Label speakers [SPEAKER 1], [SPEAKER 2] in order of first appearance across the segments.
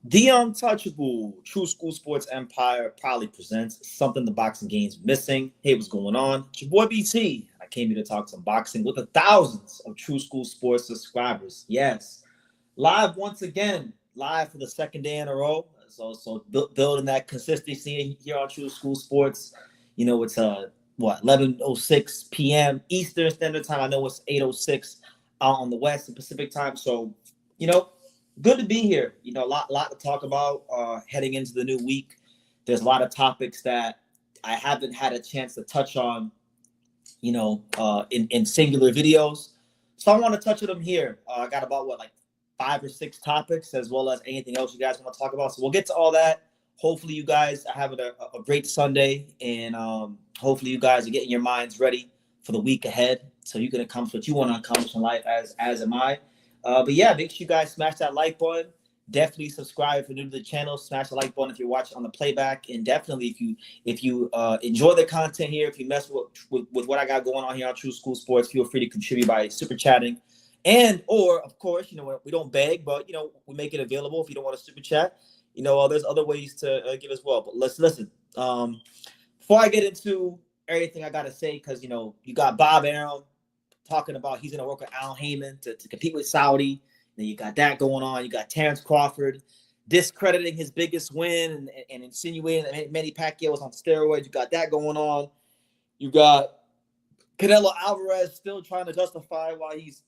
[SPEAKER 1] The untouchable True School Sports Empire proudly presents something the boxing game's missing. Hey, what's going on? It's your boy BT. I came here to talk some boxing with the thousands of True School Sports subscribers. Yes, live once again, live for the second day in a row. Building that consistency here on True School Sports. You know, it's 11:06 p.m. Eastern Standard Time. I know it's 8:06 out on the West and Pacific Time. So, you know, good to be here. You know, a lot to talk about heading into the new week. There's a lot of topics that I haven't had a chance to touch on, in singular videos. So I want to touch on them here. I got about like 5 or 6 topics, as well as anything else you guys want to talk about. So we'll get to all that. Hopefully you guys are having a great Sunday, and hopefully you guys are getting your minds ready for the week ahead, so you can accomplish what you want to accomplish in life, as am I. But yeah, make sure you guys smash that like button. Definitely subscribe if you're new to the channel. Smash the like button if you're watching on the playback, and definitely if you enjoy the content here, if you mess with what I got going on here on True School Sports, feel free to contribute by super chatting, and or of course, we don't beg, but we make it available. If you don't want to super chat, there's other ways to give as well. But let's listen. Before I get into everything I gotta say, because you got Bob Arum talking about he's going to work with Al Haymon to compete with Saudi. Then you got that going on. You got Terence Crawford discrediting his biggest win and insinuating that Manny Pacquiao was on steroids. You got that going on. You got Canelo Alvarez still trying to justify why he's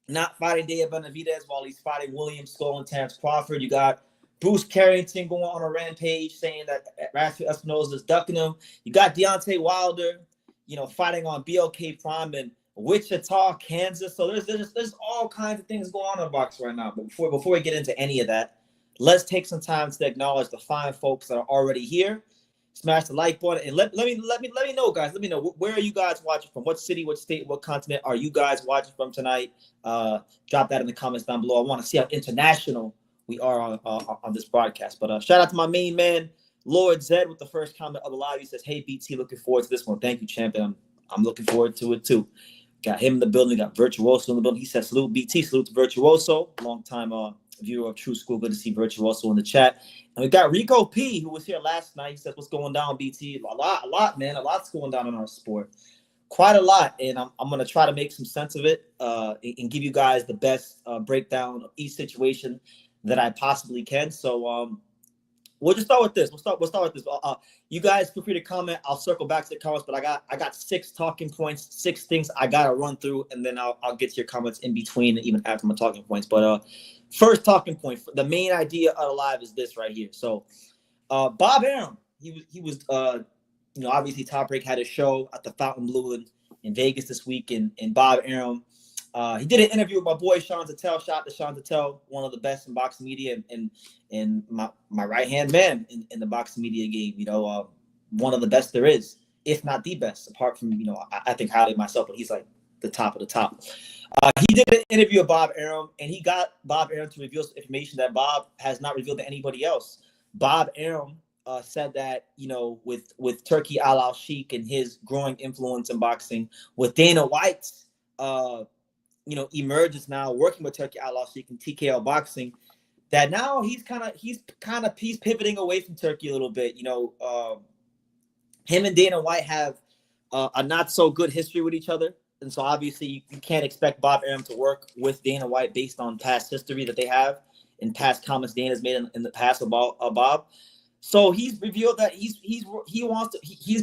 [SPEAKER 1] not fighting Dave Benavidez while he's fighting William Skull and Terence Crawford. You got Bruce Carrington going on a rampage saying that Rafael Espinosa is ducking him. You got Deontay Wilder, fighting on BLK Prime and Wichita, Kansas. So there's all kinds of things going on in boxing right now. But before we get into any of that, let's take some time to acknowledge the fine folks that are already here. Smash the like button and let me know, guys. Let me know, where are you guys watching from? What city, what state, what continent are you guys watching from tonight? Drop that in the comments down below. I want to see how international we are on this broadcast. But shout out to my main man, Lord Zed, with the first comment of the live. He says, "Hey BT, looking forward to this one." Thank you, champion. I'm looking forward to it too. Got him in the building. Got Virtuoso in the building. He says, "Salute BT, salute to Virtuoso." Long time viewer of True School. Good to see Virtuoso in the chat. And we got Rico P, who was here last night. He says, "What's going down, BT?" A lot, man. A lot's going down in our sport. Quite a lot, and I'm going to try to make some sense of it and give you guys the best breakdown of each situation that I possibly can. So we'll just start with this. We'll start with this. You guys feel free to comment. I'll circle back to the comments, but I got 6 talking points, 6 things I gotta run through, and then I'll get to your comments in between, even after my talking points. But first talking point, the main idea of the live is this right here. So Bob Arum, he was obviously Top Rank had a show at the Fountain Blue in Vegas this week, and Bob Arum. He did an interview with my boy Sean Zattel. Shout out to Sean Zattel, one of the best in boxing media and my right-hand man in the boxing media game. One of the best there is, if not the best, apart from, I think highly of myself, but he's like the top of the top. He did an interview with Bob Arum, and he got Bob Arum to reveal some information that Bob has not revealed to anybody else. Bob Arum said that, with Turki Alalshikh and his growing influence in boxing, with Dana White's emerges now working with Turki Alalshikh and TKO Boxing, that now he's pivoting away from Turki a little bit. Him and Dana White have a not so good history with each other, and so obviously you can't expect Bob Arum to work with Dana White based on past history that they have and past comments Dana's made in the past about Bob. So he's revealed that he's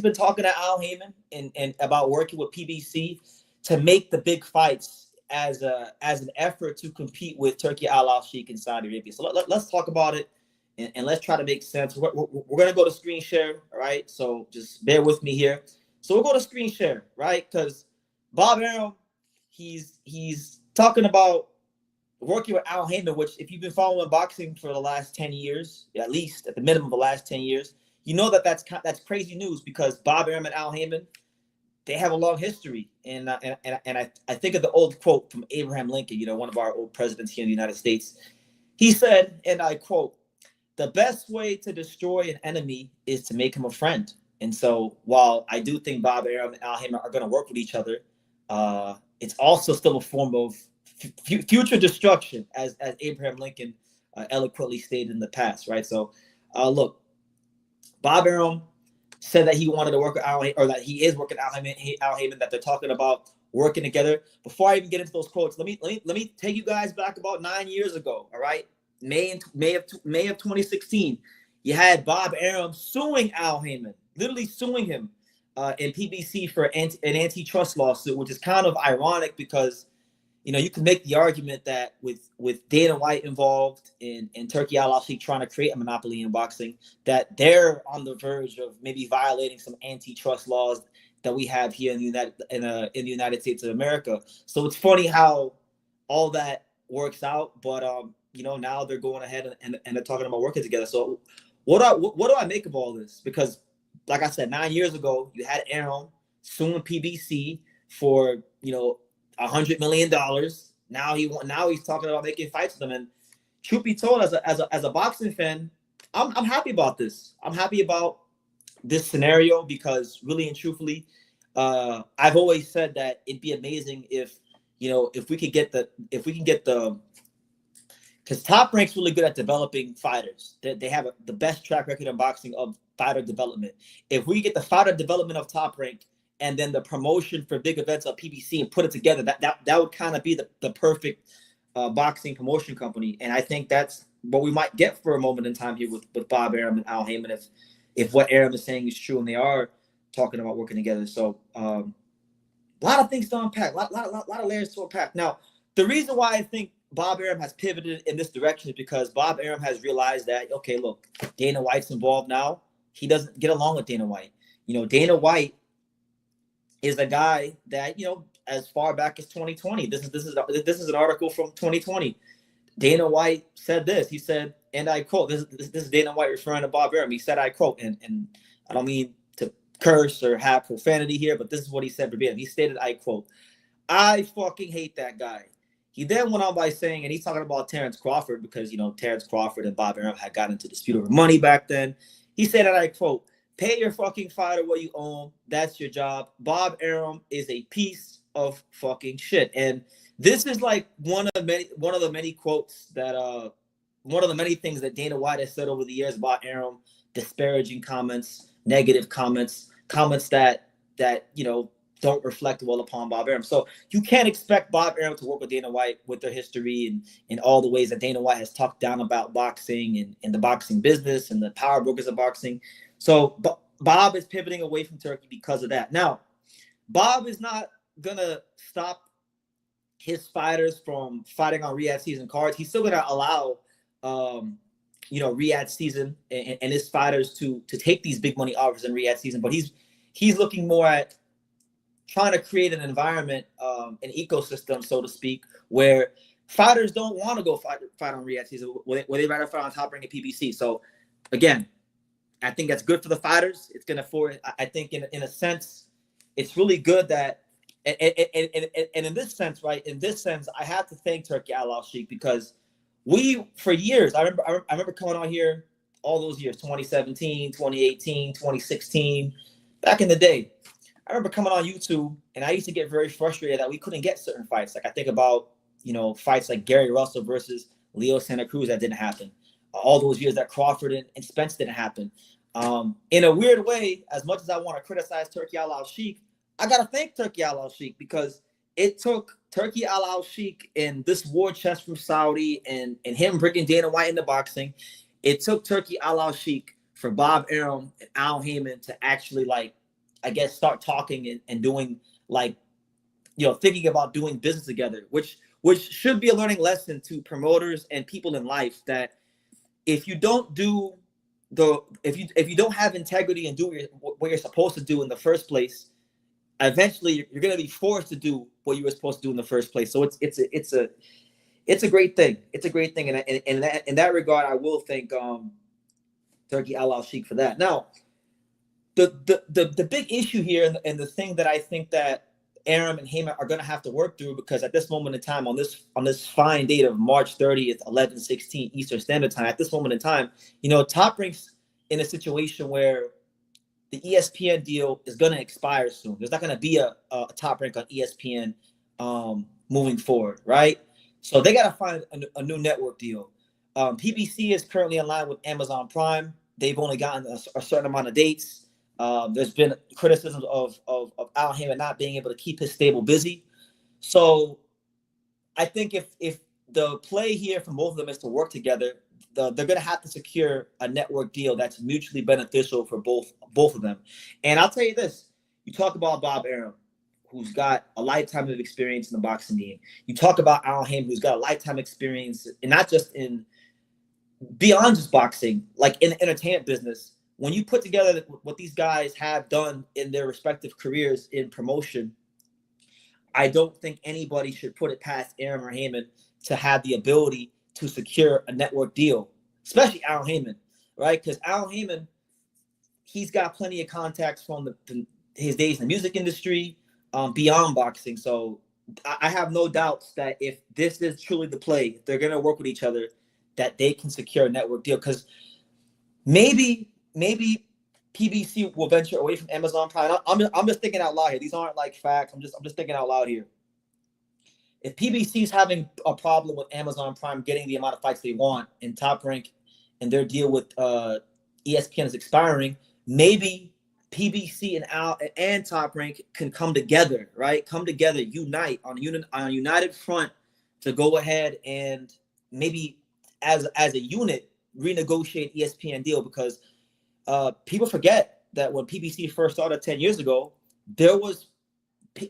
[SPEAKER 1] been talking to Al Haymon and about working with PBC to make the big fights as an effort to compete with Turki Alalshikh in Saudi Arabia. So let's talk about it and let's try to make sense. We're going to go to screen share, all right? So just bear with me here. So we'll go to screen share, right? Because Bob Arum, he's talking about working with Al Haymon, which if you've been following boxing for the last 10 years, at least at the minimum the last 10 years, that's crazy news, because Bob Arum and Al Haymon, they have a long history. And I think of the old quote from Abraham Lincoln, one of our old presidents here in the United States. He said, and I quote, "The best way to destroy an enemy is to make him a friend." And so while I do think Bob Arum and Al Haymon are going to work with each other, it's also still a form of future destruction, as Abraham Lincoln eloquently stated in the past, right? So, look, Bob Arum said that he wanted to work with Al, or that he is working with Al Haymon, that they're talking about working together. Before I even get into those quotes, let me take you guys back about 9 years ago. All right, May of 2016, you had Bob Arum suing Al Haymon, literally suing him in PBC for an antitrust lawsuit, which is kind of ironic because, you know, you can make the argument that with Dana White involved in Turki Alalshikh trying to create a monopoly in boxing, that they're on the verge of maybe violating some antitrust laws that we have here in the United States of America. So it's funny how all that works out, but you know, now they're going ahead and they're talking about working together. So what do I make of all this? Because like I said, 9 years ago, you had Arum suing PBC for, you know, $100 million. Now he's talking about making fights with them. And truth be told, as a boxing fan, I'm happy about this. I'm happy about this scenario because really and truthfully, I've always said that it'd be amazing if, you know, if we can get the because Top Rank's really good at developing fighters. They have the best track record in boxing of fighter development. If we get the fighter development of Top Rank and then the promotion for big events of PBC and put it together, that would kind of be the perfect boxing promotion company. And I think that's what we might get for a moment in time here with Bob Arum and Al Haymon, if what Arum is saying is true and they are talking about working together. So a lot of things to unpack, a lot of layers to unpack. Now, the reason why I think Bob Arum has pivoted in this direction is because Bob Arum has realized that, okay, look, Dana White's involved now. He doesn't get along with Dana White. You know, Dana White is a guy that, you know, as far back as 2020, this is an article from 2020. Dana White said this. He said, and I quote, this is Dana White referring to Bob Arum. He said, I quote, and I don't mean to curse or have profanity here, but this is what he said verbatim. He stated, I quote, I fucking hate that guy. He then went on by saying, and he's talking about Terence Crawford because, you know, Terence Crawford and Bob Arum had gotten into dispute over money back then. He said, and I quote, pay your fucking fighter what you own. That's your job. Bob Arum is a piece of fucking shit. And this is like one of the many quotes that one of the many things that Dana White has said over the years about Arum, disparaging comments, negative comments that you know don't reflect well upon Bob Arum. So you can't expect Bob Arum to work with Dana White with their history and in all the ways that Dana White has talked down about boxing and the boxing business and the power brokers of boxing. So Bob is pivoting away from Turki because of that. Now, Bob is not going to stop his fighters from fighting on Riyadh season cards. He's still going to allow, you know, Riyadh season and his fighters to take these big money offers in Riyadh season. But he's looking more at trying to create an environment, an ecosystem, so to speak, where fighters don't want to go fight on Riyadh season, where they rather fight on Top Rank at PBC. So, again, I think that's good for the fighters. It's going to I think in a sense, it's really good that, and in this sense, right? In this sense, I have to thank Turki Alalshikh because for years, I remember coming on here all those years, 2017, 2018, 2016, back in the day. I remember coming on YouTube and I used to get very frustrated that we couldn't get certain fights. Like I think about, you know, fights like Gary Russell versus Leo Santa Cruz that didn't happen. All those years that Crawford and Spence didn't happen. In a weird way, as much as I want to criticize Turki Alalshikh, I got to thank Turki Alalshikh because it took Turki Alalshikh and this war chest from Saudi and him bringing Dana White into boxing. It took Turki Alalshikh for Bob Arum and Al Haymon to actually, like, I guess, start talking and doing, like, you know, thinking about doing business together, which should be a learning lesson to promoters and people in life that if you don't do if you don't have integrity and do what you're supposed to do in the first place, eventually you're going to be forced to do what you were supposed to do in the first place. So it's a great thing. It's a great thing, and in that regard, I will thank Turki Alalshikh for that. Now, the big issue here and the thing that I think that Arum and Haymon are going to have to work through, because at this moment in time, on this fine date of March 30th, 11:16 Eastern Standard Time, at this moment in time, you know, Top Rank's in a situation where the ESPN deal is going to expire soon. There's not going to be a Top Rank on ESPN moving forward, right? So they got to find a new network deal. PBC is currently aligned with Amazon Prime. They've only gotten a certain amount of dates. There's been criticisms of Al Haymon not being able to keep his stable busy. So I think if the play here from both of them is to work together, they're going to have to secure a network deal that's mutually beneficial for both of them. And I'll tell you this: you talk about Bob Arum, who's got a lifetime of experience in the boxing game. You talk about Al Haymon, who's got a lifetime experience, and not just in beyond just boxing, like in the entertainment business. When you put together what these guys have done in their respective careers in promotion, I don't think anybody should put it past Arum or Haymon to have the ability to secure a network deal, especially Al Haymon, right? Because Al Haymon, he's got plenty of contacts from his days in the music industry, beyond boxing. So I have no doubts that if this is truly the play, if they're going to work with each other, that they can secure a network deal. Because maybe PBC will venture away from Amazon Prime. I'm just thinking out loud here. These aren't like facts. I'm just thinking out loud here. If PBC is having a problem with Amazon Prime getting the amount of fights they want in Top Rank, and their deal with ESPN is expiring, maybe PBC and Top Rank can come together, right? Come together, unite on a united front to go ahead and maybe as a unit renegotiate ESPN deal. Because people forget that when PBC first started 10 years ago, there was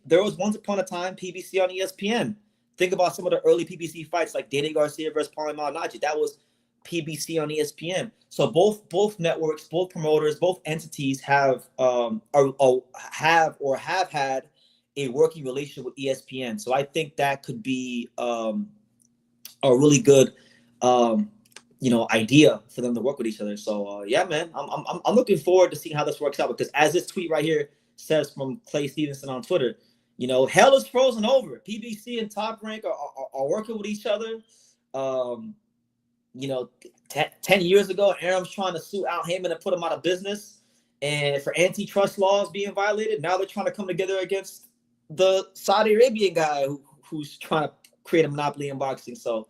[SPEAKER 1] once upon a time PBC on ESPN. Think about some of the early PBC fights like Danny Garcia versus Paulie Malignaggi. That was PBC on ESPN. So both networks, both promoters, both entities have had a working relationship with ESPN. So I think that could be a really good idea for them to work with each other. So yeah, man, I'm looking forward to seeing how this works out, because as this tweet right here says from Clay Stevenson on Twitter, hell is frozen over. PBC and Top Rank are working with each other. 10 years ago, Arum's trying to sue Al Haymon and put him out of business, and for antitrust laws being violated. Now they're trying to come together against the Saudi Arabian guy who's trying to create a monopoly in boxing. So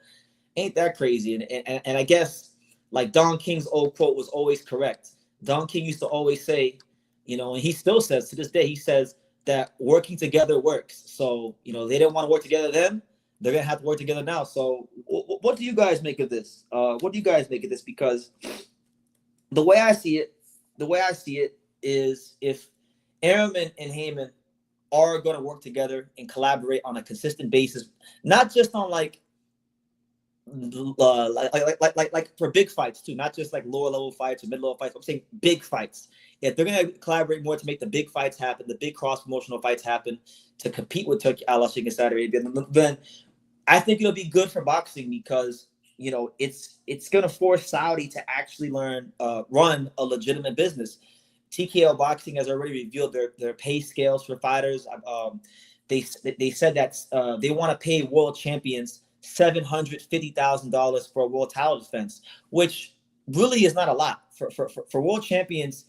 [SPEAKER 1] ain't that crazy? And I guess like Don King's old quote was always correct. Don King used to always say, and he still says to this day, he says that working together works. So, they didn't want to work together then. They're going to have to work together now. So what do you guys make of this? Because the way I see it is if Arum and Haymon are going to work together and collaborate on a consistent basis, not just on like for big fights too, not just like lower level fights or mid level fights. I'm saying big fights. If they're going to collaborate more to make the big fights happen, the big cross promotional fights happen, to compete with Turki Alalshikh Saudi Arabia, then I think it'll be good for boxing, because it's going to force Saudi to actually run a legitimate business. TKO Boxing has already revealed their pay scales for fighters. They said that they want to pay world champions $750,000 for a world title defense, which really is not a lot for world champions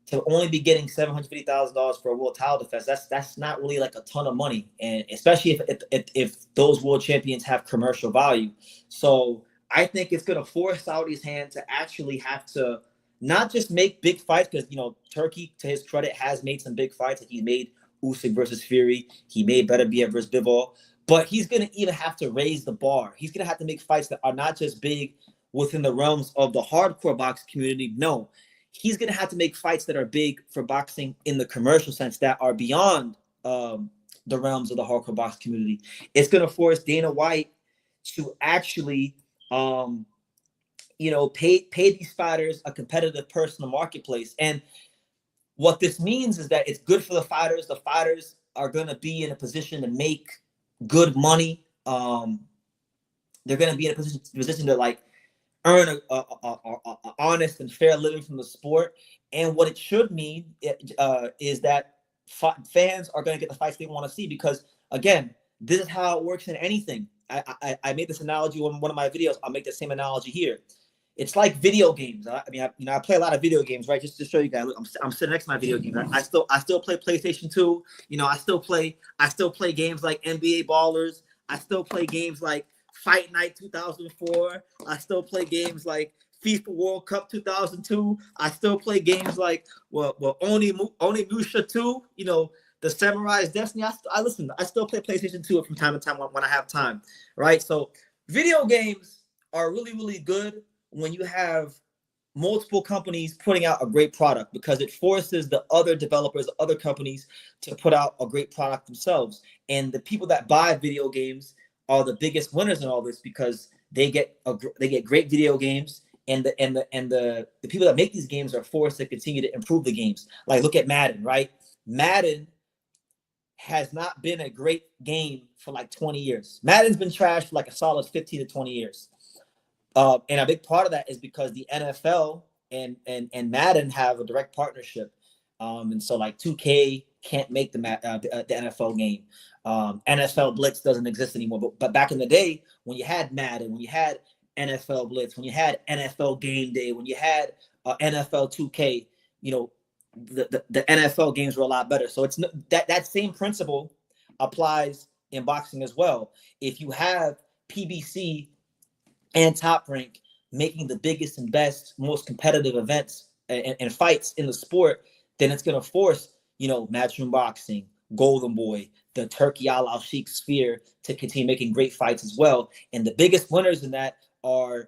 [SPEAKER 1] to only be getting $750,000 for a world title defense. That's not really like a ton of money, and especially if those world champions have commercial value. So I think it's going to force Saudi's hand to actually have to not just make big fights, because Turki, to his credit, has made some big fights. Like he made Usyk versus Fury, he made Beterbiev versus Bivol. But he's going to even have to raise the bar. He's going to have to make fights that are not just big within the realms of the hardcore boxing community. No, he's going to have to make fights that are big for boxing in the commercial sense, that are beyond the realms of the hardcore boxing community. It's going to force Dana White to actually, pay these fighters a competitive price in the marketplace. And what this means is that it's good for the fighters. The fighters are going to be in a position to make good money. They're going to be in a position to like earn a honest and fair living from the sport. And what it should mean is that fans are going to get the fights they want to see, because again, this is how it works in anything. I made this analogy in one of my videos. I'll make the same analogy here. It's like video games. I play a lot of video games, right? Just to show you guys. Look, I'm sitting next to my video games. I still play PlayStation 2. I still play games like NBA Ballers. I still play games like Fight Night 2004. I still play games like FIFA World Cup 2002. I still play games like Oni Musha 2. You know, the Samurai's Destiny. I still play PlayStation 2 from time to time when I have time, right? So video games are really, really good when you have multiple companies putting out a great product, because it forces the other developers, other companies, to put out a great product themselves. And the people that buy video games are the biggest winners in all this, because they get great video games, and the people that make these games are forced to continue to improve the games. Like, look at Madden, right? Madden has not been a great game for like 20 years. Madden's been trashed for like a solid 15 to 20 years. And a big part of that is because the NFL and Madden have a direct partnership. And so like 2K can't make the NFL game. NFL Blitz doesn't exist anymore. But back in the day, when you had Madden, when you had NFL Blitz, when you had NFL Game Day, when you had NFL 2K, you know, the NFL games were a lot better. So it's that same principle applies in boxing as well. If you have PBC and Top Rank making the biggest and best, most competitive events and fights in the sport, then it's going to force, you know, Matchroom Boxing, Golden Boy, the Turki Alalshikh Sphere to continue making great fights as well. And the biggest winners in that are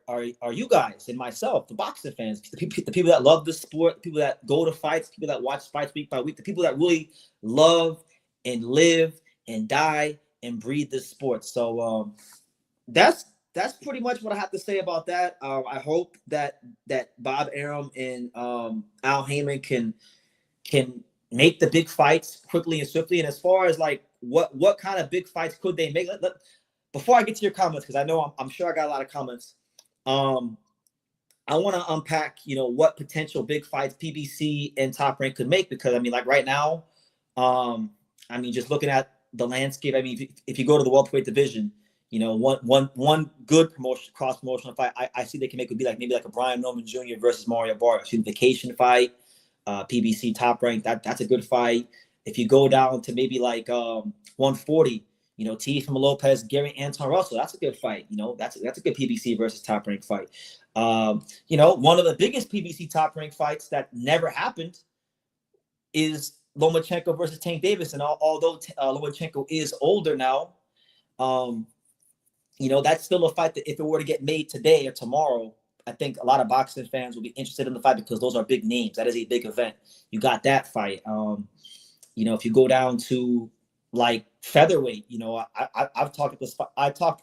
[SPEAKER 1] you guys and myself, the boxing fans, the people that love the sport, the people that go to fights, people that watch fights week by week, the people that really love and live and die and breathe this sport. So that's pretty much what I have to say about that. I hope that Bob Arum and Al Haymon can make the big fights quickly and swiftly. And as far as like what kind of big fights could they make? Before I get to your comments, because I know I'm sure I got a lot of comments. I want to unpack, you know, what potential big fights PBC and Top Rank could make, because I mean, like right now, I mean, just looking at the landscape, I mean, if you go to the welterweight division, you know, one good cross-promotional fight I see they can make would be like maybe like a Brian Norman Jr. versus Mario Barrios, unification fight, PBC Top Rank. That's a good fight. If you go down to maybe like 140, you know, Teofimo Lopez, Gary Anton Russell, that's a good fight. You know, that's a good PBC versus Top Rank fight. You know, one of the biggest PBC Top Rank fights that never happened is Lomachenko versus Tank Davis. And although Lomachenko is older now, you know, that's still a fight that if it were to get made today or tomorrow, I think a lot of boxing fans will be interested in the fight, because those are big names. That is a big event. You got that fight. You know, if you go down to like featherweight, you know, I've talked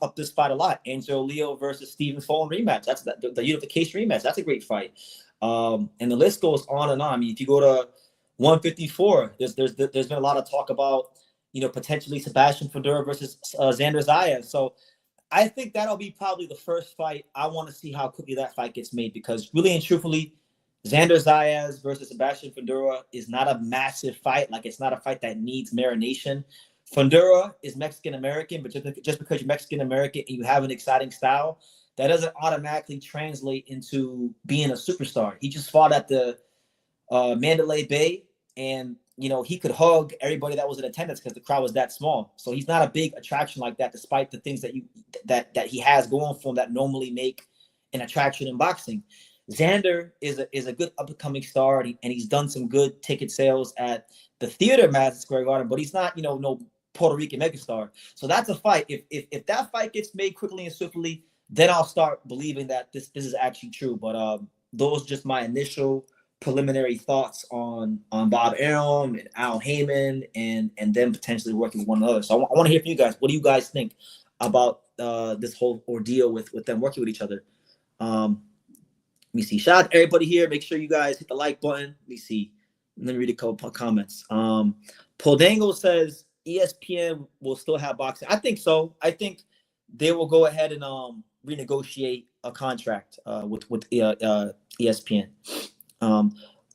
[SPEAKER 1] up this fight a lot. Angel Leo versus Stephen Fulton rematch. That's the unification rematch. That's a great fight. And the list goes on and on. I mean, if you go to 154, there's been a lot of talk about, you know, potentially Sebastian Fundora versus Xander Zayas. So I think that'll be probably the first fight. I want to see how quickly that fight gets made, because really and truthfully, Xander Zayas versus Sebastian Fundora is not a massive fight. Like, it's not a fight that needs marination. Fundora is Mexican-American, but just because you're Mexican-American and you have an exciting style, that doesn't automatically translate into being a superstar. He just fought at the Mandalay Bay, and you know, he could hug everybody that was in attendance because the crowd was that small. So he's not a big attraction like that, despite the things that he has going for him that normally make an attraction in boxing. Xander is a good up-and-coming star, and he's done some good ticket sales at the theater Madison Square Garden, but he's not, you know, no Puerto Rican megastar. So that's a fight. If that fight gets made quickly and swiftly, then I'll start believing that this is actually true. But those are just my initial preliminary thoughts on Bob Arum and Al Haymon and them potentially working with one another. So I want to hear from you guys. What do you guys think about this whole ordeal with them working with each other? Let me see. Shout out to everybody here. Make sure you guys hit the like button. Let me see. Let me read a couple comments. Poldango says ESPN will still have boxing. I think so. I think they will go ahead and renegotiate a contract with ESPN.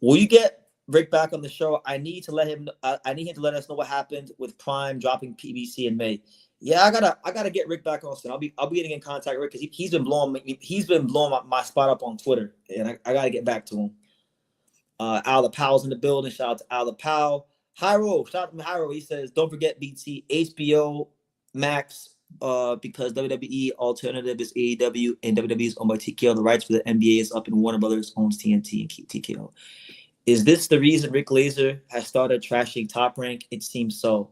[SPEAKER 1] Will you get Rick back on the show? I need him to let us know what happened with Prime dropping PBC in May. Yeah, I gotta get Rick back on soon. I'll be getting in contact with Rick, because he's been blowing my spot up on Twitter, and I gotta get back to him. Al the Powell's in the building. Shout out to Al the Powell. Hyro, shout out to Hyro. He says, don't forget BT, HBO Max because WWE alternative is AEW and WWE is owned by TKO. The rights for the NBA is up and Warner Brothers owns TNT and TKO. Is this the reason Rick Laser has started trashing Top Rank? It seems so.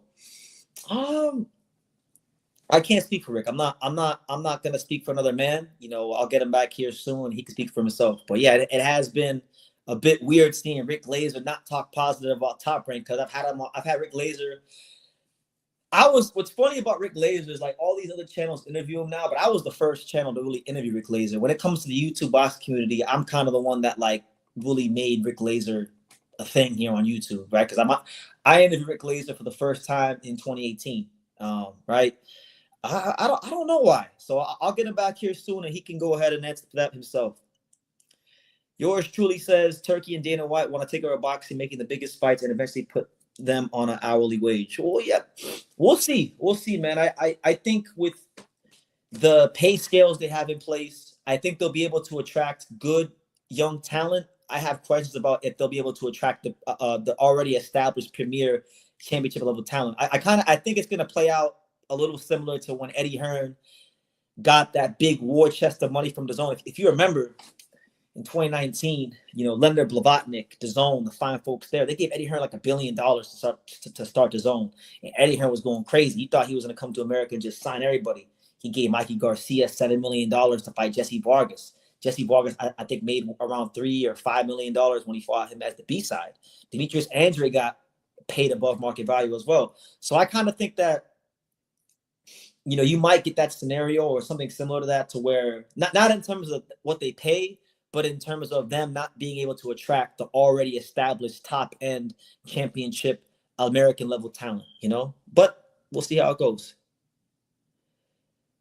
[SPEAKER 1] I can't speak for Rick. I'm not gonna speak for another man. You know, I'll get him back here soon. He can speak for himself. But yeah, it has been a bit weird seeing Rick Laser not talk positive about Top Rank, because I've had Rick Laser. What's funny about Rick Laser is like all these other channels interview him now, but I was the first channel to really interview Rick Laser. When it comes to the YouTube box community, I'm kind of the one that like really made Rick Laser a thing here on YouTube, right? Because I interviewed Rick Laser for the first time in 2018, right? I don't know why. So I'll get him back here soon, and he can go ahead and answer that himself. Yours truly says Turki and Dana White want to take over boxing, making the biggest fights, and eventually put them on an hourly wage. Well, yeah, we'll see. We'll see, man. I think with the pay scales they have in place, I think they'll be able to attract good young talent. I have questions about if they'll be able to attract the already established premier championship level talent. I think it's going to play out a little similar to when Eddie Hearn got that big war chest of money from DAZN. If you remember, in 2019, you know, Leonard Blavatnik, DAZN, the fine folks there, they gave Eddie Hearn like $1 billion to start DAZN. And Eddie Hearn was going crazy. He thought he was going to come to America and just sign everybody. He gave Mikey Garcia $7 million to fight Jesse Vargas. Jesse Vargas, I think, made around $3 or $5 million when he fought him as the B-side. Demetrius Andre got paid above market value as well. So I kind of think that, you know, you might get that scenario or something similar to that, to where not in terms of what they pay, but in terms of them not being able to attract the already established top end championship American level talent, you know, but we'll see how it goes.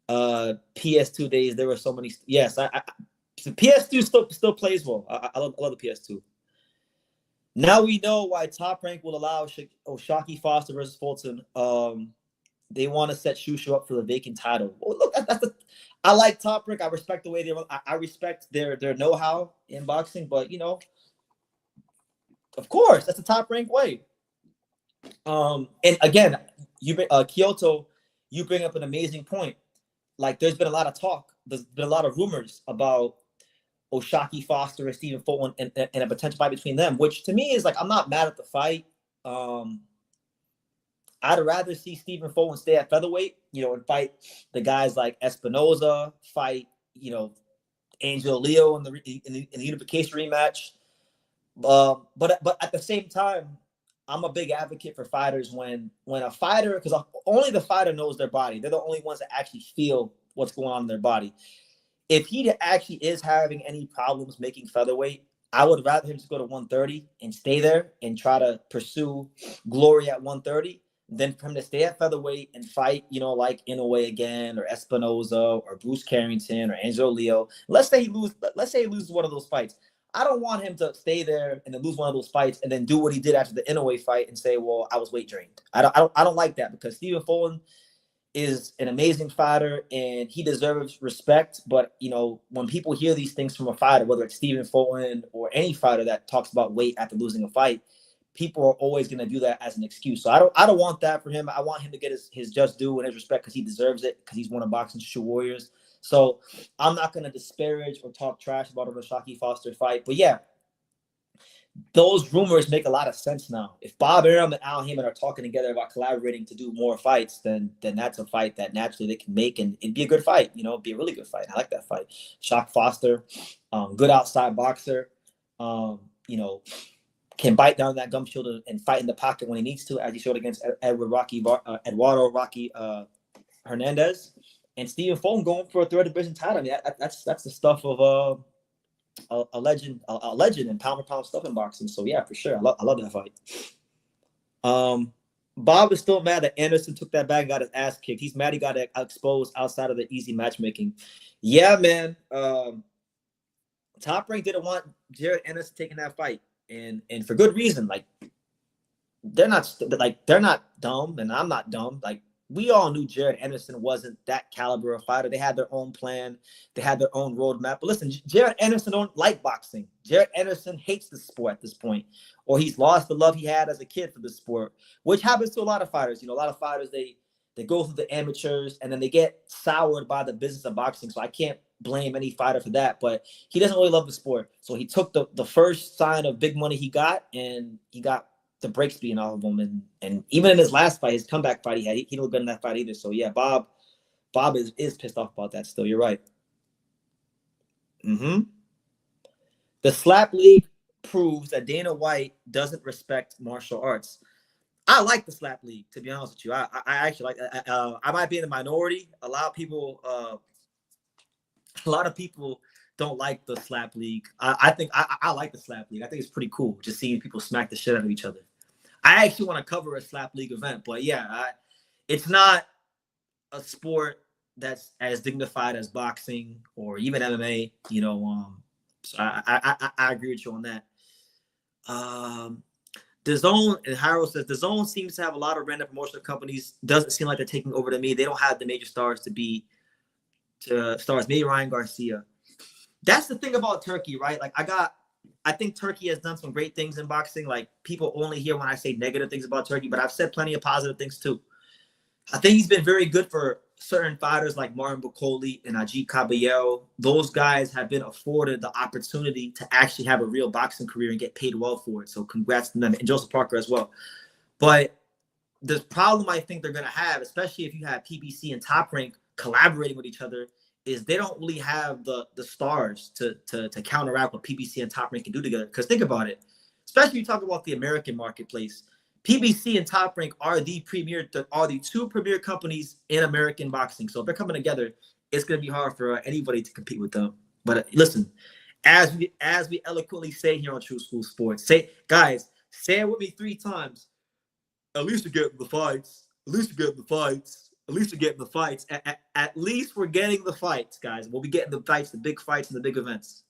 [SPEAKER 1] PS2 days, there were so many. Yes, the PS2 still plays well. I love the PS2. Now we know why Top Rank will allow O'Shaquie Foster versus Fulton. They want to set Shushu up for the vacant title. Well, look, I like Top Rank. I respect the way they. I respect their know-how in boxing, but you know, of course, that's the Top Rank way. And again, Kyoto, you bring up an amazing point. Like, there's been a lot of talk. There's been a lot of rumors about O'Shaquie Foster and Stephen Fulton and a potential fight between them, which to me is like, I'm not mad at the fight. I'd rather see Stephen Fulton stay at featherweight, you know, and fight the guys like Espinoza, fight, you know, Angel Leo in the unification rematch. But at the same time, I'm a big advocate for fighters when a fighter, because only the fighter knows their body. They're the only ones that actually feel what's going on in their body. If he actually is having any problems making featherweight, I would rather him just go to 130 and stay there and try to pursue glory at 130 than for him to stay at featherweight and fight, you know, like Inoue again, or Espinoza, or Bruce Carrington, or Angelo Leo. Let's say he loses one of those fights. I don't want him to stay there and then lose one of those fights and then do what he did after the Inoue fight and say, "Well, I was weight drained." I don't like that, because Stephen Fulton is an amazing fighter and he deserves respect. But you know, when people hear these things from a fighter, whether it's Stephen Fulton or any fighter that talks about weight after losing a fight, people are always going to do that as an excuse. So I don't want that for him. I want him to get his just due and his respect, because he deserves it, because he's one of boxing's true warriors. So I'm not going to disparage or talk trash about a O'Shaquie Foster fight. But yeah, those rumors make a lot of sense now. If Bob Arum and Al Haymon are talking together about collaborating to do more fights, then that's a fight that naturally they can make, and it'd be a good fight. You know, it'd be a really good fight. I like that fight. Shock Foster, good outside boxer. You know, can bite down that gum shield and fight in the pocket when he needs to, as he showed against Eduardo Rocky Hernandez. And Stephen Fulton going for a third division title. I mean, that's the stuff of a legend and pound for pound stuff in boxing. So yeah, for sure, I love that fight. Bob is still mad that Anderson took that bag and got his ass kicked. He's mad he got exposed outside of the easy matchmaking. Yeah, man. Top Rank didn't want Jared Anderson taking that fight, and for good reason. Like, they're not dumb, and I'm not dumb. Like, we all knew Jared Anderson wasn't that caliber of fighter. They had their own plan. They had their own roadmap. But listen, Jared Anderson don't like boxing. Jared Anderson hates the sport at this point, or he's lost the love he had as a kid for the sport, which happens to a lot of fighters. You know, a lot of fighters, they They go through the amateurs, and then they get soured by the business of boxing. So I can't blame any fighter for that. But he doesn't really love the sport. So he took the first sign of big money he got, and he got the breaks being off of him. And even in his last fight, his comeback fight, he didn't look good in that fight either. So yeah, Bob is pissed off about that still. You're right. The slap league proves that Dana White doesn't respect martial arts. I like the slap league, to be honest with you. I actually like. I might be in the minority. A lot of people don't like the slap league. I think I like the slap league. I think it's pretty cool just seeing people smack the shit out of each other. I actually want to cover a slap league event, but yeah, it's not a sport that's as dignified as boxing or even MMA. So I agree with you on that. The Zone, and Harold says, the Zone seems to have a lot of random promotional companies. Doesn't seem like they're taking over to me. They don't have the major stars maybe Ryan Garcia. That's the thing about Turki, right? Like I think Turki has done some great things in boxing. Like people only hear when I say negative things about Turki, but I've said plenty of positive things too. I think he's been very good for certain fighters like Martin Bucoli and Ajit Caballero. Those guys have been afforded the opportunity to actually have a real boxing career and get paid well for it. So congrats to them, and Joseph Parker as well. But the problem I think they're going to have, especially if you have PBC and Top Rank collaborating with each other, is they don't really have the stars to counteract what PBC and Top Rank can do together. Because think about it, especially you talk about the American marketplace. PBC and Top Rank are the two premier companies in American boxing. So if they're coming together, it's going to be hard for anybody to compete with them. But listen, as we eloquently say here on True School Sports, say it with me 3 times. At least we're getting the fights. At least we're getting the fights. At least we're getting the fights. At least we're getting the fights, guys. We'll be getting the fights, the big fights, and the big events.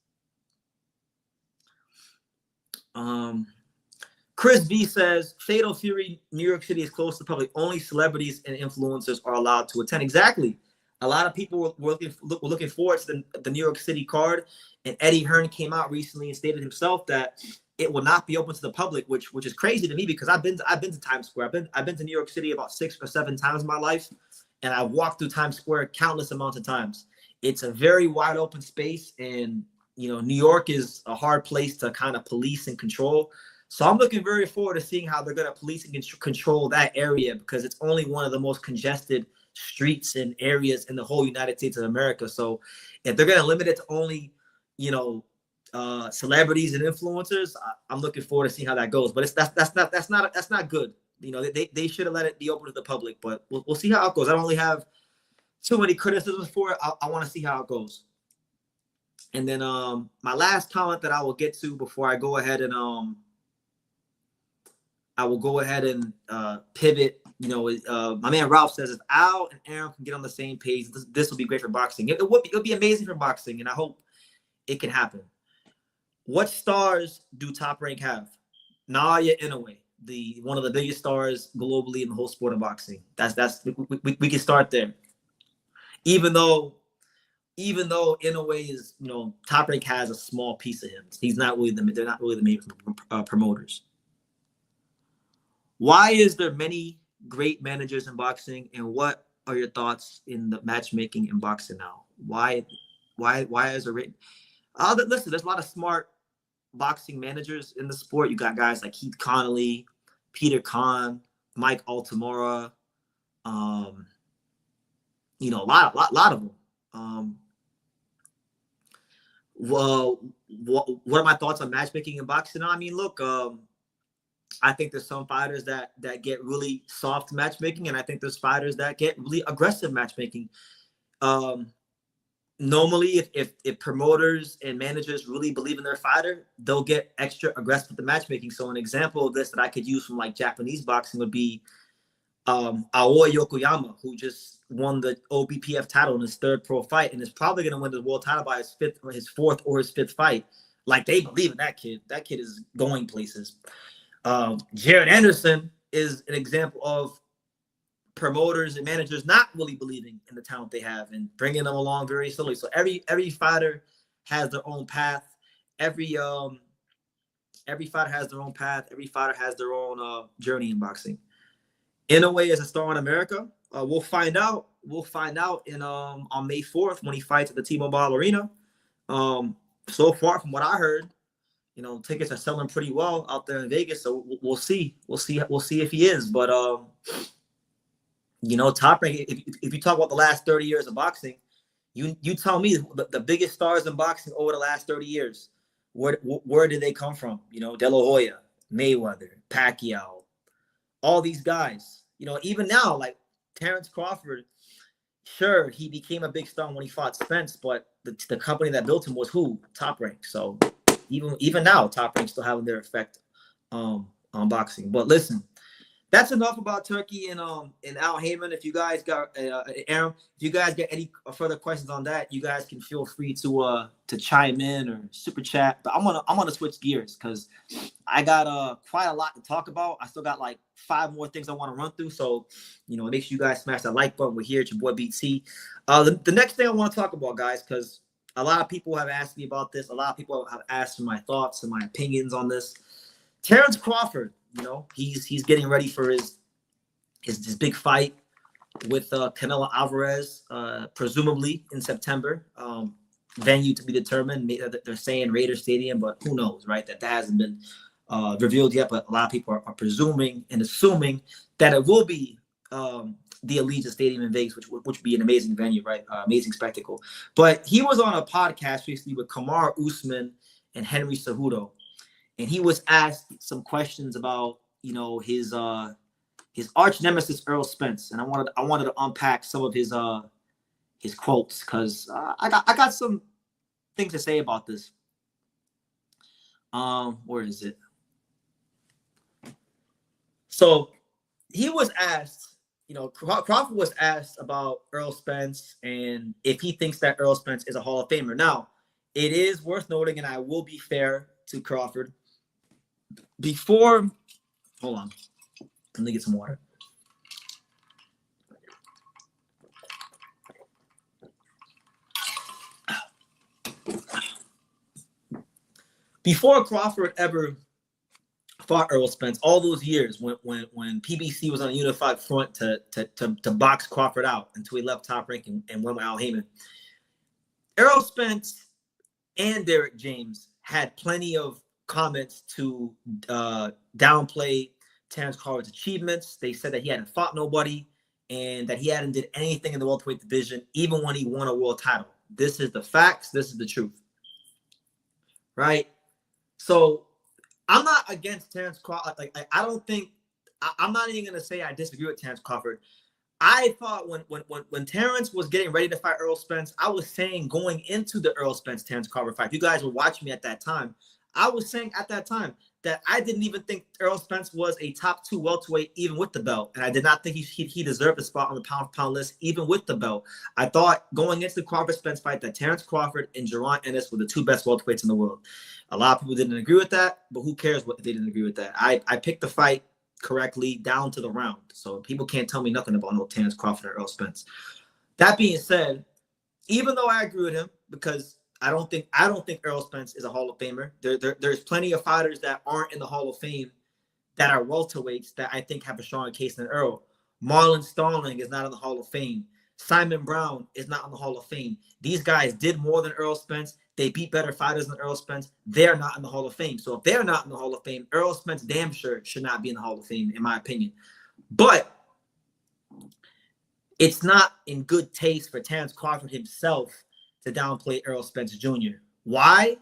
[SPEAKER 1] Chris B says, Fatal Fury, New York City is closed to the public. Only celebrities and influencers are allowed to attend. Exactly. A lot of people were looking forward to the New York City card, and Eddie Hearn came out recently and stated himself that it will not be open to the public, which is crazy to me because I've been to Times Square. I've been to New York City about 6 or 7 times in my life, and I've walked through Times Square countless amounts of times. It's a very wide open space, and New York is a hard place to kind of police and control. So I'm looking very forward to seeing how they're going to police and control that area, because it's only one of the most congested streets and areas in the whole United States of America. So if they're going to limit it to only, celebrities and influencers, I'm looking forward to seeing how that goes. But that's not good. They should have let it be open to the public. But we'll see how it goes. I don't really have too many criticisms for it. I want to see how it goes. And then my last comment that I will get to before I go ahead and pivot. My man Ralph says, if Al and Arum can get on the same page, this will be great for boxing. It'll be amazing for boxing, and I hope it can happen. What stars do Top Rank have? Naoya Inoue, one of the biggest stars globally in the whole sport of boxing. We can start there. Even though Inoue is, Top Rank has a small piece of him. They're not really the main promoters. Why is there many great managers in boxing, and what are your thoughts in the matchmaking in boxing now? Why is there listen, there's a lot of smart boxing managers in the sport. You got guys like Keith Connolly, Peter Kahn, Mike Altamura, a lot of them. Well, what are my thoughts on matchmaking in boxing? I mean, look, I think there's some fighters that get really soft matchmaking, and I think there's fighters that get really aggressive matchmaking. Normally, if promoters and managers really believe in their fighter, they'll get extra aggressive with the matchmaking. So an example of this that I could use from like Japanese boxing would be Aoi Yokoyama, who just won the OBPF title in his 3rd pro fight, and is probably going to win the world title by his 4th or his 5th fight. Like, they believe in that kid. That kid is going places. Jared Anderson is an example of promoters and managers not really believing in the talent they have and bringing them along very slowly. So every fighter has their own path. Every fighter has their own path. Every fighter has their own journey in boxing. in a way as a star in America? We'll find out. We'll find out in on May 4th when he fights at the T-Mobile Arena. So far from what I heard, tickets are selling pretty well out there in Vegas. So we'll see. We'll see if he is. But Top Rank. If you talk about the last 30 years of boxing, you tell me the biggest stars in boxing over the last 30 years. Where did they come from? De La Hoya, Mayweather, Pacquiao, all these guys. Even now, like Terence Crawford, sure, he became a big star when he fought Spence, but the company that built him was who? Top Rank. So even now, Top Rank still having their effect on boxing. But listen, that's enough about Turki and Al Haymon. If you guys got Arum, if you guys get any further questions on that, you guys can feel free to chime in or super chat. But I'm gonna switch gears because I got quite a lot to talk about. I still got like 5 more things I want to run through. So make sure you guys smash that like button. We're here. It's your boy BT. The next thing I want to talk about, guys, because a lot of people have asked me about this. A lot of people have asked for my thoughts and my opinions on this. Terence Crawford. He's getting ready for his big fight with Canelo Alvarez, presumably in September. Venue to be determined. They're saying Raider Stadium, but who knows, right? That hasn't been revealed yet. But a lot of people are presuming and assuming that it will be the Allegiant Stadium in Vegas, which would be an amazing venue, right? Amazing spectacle. But he was on a podcast recently with Kamaru Usman and Henry Cejudo. And he was asked some questions about, his arch nemesis Errol Spence, and I wanted to unpack some of his quotes because I got some things to say about this. Where is it? So he was asked, Crawford was asked about Errol Spence and if he thinks that Errol Spence is a Hall of Famer. Now, it is worth noting, and I will be fair to Crawford. Hold on, let me get some water. Before Crawford ever fought Errol Spence, all those years when PBC was on a unified front to box Crawford out until he left Top Rank and went with Al Haymon, Errol Spence and Derek James had plenty of comments to downplay Terence Crawford's achievements. They said that he hadn't fought nobody and that he hadn't did anything in the welterweight division, even when he won a world title. This is the facts. This is the truth, right? So I'm not against Terence Crawford. I don't think I'm not even gonna say I disagree with Terence Crawford. I thought when Terence was getting ready to fight Errol Spence, I was saying going into the Errol Spence Terence Crawford fight. If you guys were watching me at that time, I was saying at that time that I didn't even think Errol Spence was a top 2 welterweight even with the belt. And I did not think he deserved a spot on the pound-for-pound list even with the belt. I thought going into the Crawford-Spence fight that Terence Crawford and Jaron Ennis were the 2 best welterweights in the world. A lot of people didn't agree with that, but who cares what they didn't agree with that? I picked the fight correctly down to the round. So people can't tell me nothing about no Terence Crawford or Errol Spence. That being said, even though I agree with him, because I don't think Errol Spence is a Hall of Famer. There's plenty of fighters that aren't in the Hall of Fame that are welterweights that I think have a stronger case than Errol. Marlon Starling is not in the Hall of Fame. Simon Brown is not in the Hall of Fame. These guys did more than Errol Spence. They beat better fighters than Errol Spence. They're not in the Hall of Fame. So if they're not in the Hall of Fame, Errol Spence damn sure should not be in the Hall of Fame, in my opinion. But it's not in good taste for Terence Crawford himself to downplay Errol Spence Jr. Why?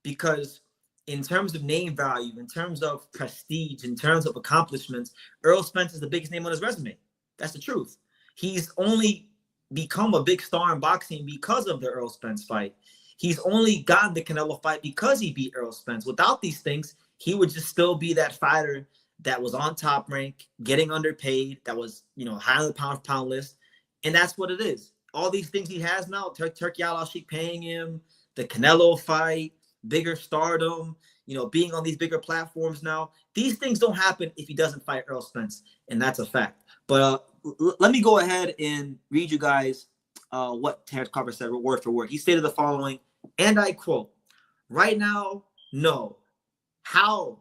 [SPEAKER 1] Because in terms of name value, in terms of prestige, in terms of accomplishments, Errol Spence is the biggest name on his resume. That's the truth. He's only become a big star in boxing because of the Errol Spence fight. He's only gotten the Canelo fight because he beat Errol Spence. Without these things, he would just still be that fighter that was on Top Rank, getting underpaid, that was, high on the pound-for-pound list. And that's what it is. All these things he has now, Turki Alalshikh paying him, the Canelo fight, bigger stardom, being on these bigger platforms now. These things don't happen if he doesn't fight Errol Spence, and that's a fact. But let me go ahead and read you guys what Terence Crawford said word for word. He stated the following, and I quote, "Right now, no. How?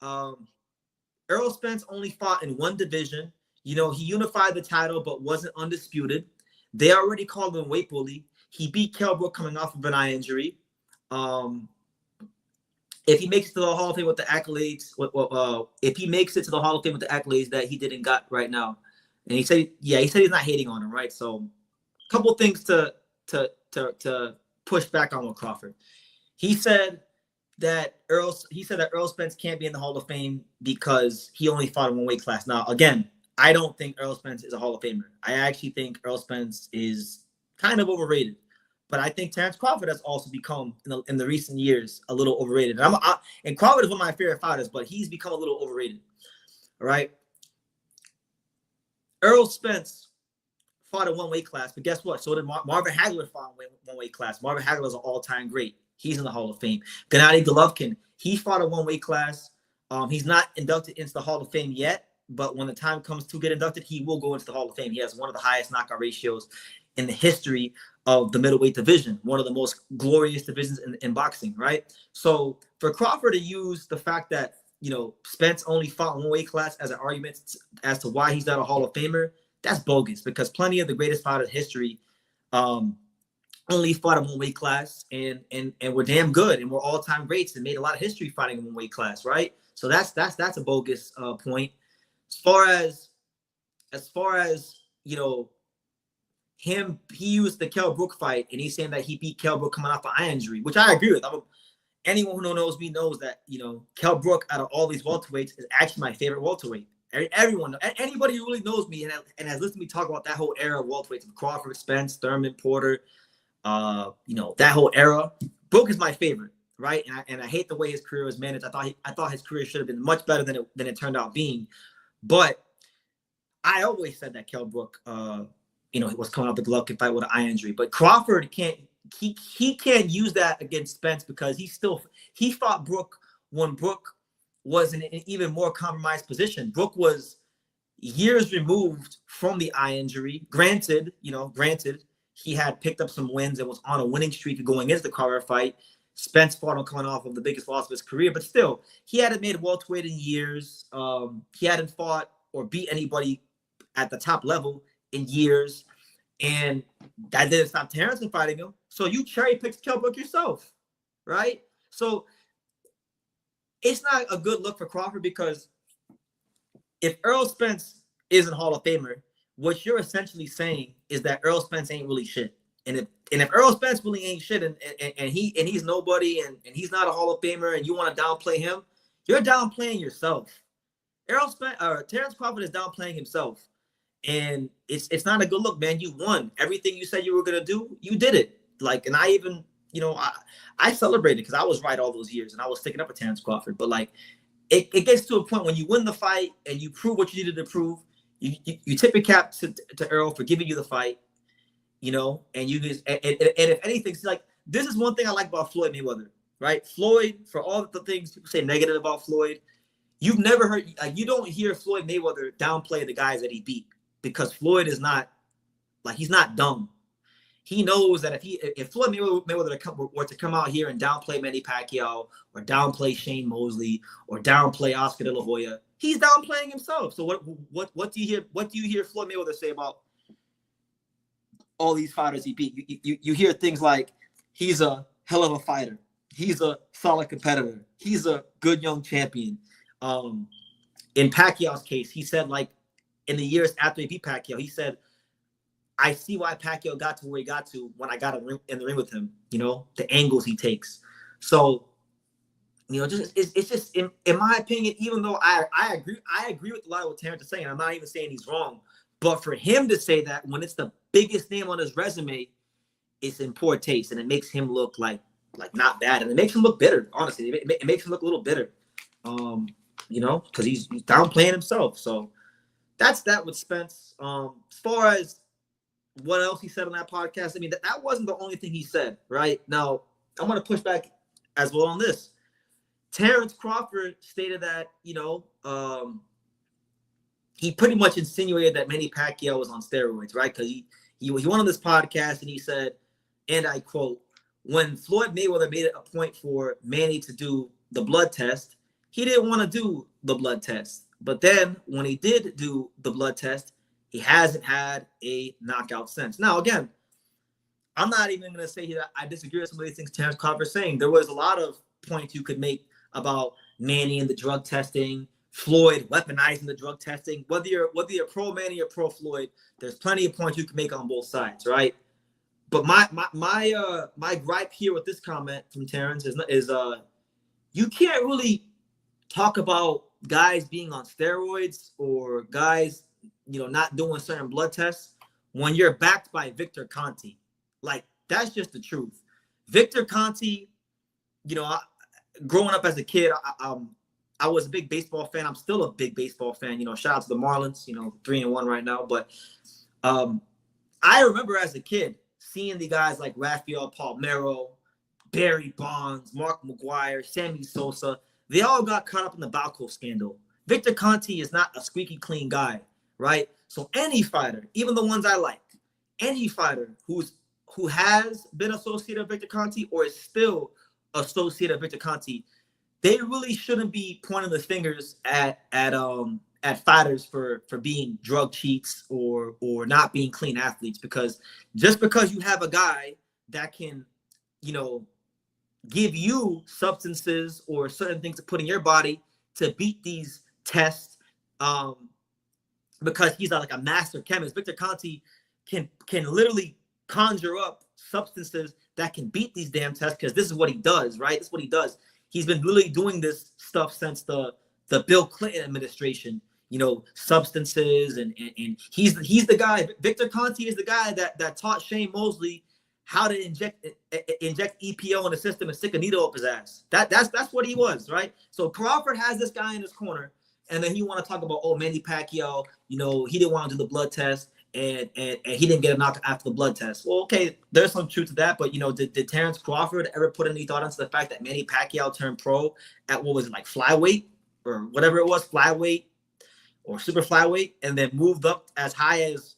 [SPEAKER 1] Errol Spence only fought in one division. You know, he unified the title but wasn't undisputed. They already called him a weight bully. He beat Kell Brook coming off of an eye injury. If he makes it to the Hall of Fame with the accolades, if he makes it to the Hall of Fame with the accolades that he didn't got right now, and he said he's not hating on him, right? So, a couple things to push back on with Crawford. He said that Errol Spence can't be in the Hall of Fame because he only fought in one weight class. Now, again, I don't think Errol Spence is a Hall of Famer. I actually think Errol Spence is kind of overrated. But I think Terence Crawford has also become, in the recent years, a little overrated. And Crawford is one of my favorite fighters, but he's become a little overrated. All right? Errol Spence fought in one weight class, but guess what? So did Marvin Hagler fought in one weight class. Marvin Hagler is an all-time great. He's in the Hall of Fame. Gennady Golovkin, he fought in one weight class. He's not inducted into the Hall of Fame yet, but when the time comes to get inducted, he will go into the Hall of Fame. He has one of the highest knockout ratios in the history of the middleweight division, one of the most glorious divisions in boxing, right? So for Crawford to use the fact that, you know, Spence only fought one weight class as an argument as to why he's not a Hall of Famer, that's bogus, because plenty of the greatest fighters in history only fought in one weight class and were damn good and were all-time greats and made a lot of history fighting in one weight class, right? So that's a bogus point. As far as you know, he used the Kell Brook fight, and he's saying that he beat Kell Brook coming off an eye injury, which I agree with. Anyone who knows me knows that, you know, Kell Brook out of all these welterweights is actually my favorite welterweight. Everyone, anybody who really knows me and has listened to me talk about that whole era of welterweights, Crawford, Spence, Thurman, Porter, you know, that whole era, Brook is my favorite, right? And I hate the way his career was managed. I thought his career should have been much better than it turned out being. But I always said that Kell Brook, you know, he was coming off the Golovkin fight with an eye injury. But Crawford can't use that against Spence because he fought Brook when Brook was in an even more compromised position. Brook was years removed from the eye injury. Granted, he had picked up some wins and was on a winning streak going into the Crawford fight. Spence fought him coming off of the biggest loss of his career, but still, he hadn't made welterweight in years. He hadn't fought or beat anybody at the top level in years, and that didn't stop Terence from fighting him. So you cherry picked Kell Brook yourself, right? So it's not a good look for Crawford, because if Errol Spence isn't Hall of Famer, what you're essentially saying is that Errol Spence ain't really shit. And if Errol Spence really ain't shit and he's nobody and he's not a Hall of Famer and you want to downplay him, you're downplaying yourself. Terence Crawford is downplaying himself. And it's not a good look, man. You won. Everything you said you were gonna do, you did it. Like, and I even, you know, I celebrated because I was right all those years and I was sticking up for Terence Crawford. But like, it gets to a point when you win the fight and you prove what you needed to prove. You tip your cap to Errol for giving you the fight, you know, and you just and if anything, see, like, this is one thing I like about Floyd Mayweather, right? Floyd, for all the things people say negative about Floyd, you've never heard, like, you don't hear Floyd Mayweather downplay the guys that he beat, because Floyd is not, like, he's not dumb. He knows that if Floyd Mayweather were to come out here and downplay Manny Pacquiao or downplay Shane Mosley or downplay Oscar De La Hoya, he's downplaying himself. So what do you hear? What do you hear Floyd Mayweather say about all these fighters he beat? You hear things like, he's a hell of a fighter, he's a solid competitor, he's a good young champion. In Pacquiao's case, he said, like, in the years after he beat Pacquiao, he said, I see why Pacquiao got to where he got to when I got in the ring with him, you know, the angles he takes. So, you know, it's just in my opinion, even though I agree with a lot of what Terence is saying, I'm not even saying he's wrong, but for him to say that when it's the biggest name on his resume, it's in poor taste, and it makes him look like not bad, and it makes him look bitter. Honestly, it makes him look a little bitter, you know, because he's downplaying himself. So that's that with Spence. As far as what else he said on that podcast, I mean, that wasn't the only thing he said, right? Now, I'm going to push back as well on this. Terence Crawford stated that, you know, he pretty much insinuated that Manny Pacquiao was on steroids, right? Because he went on this podcast and he said, and I quote, when Floyd Mayweather made it a point for Manny to do the blood test, he didn't want to do the blood test. But then when he did do the blood test, he hasn't had a knockout since. Now, again, I'm not even going to say that I disagree with some of these things Terence Crawford is saying. There was a lot of points you could make about Manny and the drug testing, Floyd weaponizing the drug testing. Whether you're pro Manny or pro Floyd, there's plenty of points you can make on both sides, right? But my gripe here with this comment from Terence is you can't really talk about guys being on steroids or guys, not doing certain blood tests when you're backed by Victor Conte. Like, that's just the truth. Victor Conte, growing up as a kid, I was a big baseball fan. I'm still a big baseball fan. Shout out to the Marlins, 3-1 right now. But I remember as a kid seeing the guys like Rafael Palmeiro, Barry Bonds, Mark McGwire, Sammy Sosa. They all got caught up in the Balco scandal. Victor Conte is not a squeaky clean guy, right? So any fighter, even the ones I like, any fighter who has been associated with Victor Conte or is still associated with Victor Conte, they really shouldn't be pointing the fingers at fighters for being drug cheats or not being clean athletes, because just because you have a guy that can, give you substances or certain things to put in your body to beat these tests, because he's like a master chemist. Victor Conte can literally conjure up substances that can beat these damn tests, because this is what he does, right? This is what he does. He's been literally doing this stuff since the Bill Clinton administration, substances, and he's the guy. Victor Conte is the guy that taught Shane Mosley how to inject EPO in the system and stick a needle up his ass. That's what he was, right? So Crawford has this guy in his corner, and then he want to talk about, Manny Pacquiao, he didn't want to do the blood test, and he didn't get a knockout after the blood test. Well, okay, there's some truth to that, but did Terence Crawford ever put any thought into the fact that Manny Pacquiao turned pro at what was it, like flyweight or whatever it was, flyweight or super flyweight, and then moved up as high as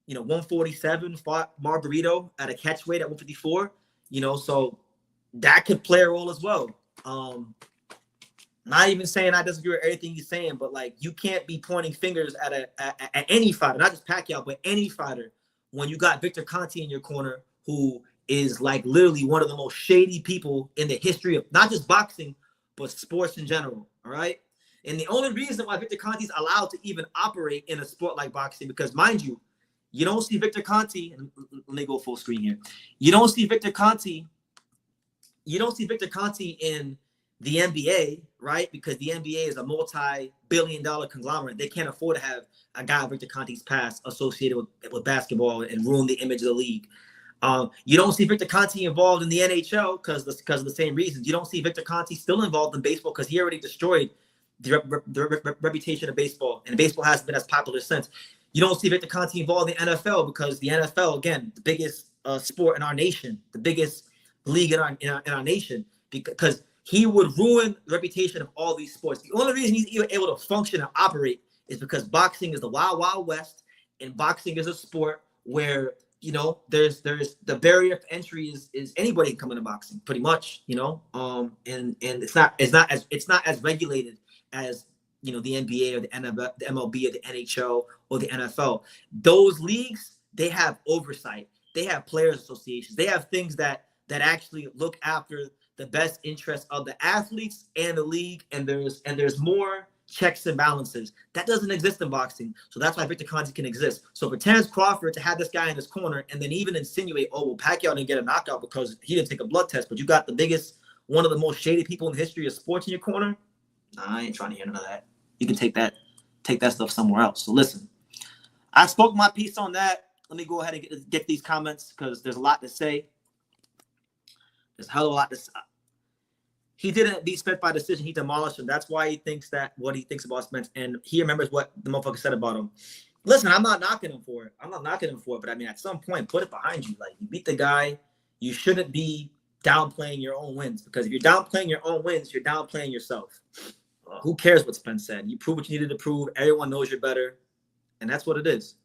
[SPEAKER 1] 147, fought Margarito at a catch weight at 154, so that could play a role as well. Not even saying I disagree with everything he's saying, but like, you can't be pointing fingers at any fighter, not just Pacquiao, but any fighter, when you got Victor Conte in your corner, who is like literally one of the most shady people in the history of not just boxing, but sports in general. All right. And the only reason why Victor Conte is allowed to even operate in a sport like boxing, because mind you, you don't see Victor Conte, and let me go full screen here. You don't see Victor Conte in the NBA, right? Because the NBA is a multi-billion-dollar conglomerate. They can't afford to have a guy of Victor Conte's past associated with basketball and ruin the image of the league. You don't see Victor Conte involved in the NHL because of the same reasons. You don't see Victor Conte still involved in baseball because he already destroyed the reputation of baseball, and baseball hasn't been as popular since. You don't see Victor Conte involved in the NFL because the NFL, again, the biggest sport in our nation, the biggest league in our nation, because he would ruin the reputation of all these sports. The only reason he's even able to function and operate is because boxing is the wild, wild west, and boxing is a sport where, there's the barrier of entry is anybody can come into boxing, pretty much, and it's not as regulated as the NBA or the MLB or the NHL or the NFL. Those leagues, they have oversight. They have players associations. They have things that actually look after the best interest of the athletes and the league, and there's more checks and balances. That doesn't exist in boxing. So that's why Victor Conte can exist. So for Terence Crawford to have this guy in his corner and then even insinuate, Pacquiao didn't get a knockout because he didn't take a blood test, but you got one of the most shady people in the history of sports in your corner, nah, I ain't trying to hear none of that. You can take that stuff somewhere else. So listen, I spoke my piece on that. Let me go ahead and get these comments because there's a lot to say. There's a hell of a lot to say. He didn't beat Spence by decision. He demolished him. That's why he thinks what he thinks about Spence. And he remembers what the motherfucker said about him. Listen, I'm not knocking him for it. But I mean, at some point, put it behind you. Like, you beat the guy. You shouldn't be downplaying your own wins, because if you're downplaying your own wins, you're downplaying yourself. Who cares what Spence said? You prove what you needed to prove. Everyone knows you're better. And that's what it is.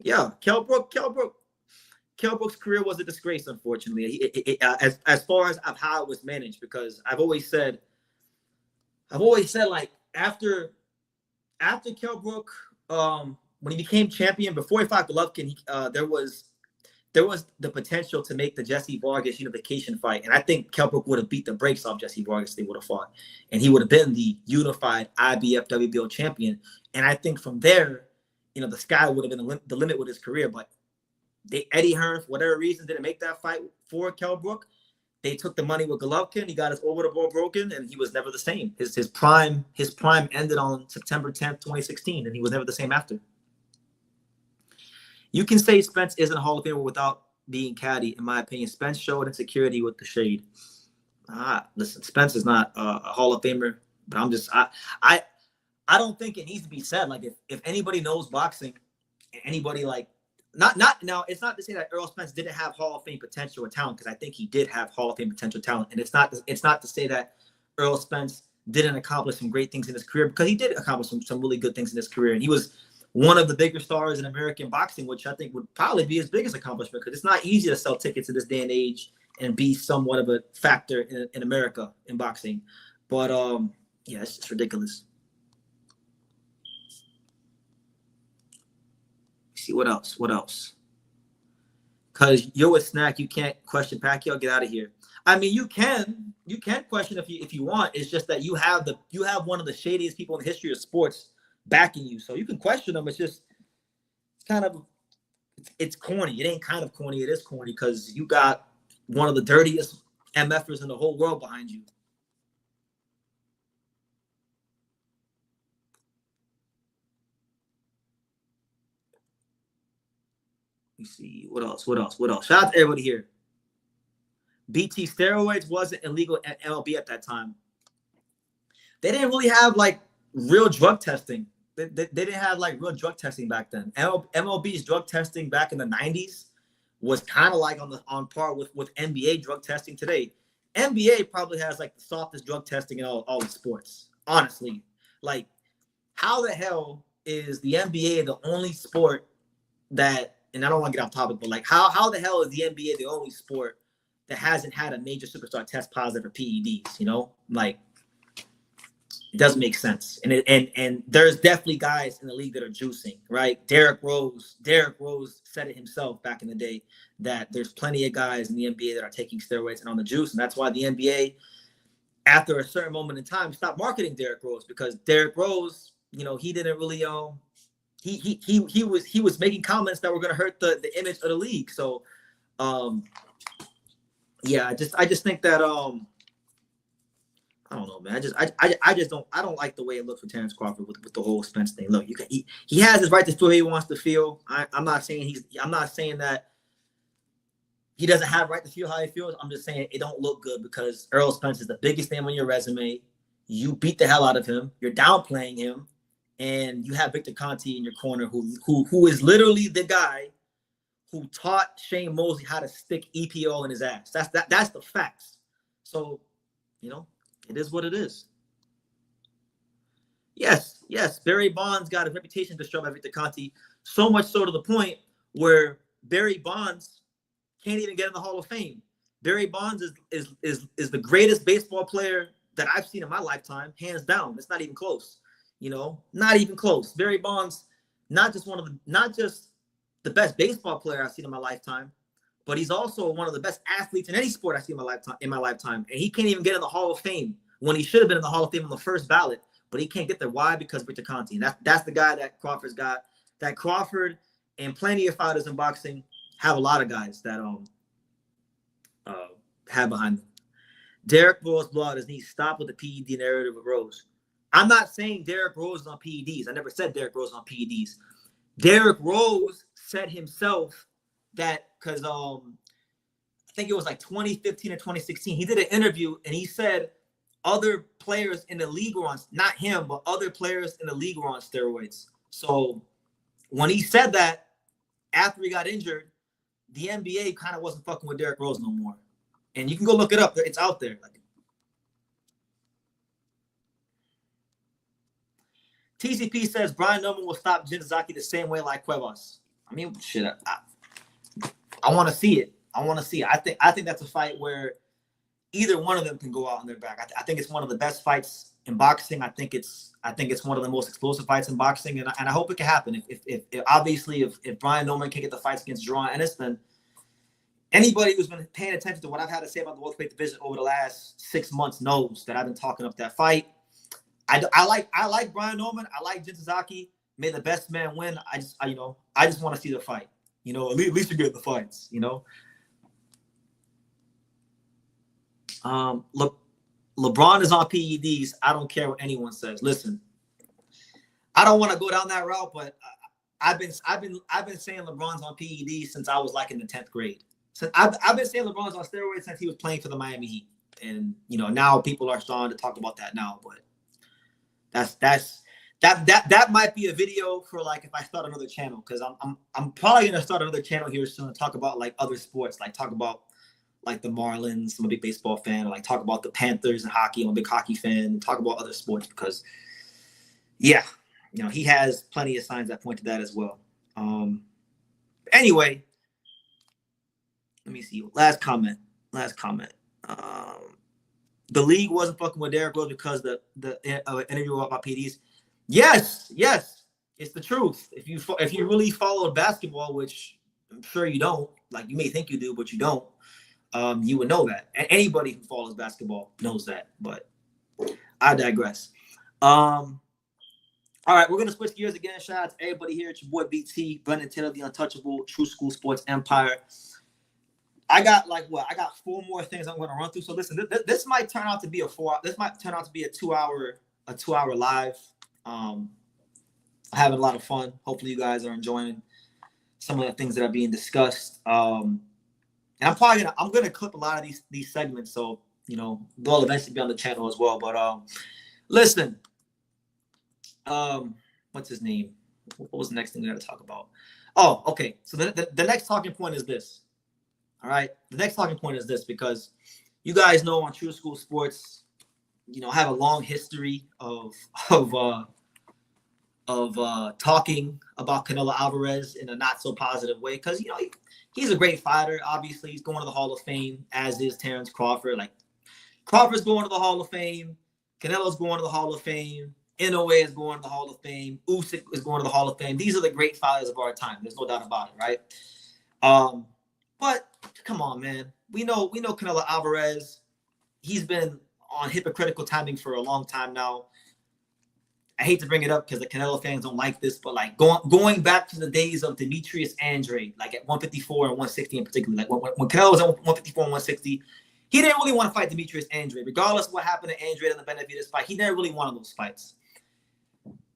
[SPEAKER 1] Yeah, Kell Brook's career was a disgrace, unfortunately. As far as how it was managed, because I've always said, like, after Kell Brook, when he became champion, before he fought Golovkin, there was the potential to make the Jesse Vargas unification fight. And I think Kell Brook would have beat the brakes off Jesse Vargas if they would have fought. And he would have been the unified IBF WBO champion. And I think from there, the sky would have been the limit with his career. But Eddie Hearn, for whatever reason, didn't make that fight for Kell Brook. They took the money with Golovkin. He got his orbital ball broken, and he was never the same. His prime ended on September 10th, 2016, and he was never the same after. You can say Spence isn't a Hall of Famer without being catty, in my opinion. Spence showed insecurity with the shade. Listen, Spence is not a Hall of Famer, but I don't think it needs to be said. Like, if anybody knows boxing, anybody not now, it's not to say that Errol Spence didn't have Hall of Fame potential or talent, because I think he did have Hall of Fame potential talent. And it's not to say that Errol Spence didn't accomplish some great things in his career, because he did accomplish some really good things in his career. And he was one of the bigger stars in American boxing, which I think would probably be his biggest accomplishment, because it's not easy to sell tickets in this day and age and be somewhat of a factor in America in boxing. But yeah, it's just ridiculous. See what else? Because you're with Snack, you can't question Pacquiao. Get out of here. I mean, you can question if you want. It's just that you have one of the shadiest people in the history of sports backing you, so you can question them. It's corny. It ain't kind of corny. It is corny, because you got one of the dirtiest MFers in the whole world behind you. Let me see what else. Shout out to everybody here. BT, steroids wasn't illegal at MLB at that time. They didn't really have real drug testing. They didn't have real drug testing back then. MLB's drug testing back in the 90s was kind of on par with NBA drug testing today. NBA probably has the softest drug testing in all the sports. Honestly, how the hell is the NBA the only sport that, and I don't want to get off topic, but how the hell is the NBA the only sport that hasn't had a major superstar test positive for PEDs? It doesn't make sense. And there's definitely guys in the league that are juicing, right? Derrick Rose said it himself back in the day that there's plenty of guys in the NBA that are taking steroids and on the juice. And that's why the NBA, after a certain moment in time, stopped marketing Derrick Rose, because Derrick Rose, he didn't really he was making comments that were going to hurt the image of the league. So yeah, I just think that I don't know, man. I don't like the way it looks for Terence Crawford with the whole Spence thing. Look, he has his right to feel how he wants to feel. I'm not saying that he doesn't have a right to feel how he feels. I'm just saying it don't look good, because Errol Spence is the biggest name on your resume. You beat the hell out of him. You're downplaying him, and you have Victor Conte in your corner, who is literally the guy who taught Shane Mosley how to stick EPO in his ass. That's the facts. So, it is what it is. Yes. Barry Bonds got a reputation destroyed by Victor Conte, so much so to the point where Barry Bonds can't even get in the Hall of Fame. Barry Bonds is the greatest baseball player that I've seen in my lifetime, hands down. It's not even close. Not even close. Barry Bonds, not just the best baseball player I've seen in my lifetime, but he's also one of the best athletes in any sport I've seen in my lifetime. And he can't even get in the Hall of Fame when he should have been in the Hall of Fame on the first ballot, but he can't get there. Why? Because Victor Conte. And that's the guy that Crawford's got. That Crawford and plenty of fighters in boxing have a lot of guys that have behind them. Derrick Rose blew out his knee. Stop with the PED narrative of Rose. I'm not saying Derrick Rose is on PEDs. I never said Derrick Rose on PEDs. Derrick Rose said himself that, because I think it was 2015 or 2016, he did an interview and he said other players in the league were on, not him, but other players in the league were on steroids. So when he said that, after he got injured, the NBA kind of wasn't fucking with Derrick Rose no more. And you can go look it up. It's out there. TCP says Brian Norman will stop Jinzaki the same way like Cuevas. I mean, shit. I want to see it. I think that's a fight where either one of them can go out on their back. I think it's one of the best fights in boxing. I think it's one of the most explosive fights in boxing, and I hope it can happen. If obviously if Brian Norman can get the fights against Jerron Ennis, then anybody who's been paying attention to what I've had to say about the welterweight division over the last 6 months knows that I've been talking up that fight. I like Brian Norman. I like Jinzaki. May the best man win. I just want to see the fight. At least you get the fights. Look, LeBron is on PEDs. I don't care what anyone says. Listen, I don't want to go down that route, but I've been saying LeBron's on PEDs since I was like in the 10th grade. So I've been saying LeBron's on steroids since he was playing for the Miami Heat, and now people are starting to talk about that now. But that might be a video for like if I start another channel, because I'm probably gonna start another channel here soon and talk about like other sports, like talk about like the Marlins. I'm a big baseball fan. Or like talk about the Panthers and hockey. I'm a big hockey fan. Talk about other sports because, yeah, he has plenty of signs that point to that as well. Anyway, let me see. Last comment. The league wasn't fucking with Derrick Rose because the interview about PDs. Yes, it's the truth. If you really followed basketball, which I'm sure you don't, like you may think you do, but you don't. You would know that. And anybody who follows basketball knows that. But I digress. All right, we're gonna switch gears again. Shout out to everybody here. It's your boy BT, Brendan Taylor, the Untouchable, True School Sports Empire. I got 4 more things I'm gonna run through. So listen, this might turn out to be a 2-hour live. Having a lot of fun. Hopefully you guys are enjoying some of the things that are being discussed. And I'm gonna clip a lot of these segments, so they'll eventually be on the channel as well. But listen, what's his name? What was the next thing we got to talk about? Oh, okay. So the next talking point is this. All right, the next talking point is this, because you guys know on True School Sports, have a long history of talking about Canelo Alvarez in a not so positive way, because he's a great fighter. Obviously, he's going to the Hall of Fame, as is Terence Crawford. Like, Crawford's going to the Hall of Fame. Canelo's going to the Hall of Fame. Inoue is going to the Hall of Fame. Usyk is going to the Hall of Fame. These are the great fighters of our time. There's no doubt about it, right? But come on, man. We know Canelo Alvarez. He's been on hypocritical timing for a long time now. I hate to bring it up because the Canelo fans don't like this, but like going back to the days of Demetrius Andrade, like at 154 and 160 in particular, like when Canelo was at 154 and 160, he didn't really want to fight Demetrius Andrade. Regardless of what happened to Andrade in the Benavidez fight, he never really wanted those fights.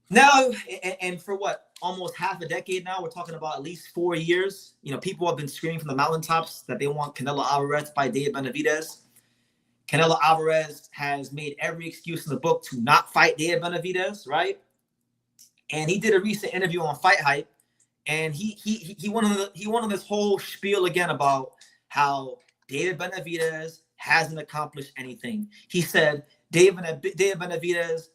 [SPEAKER 1] Now, and for what, almost half a decade now, we're talking about at least 4 years. People have been screaming from the mountaintops that they want Canelo Alvarez to fight David Benavidez. Canelo Alvarez has made every excuse in the book to not fight David Benavidez, right? And he did a recent interview on Fight Hype, and he went on this whole spiel again about how David Benavidez hasn't accomplished anything. He said David Benavidez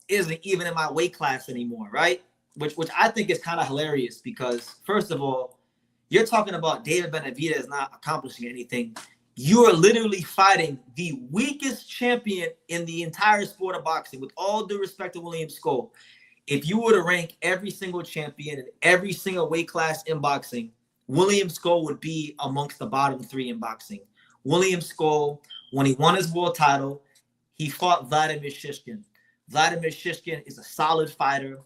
[SPEAKER 1] isn't even in my weight class anymore, right? Which I think is kind of hilarious, because first of all, you're talking about David Benavidez not accomplishing anything. You are literally fighting the weakest champion in the entire sport of boxing, with all due respect to William Scope. If you were to rank every single champion in every single weight class in boxing, William Scope would be amongst the bottom 3 in boxing. William Scope, when he won his world title, he fought Vladimir Shishkin. Vladimir Shishkin is a solid fighter.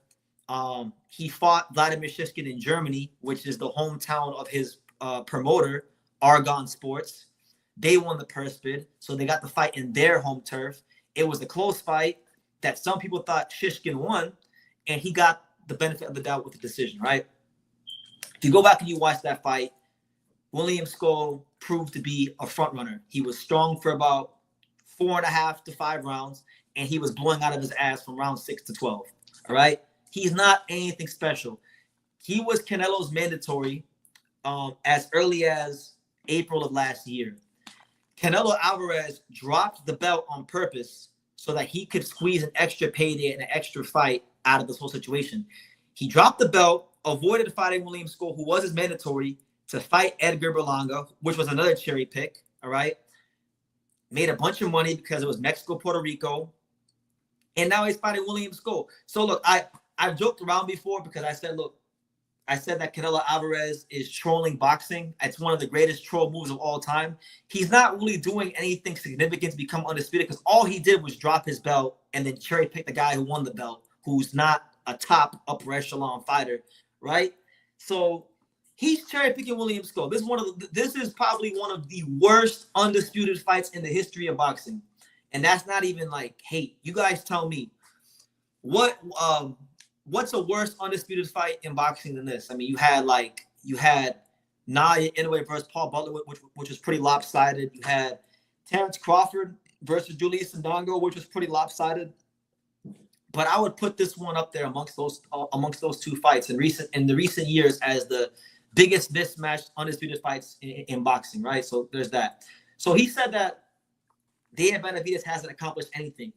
[SPEAKER 1] He fought Vladimir Shishkin in Germany, which is the hometown of his promoter, Argon Sports. They won the purse bid, so they got the fight in their home turf. It was a close fight that some people thought Shishkin won, and he got the benefit of the doubt with the decision, right? If you go back and you watch that fight, William Scope proved to be a front runner. He was strong for about 4.5 to 5 rounds, and he was blowing out of his ass from round 6 to 12, all right? He's not anything special. He was Canelo's mandatory as early as April of last year. Canelo Alvarez dropped the belt on purpose so that he could squeeze an extra payday and an extra fight out of this whole situation. He dropped the belt, avoided fighting William Scope, who was his mandatory, to fight Edgar Berlanga, which was another cherry pick, all right? Made a bunch of money because it was Mexico, Puerto Rico. And now he's fighting William Sco. So look, I've joked around before because I said, look, I said that Canelo Alvarez is trolling boxing. It's one of the greatest troll moves of all time. He's not really doing anything significant to become undisputed because all he did was drop his belt and then cherry pick the guy who won the belt, who's not a top upper echelon fighter, right? So he's cherry picking William Sco. This is probably one of the worst undisputed fights in the history of boxing, and that's not even like hate. You guys tell me what's a worse undisputed fight in boxing than this? I mean, you had Naya Inoue versus Paul Butler, which was pretty lopsided. You had Terence Crawford versus Julius Ndongo, which was pretty lopsided. But I would put this one up there amongst those two fights in the recent years as the biggest mismatched undisputed fights in boxing, right? So there's that. So he said that Deiya Benavidez hasn't accomplished anything.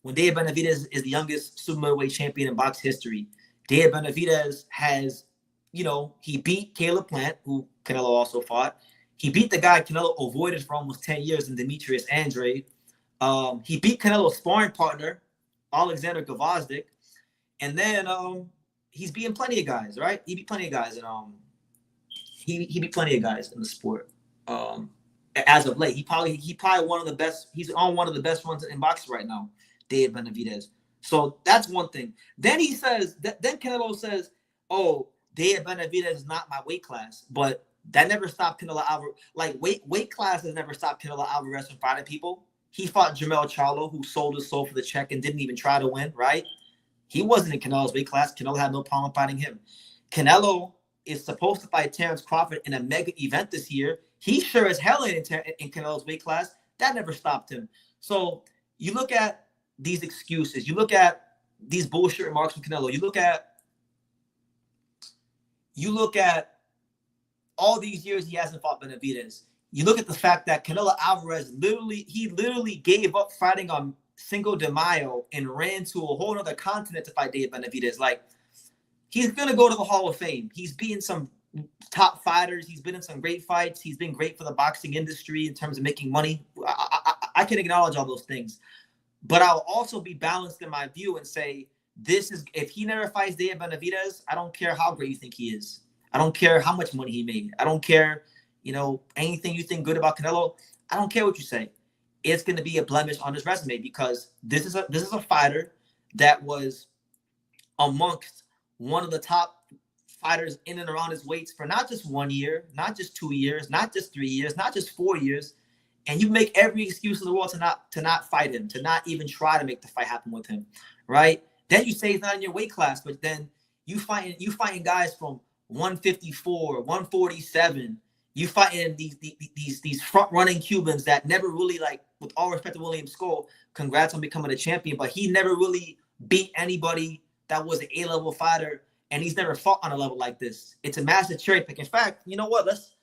[SPEAKER 1] When Deiya Benavidez is the youngest super middleweight champion in box history, Deiya Benavidez has, he beat Caleb Plant, who Canelo also fought. He beat the guy Canelo avoided for almost 10 years in Demetrius Andrade. He beat Canelo's sparring partner, Alexander Gvozdyk. And then he's beating plenty of guys, right? He beat plenty of guys, and he beat plenty of guys in the sport. As of late, he probably one of the best. He's on one of the best runs in boxing right now, Deiya Benavidez. So that's one thing. Then he says then Canelo says, "Oh, Deiya Benavidez is not my weight class," but that never stopped Canelo Alvarez. Like weight class has never stopped Canelo Alvarez from fighting people. He fought Jermell Charlo, who sold his soul for the check and didn't even try to win. Right? He wasn't in Canelo's weight class. Canelo had no problem fighting him. Canelo is supposed to fight Terence Crawford in a mega event this year. He sure as hell ain't in Canelo's weight class. That never stopped him. So you look at these excuses. You look at these bullshit remarks from Canelo. You look at all these years he hasn't fought Benavidez. You look at the fact that Canelo Alvarez literally gave up fighting on Cinco de Mayo and ran to a whole other continent to fight Deiya Benavidez. Like, he's going to go to the Hall of Fame. He's beaten some top fighters. He's been in some great fights. He's been great for the boxing industry in terms of making money. I can acknowledge all those things. But I'll also be balanced in my view and say, if he never fights Deiya Benavidez, I don't care how great you think he is. I don't care how much money he made. I don't care, anything you think good about Canelo. I don't care what you say. It's going to be a blemish on his resume because this is a fighter that was amongst one of the top fighters in and around his weights for not just 1 year, not just 2 years, not just 3 years, not just 4 years. And you make every excuse in the world to not fight him, to not even try to make the fight happen with him, right? Then you say he's not in your weight class, but then you fighting guys from 154, 147. You fighting these front running Cubans that never really, like, with all respect to William Sco, congrats on becoming a champion, but he never really beat anybody that was an A-level fighter, and he's never fought on a level like this. It's a massive cherry pick. In fact, you know what? Let's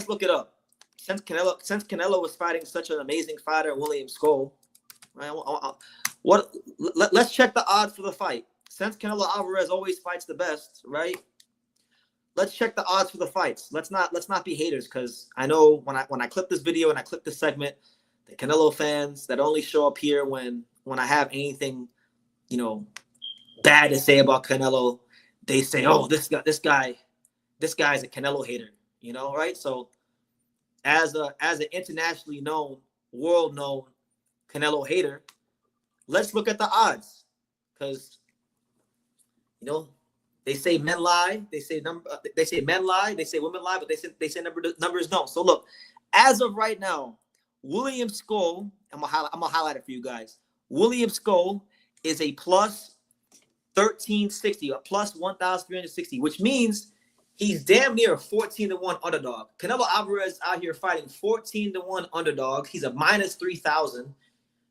[SPEAKER 1] look it up. Since Canelo was fighting such an amazing fighter, William Sco, right? Let's check the odds for the fight. Since Canelo Alvarez always fights the best, right? Let's check the odds for the fights. Let's not be haters, because I know when I clip this video and I clip this segment, the Canelo fans that only show up here when I have anything, bad to say about Canelo, they say, "Oh, this guy's a Canelo hater," right? So as an internationally known, world known Canelo hater, let's look at the odds, because they say men lie, they say men lie, they say women lie, but they say numbers don't. So look, as of right now, William Sco, I'm gonna highlight it for you guys. William Sco is a plus 1360, a plus 1,360, which means he's damn near a 14-1 underdog. Canelo Alvarez out here fighting 14-1 underdog. He's a minus 3,000.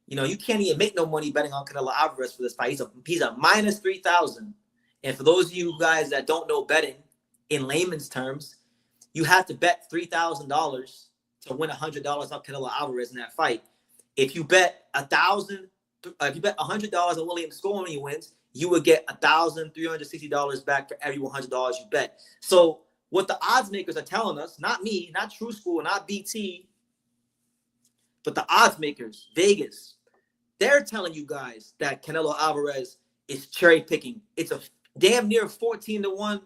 [SPEAKER 1] You can't even make no money betting on Canelo Alvarez for this fight. He's a minus 3,000. And for those of you guys that don't know betting in layman's terms, you have to bet $3,000 to win $100 off Canelo Alvarez in that fight. If you bet $100 on William Sco when he wins, you would get $1,360 back for every $100 you bet. So what the odds makers are telling us, not me, not True School, not BT, but the odds makers, Vegas, they're telling you guys that Canelo Alvarez is cherry picking. It's a damn near 14-1.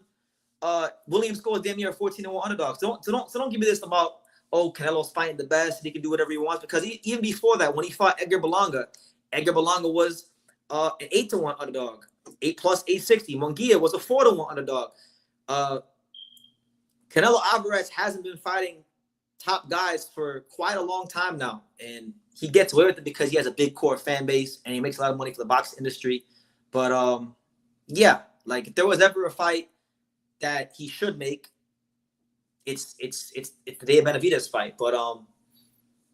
[SPEAKER 1] Williams scores damn near 14-1 underdogs. So don't give me this about, oh, Canelo's fighting the best and he can do whatever he wants, because even before that, when he fought Edgar Berlanga was an 8-1 underdog, 8 plus 860. Munguia was a 4-1 underdog. Canelo Alvarez hasn't been fighting top guys for quite a long time now, and he gets away with it because he has a big core fan base and he makes a lot of money for the boxing industry. But yeah, like if there was ever a fight that he should make, it's the Dave Benavidez fight. But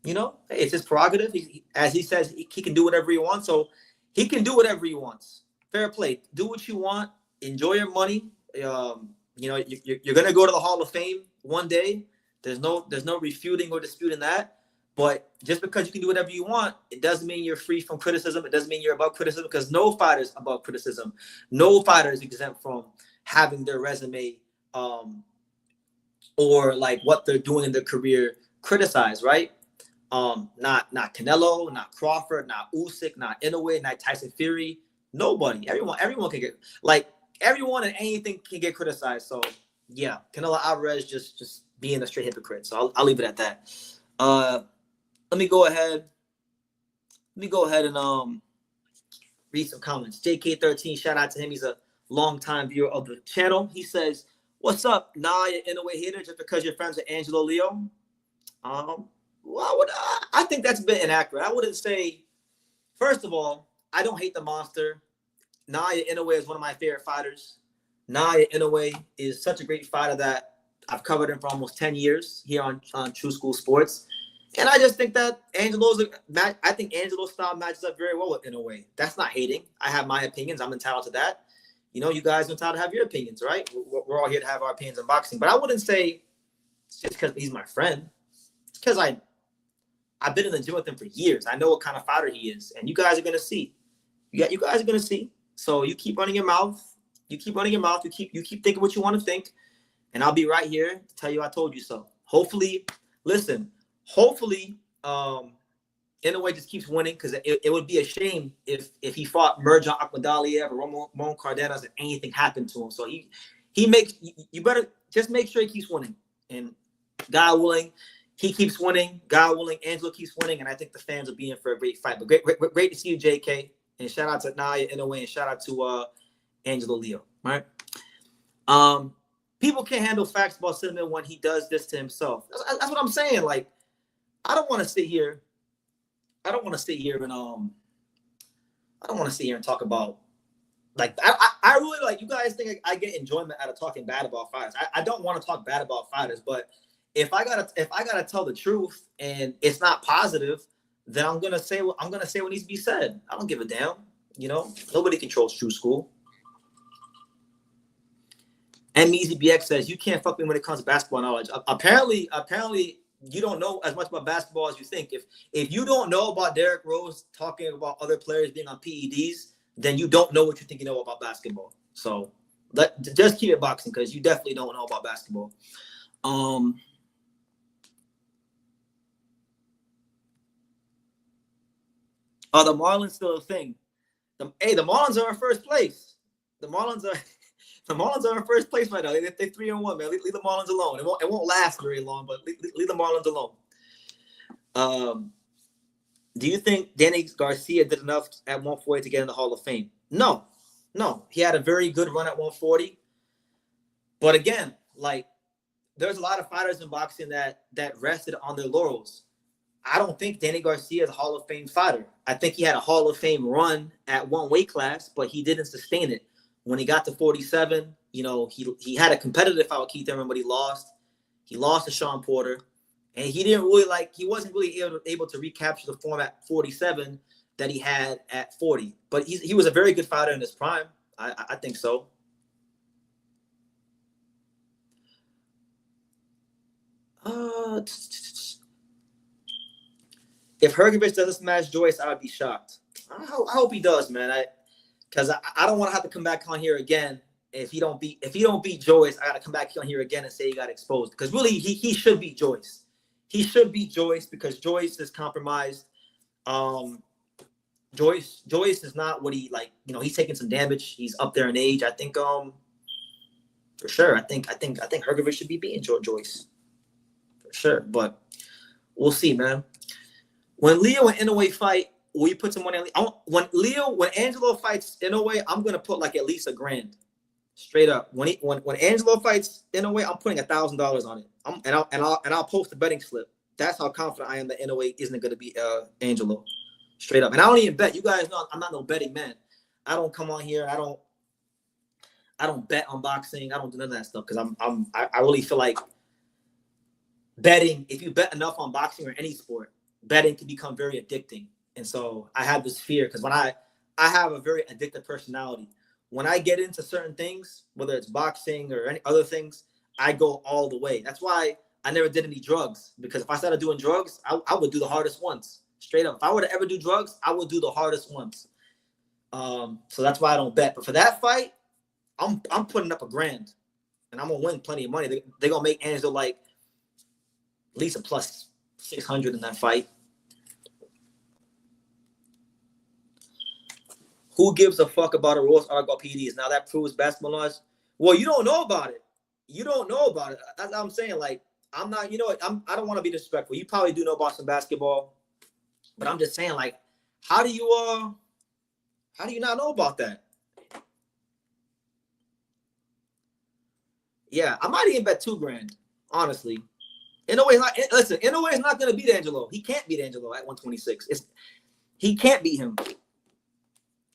[SPEAKER 1] you know, it's his prerogative. As he says, he can do whatever he wants, so he can do whatever he wants. Fair play. Do what you want. Enjoy your money. You know, you're gonna go to the Hall of Fame one day. There's no refuting or disputing that. But just because you can do whatever you want, it doesn't mean you're free from criticism. It doesn't mean you're above criticism, because no fighter is above criticism. No fighter is exempt from having their resume or like what they're doing in their career criticized, right? Not Canelo, not Crawford, not Usyk, not Inoue, not Tyson Fury. Nobody. Everyone can get, like, everyone and anything can get criticized. So yeah, Canelo Alvarez just being a straight hypocrite. So I'll leave it at that. Let me go ahead and read some comments. JK13, shout out to him. He's a longtime viewer of the channel. He says, "What's up, Naya Inoue hater? Just because you're friends with Angelo Leo?" Well, I think that's a bit inaccurate. I wouldn't say. First of all, I don't hate the monster. Naya Inoue is one of my favorite fighters. Naya Inoue is such a great fighter that I've covered him for almost 10 years here on True School Sports. And I just think that I think Angelo's style matches up very well with Inoue. That's not hating. I have my opinions. I'm entitled to that. You know, you guys are entitled to have your opinions, right? We're all here to have our opinions in boxing. But I wouldn't say it's just because he's my friend. It's because I've been in the gym with him for years. I know what kind of fighter he is. And you guys are going to see. You guys are going to see. So you keep running your mouth. You keep thinking what you want to think. And I'll be right here to tell you I told you so. Hopefully, Inoue just keeps winning, because it would be a shame if he fought Merjan Akhmadaliev or Ramon Cardenas and anything happened to him. So you better just make sure he keeps winning. And God willing, he keeps winning. God willing, Angelo keeps winning. And I think the fans will be in for a great fight. But great to see you, JK. And shout out to Naya Inoue, and shout out to Angelo Leo. Right? People can't handle facts about Cinnamon when he does this to himself. That's what I'm saying. Like, I don't want to sit here and talk about, like, I really, like, you guys think I get enjoyment out of talking bad about fighters. I don't want to talk bad about fighters, but if I gotta tell the truth and it's not positive, then I'm gonna say what needs to be said. I don't give a damn. You know, nobody controls True School. MEZBX says, you can't fuck me when it comes to basketball knowledge. Apparently, you don't know as much about basketball as you think. If you don't know about Derrick Rose talking about other players being on PEDs, then you don't know what you think you know about basketball. So just keep it boxing, because you definitely don't know about basketball. The Marlins still a thing. The Marlins are in first place. The Marlins are in first place right now. They're 3-1, man. Leave the Marlins alone. It won't last very long, but leave the Marlins alone. Do you think Danny Garcia did enough at 140 to get in the Hall of Fame? No. He had a very good run at 140. But again, like, there's a lot of fighters in boxing that rested on their laurels. I don't think Danny Garcia is a Hall of Fame fighter. I think he had a Hall of Fame run at one weight class, but he didn't sustain it. When he got to 47, you know, he had a competitive fight with Keith Thurman, but he lost. He lost to Sean Porter, and he wasn't really able to recapture the form at 47 that he had at 40. But he was a very good fighter in his prime. I think so. If Hergovich doesn't smash Joyce, I would be shocked. I hope he does, man. Because I don't want to have to come back on here again if he don't beat Joyce. I got to come back on here again and say he got exposed. Because really, he should beat Joyce. He should beat Joyce because Joyce is compromised. Joyce is not what he like. You know, he's taking some damage. He's up there in age. I think for sure. I think Hrgovic should be beating Joyce for sure. But we'll see, man. When Leo and Inoue fight, will you put some money on? When Angelo fights Inoue, I'm gonna put like at least $1,000 straight up. When Angelo fights Inoue, I'm putting $1,000 on it. I'll post a betting slip. That's how confident I am that Inoue isn't gonna be Angelo. Straight up. And I don't even bet. You guys know I'm not no betting man. I don't come on here. I don't bet on boxing. I don't do none of that stuff because I really feel like betting, if you bet enough on boxing or any sport, betting can become very addicting. And so I have this fear because when I have a very addictive personality. When I get into certain things, whether it's boxing or any other things, I go all the way. That's why I never did any drugs, because if I started doing drugs, I would do the hardest ones. Straight up. If I were to ever do drugs, I would do the hardest ones. So that's why I don't bet. But for that fight, I'm putting up $1,000, and I'm gonna win plenty of money. They're gonna make Angelo like at least a plus 600 in that fight. Who gives a fuck about a Ross Argo PDs? Now that proves basketball knowledge. Well, you don't know about it. You don't know about it. That's what I'm saying. Like, I'm not, you know, I don't want to be disrespectful. You probably do know about some basketball. But I'm just saying, like, how do you not know about that? Yeah, I might even bet $2,000, honestly. Inoue is not gonna beat Angelo. He can't beat Angelo at 126. He can't beat him.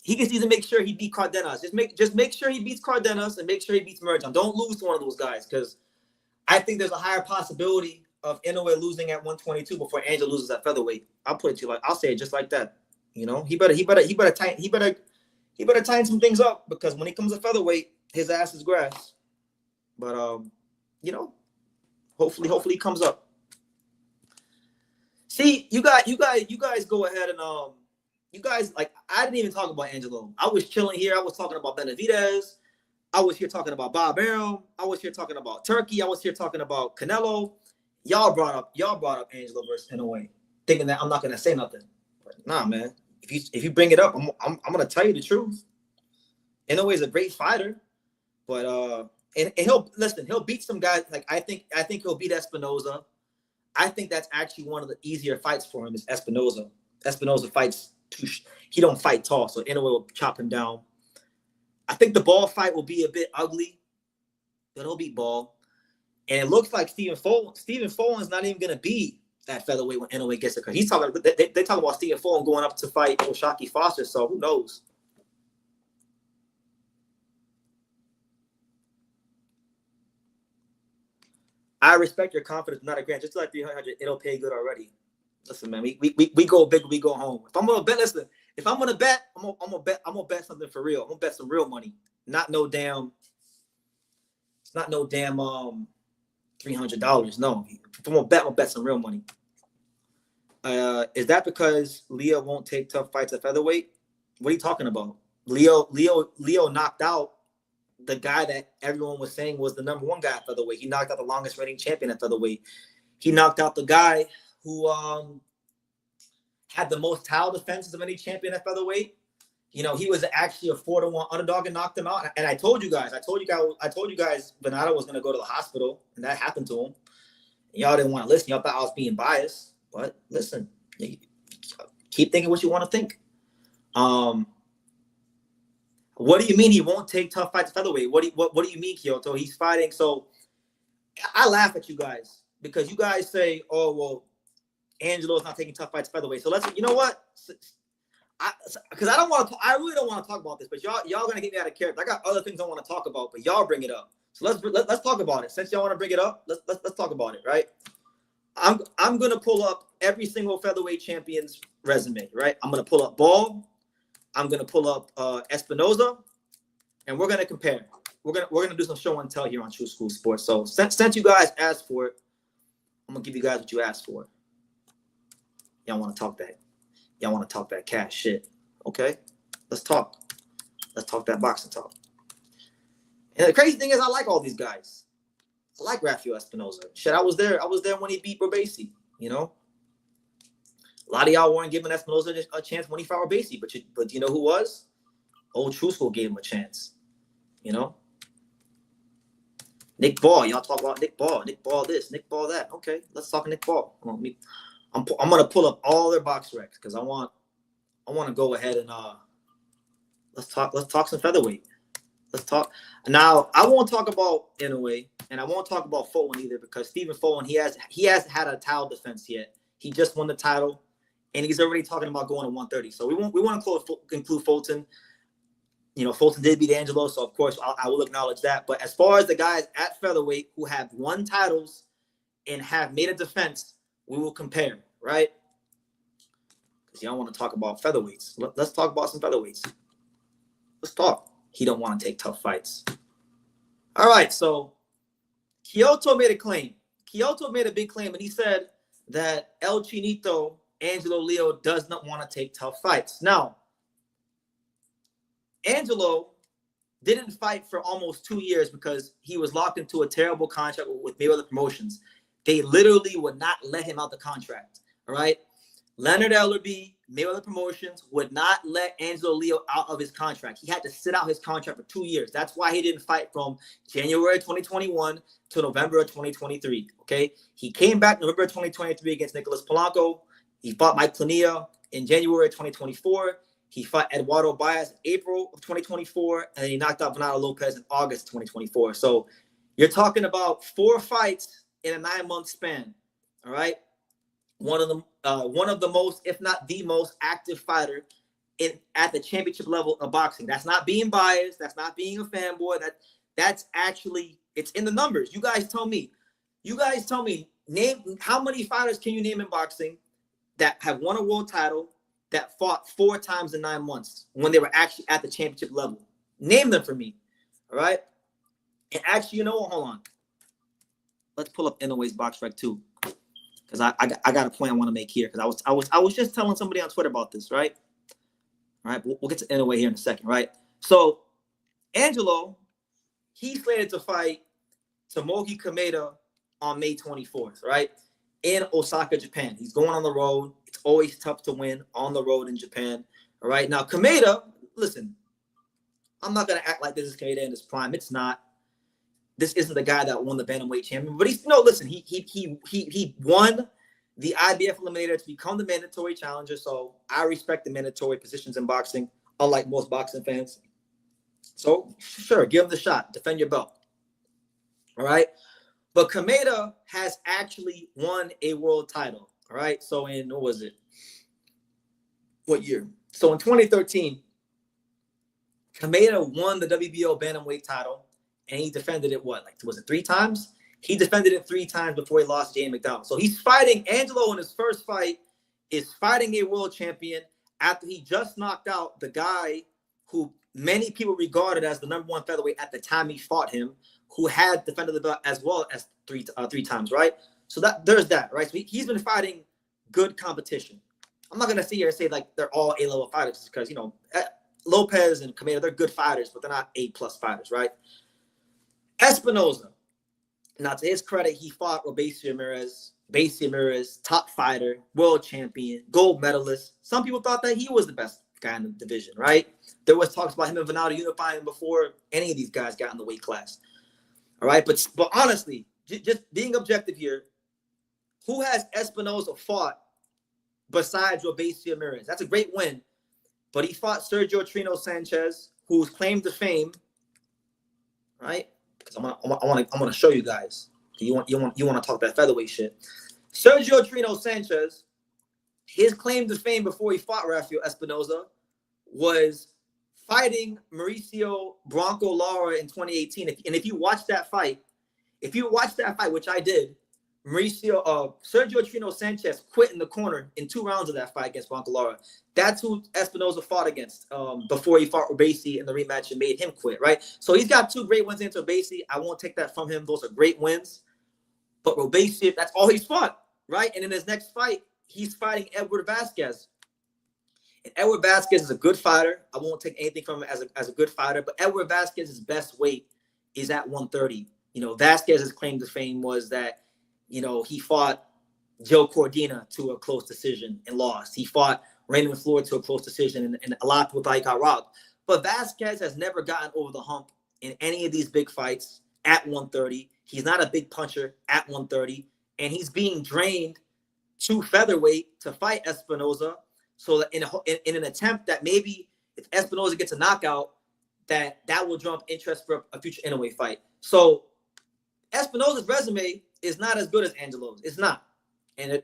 [SPEAKER 1] He just needs to make sure he beat Cardenas. Just make sure he beats Cardenas and make sure he beats Merjan. Don't lose to one of those guys, because I think there's a higher possibility of Inoue losing at 122 before Angelo loses at featherweight. I'll say it just like that. You know, he better tighten some things up, because when he comes to featherweight, his ass is grass. But you know, hopefully he comes up. See, you guys go ahead and you guys, like, I didn't even talk about Angelo. I was chilling here. I was talking about Benavidez. I was here talking about Bob Arum. I was here talking about Turkey. I was here talking about Canelo. Y'all brought up Angelo versus Inoue, thinking that I'm not gonna say nothing. But nah, man. If you bring it up, I'm gonna tell you the truth. Inoue is a great fighter, but and he'll beat some guys. Like I think he'll beat Espinoza. I think that's actually one of the easier fights for him is Espinoza. Espinoza fights he don't fight tall, so Inoue will chop him down. I think the Ball fight will be a bit ugly, but he'll beat Ball. And it looks like Stephen Follin's not even going to be at featherweight when Inoue gets it. He's talking. They talk about Stephen Follin going up to fight O'Shaquie Foster. So who knows? I respect your confidence, not a grant. Just like 300, it'll pay good already. Listen, man, we go big, we go home. If I'm gonna bet, listen. If I'm gonna bet, I'm gonna bet something for real. I'm gonna bet some real money, not no damn. It's not no damn $300. No, if I'm gonna bet some real money. Is that because Leo won't take tough fights at featherweight? What are you talking about? Leo knocked out the guy that everyone was saying was the #1 guy at featherweight. He knocked out the longest reigning champion at featherweight. He knocked out the guy who had the most title defenses of any champion at featherweight. You know, he was actually a 4-1 underdog and knocked him out. And I told you guys, Bernardo was going to go to the hospital, and that happened to him. Y'all didn't want to listen. Y'all thought I was being biased. But listen, keep thinking what you want to think. What do you mean he won't take tough fights at featherweight? What do you mean, Kyoto? He's fighting. So I laugh at you guys because you guys say, oh, well, Angelo's not taking tough fights at featherweight. So you know what? Because I really don't want to talk about this, but y'all gonna get me out of character. I got other things I want to talk about, but y'all bring it up. So let's talk about it. Since y'all want to bring it up, let's talk about it, right? I'm gonna pull up every single featherweight champion's resume, right? I'm gonna pull up Ball. I'm gonna pull up Espinoza, and we're gonna compare. We're gonna do some show and tell here on True School Sports. So since you guys asked for it, I'm gonna give you guys what you asked for. Y'all want to talk that? Y'all want to talk that cash shit? Okay, let's talk. Let's talk that boxing talk. And the crazy thing is, I like all these guys. I like Rafael Espinoza. Shit, I was there when he beat Robesi. You know, A lot of y'all weren't giving Espinoza a chance when he fought Obasi, but you know who was? Old True School gave him a chance. You know? Nick Ball. Y'all talk about Nick Ball. Nick Ball this, Nick Ball that. Okay, let's talk Nick Ball. I'm going to pull up all their box recs because I want to go ahead and let's talk some featherweight. Let's talk. Now, I won't talk about Inoue, and I won't talk about Fulton either because Stephen Fulton, he hasn't had a title defense yet. He just won the title, and he's already talking about going to 130. So we want to include Fulton. You know, Fulton did beat Angelo, so of course I will acknowledge that. But as far as the guys at featherweight who have won titles and have made a defense, we will compare, right? Because y'all want to talk about featherweights. Let's talk about some featherweights. Let's talk. He don't want to take tough fights. All right, so Kyoto made a claim. Kyoto made a big claim, and he said that El Chinito, Angelo Leo, does not want to take tough fights. Now, Angelo didn't fight for almost 2 years because he was locked into a terrible contract with Mayweather Promotions. They literally would not let him out the contract, all right? Leonard Ellerby, Mayweather Promotions, would not let Angelo Leo out of his contract. He had to sit out his contract for 2 years. That's why he didn't fight from January 2021 to November of 2023, okay? He came back November 2023 against Nicholas Polanco. He fought Mike Plania in January 2024. He fought Eduardo Baez in April of 2024, and then he knocked out Bernardo Lopez in August 2024. So you're talking about 4 fights in a 9-month span, all right? One of the most, if not the most, active fighter at the championship level of boxing. That's not being biased. That's not being a fanboy. That's actually, it's in the numbers. You guys tell me. Name how many fighters can you name in boxing that have won a world title that fought 4 times in 9 months when they were actually at the championship level? Name them for me. All right. And actually, you know what? Hold on. Let's pull up Inoue's box rec too. Because I got a point I want to make here. Because I was just telling somebody on Twitter about this, right? All right, we'll get to Inoue here in a second, right? So Angelo, he's slated to fight Tomoki Kameda on May 24th, right? In Osaka, Japan. He's going on the road. It's always tough to win on the road in Japan. All right. Now Kameda, listen, I'm not gonna act like this is Kameda in his prime. It's not. This isn't the guy that won the bantamweight champion, but listen, he won the IBF Eliminator to become the mandatory challenger. So I respect the mandatory positions in boxing, unlike most boxing fans. So sure, give him the shot, defend your belt. All right. But Kameda has actually won a world title. All right. So in, what was it? What year? So in 2013, Kameda won the WBO bantamweight title. And he defended it, was it 3 times? He defended it 3 times before he lost to Jay McDowell. So he's fighting, Angelo in his first fight is fighting a world champion after he just knocked out the guy who many people regarded as the #1 featherweight at the time he fought him, who had defended the belt as well as three times, right? So there's that, right? So he's been fighting good competition. I'm not going to sit here and say like they're all A-level fighters because, you know, Lopez and Kameda, they're good fighters, but they're not A-plus fighters, right? Espinoza, now to his credit, he fought Obasi Ramirez, top fighter, world champion, gold medalist. Some people thought that he was the best guy in the division, right? There was talks about him and Venado unifying before any of these guys got in the weight class. All right, but honestly, just being objective here, who has Espinoza fought besides Obasi Ramirez? That's a great win, but he fought Sergio Trino Sanchez, whose claim to fame, right? Because I want to show you guys. You want to talk that featherweight shit. Sergio Trino Sanchez, his claim to fame before he fought Rafael Espinoza was fighting Mauricio Bronco Lara in 2018. And if you watch that fight, which I did, Sergio Trino Sanchez quit in the corner in 2 rounds of that fight against Bronco Lara. That's who Espinoza fought against before he fought Obasi in the rematch and made him quit, right? So he's got 2 great wins against Obasi. I won't take that from him. Those are great wins. But Obasi, that's all he's fought, right? And in his next fight, he's fighting Edward Vasquez. And Edward Vasquez is a good fighter. I won't take anything from him as a good fighter. But Edward Vasquez's best weight is at 130. You know, Vasquez's claim to fame was that, you know, he fought Joe Cordina to a close decision and lost. He fought Raymond Floyd to a close decision, and a lot of people thought he got robbed. But Vasquez has never gotten over the hump in any of these big fights at 130. He's not a big puncher at 130, and he's being drained to featherweight to fight Espinoza. So that in an attempt that maybe if Espinoza gets a knockout, that will drum up interest for a future Inoue fight. So Espinoza's resume is not as good as Angelo's. It's not. And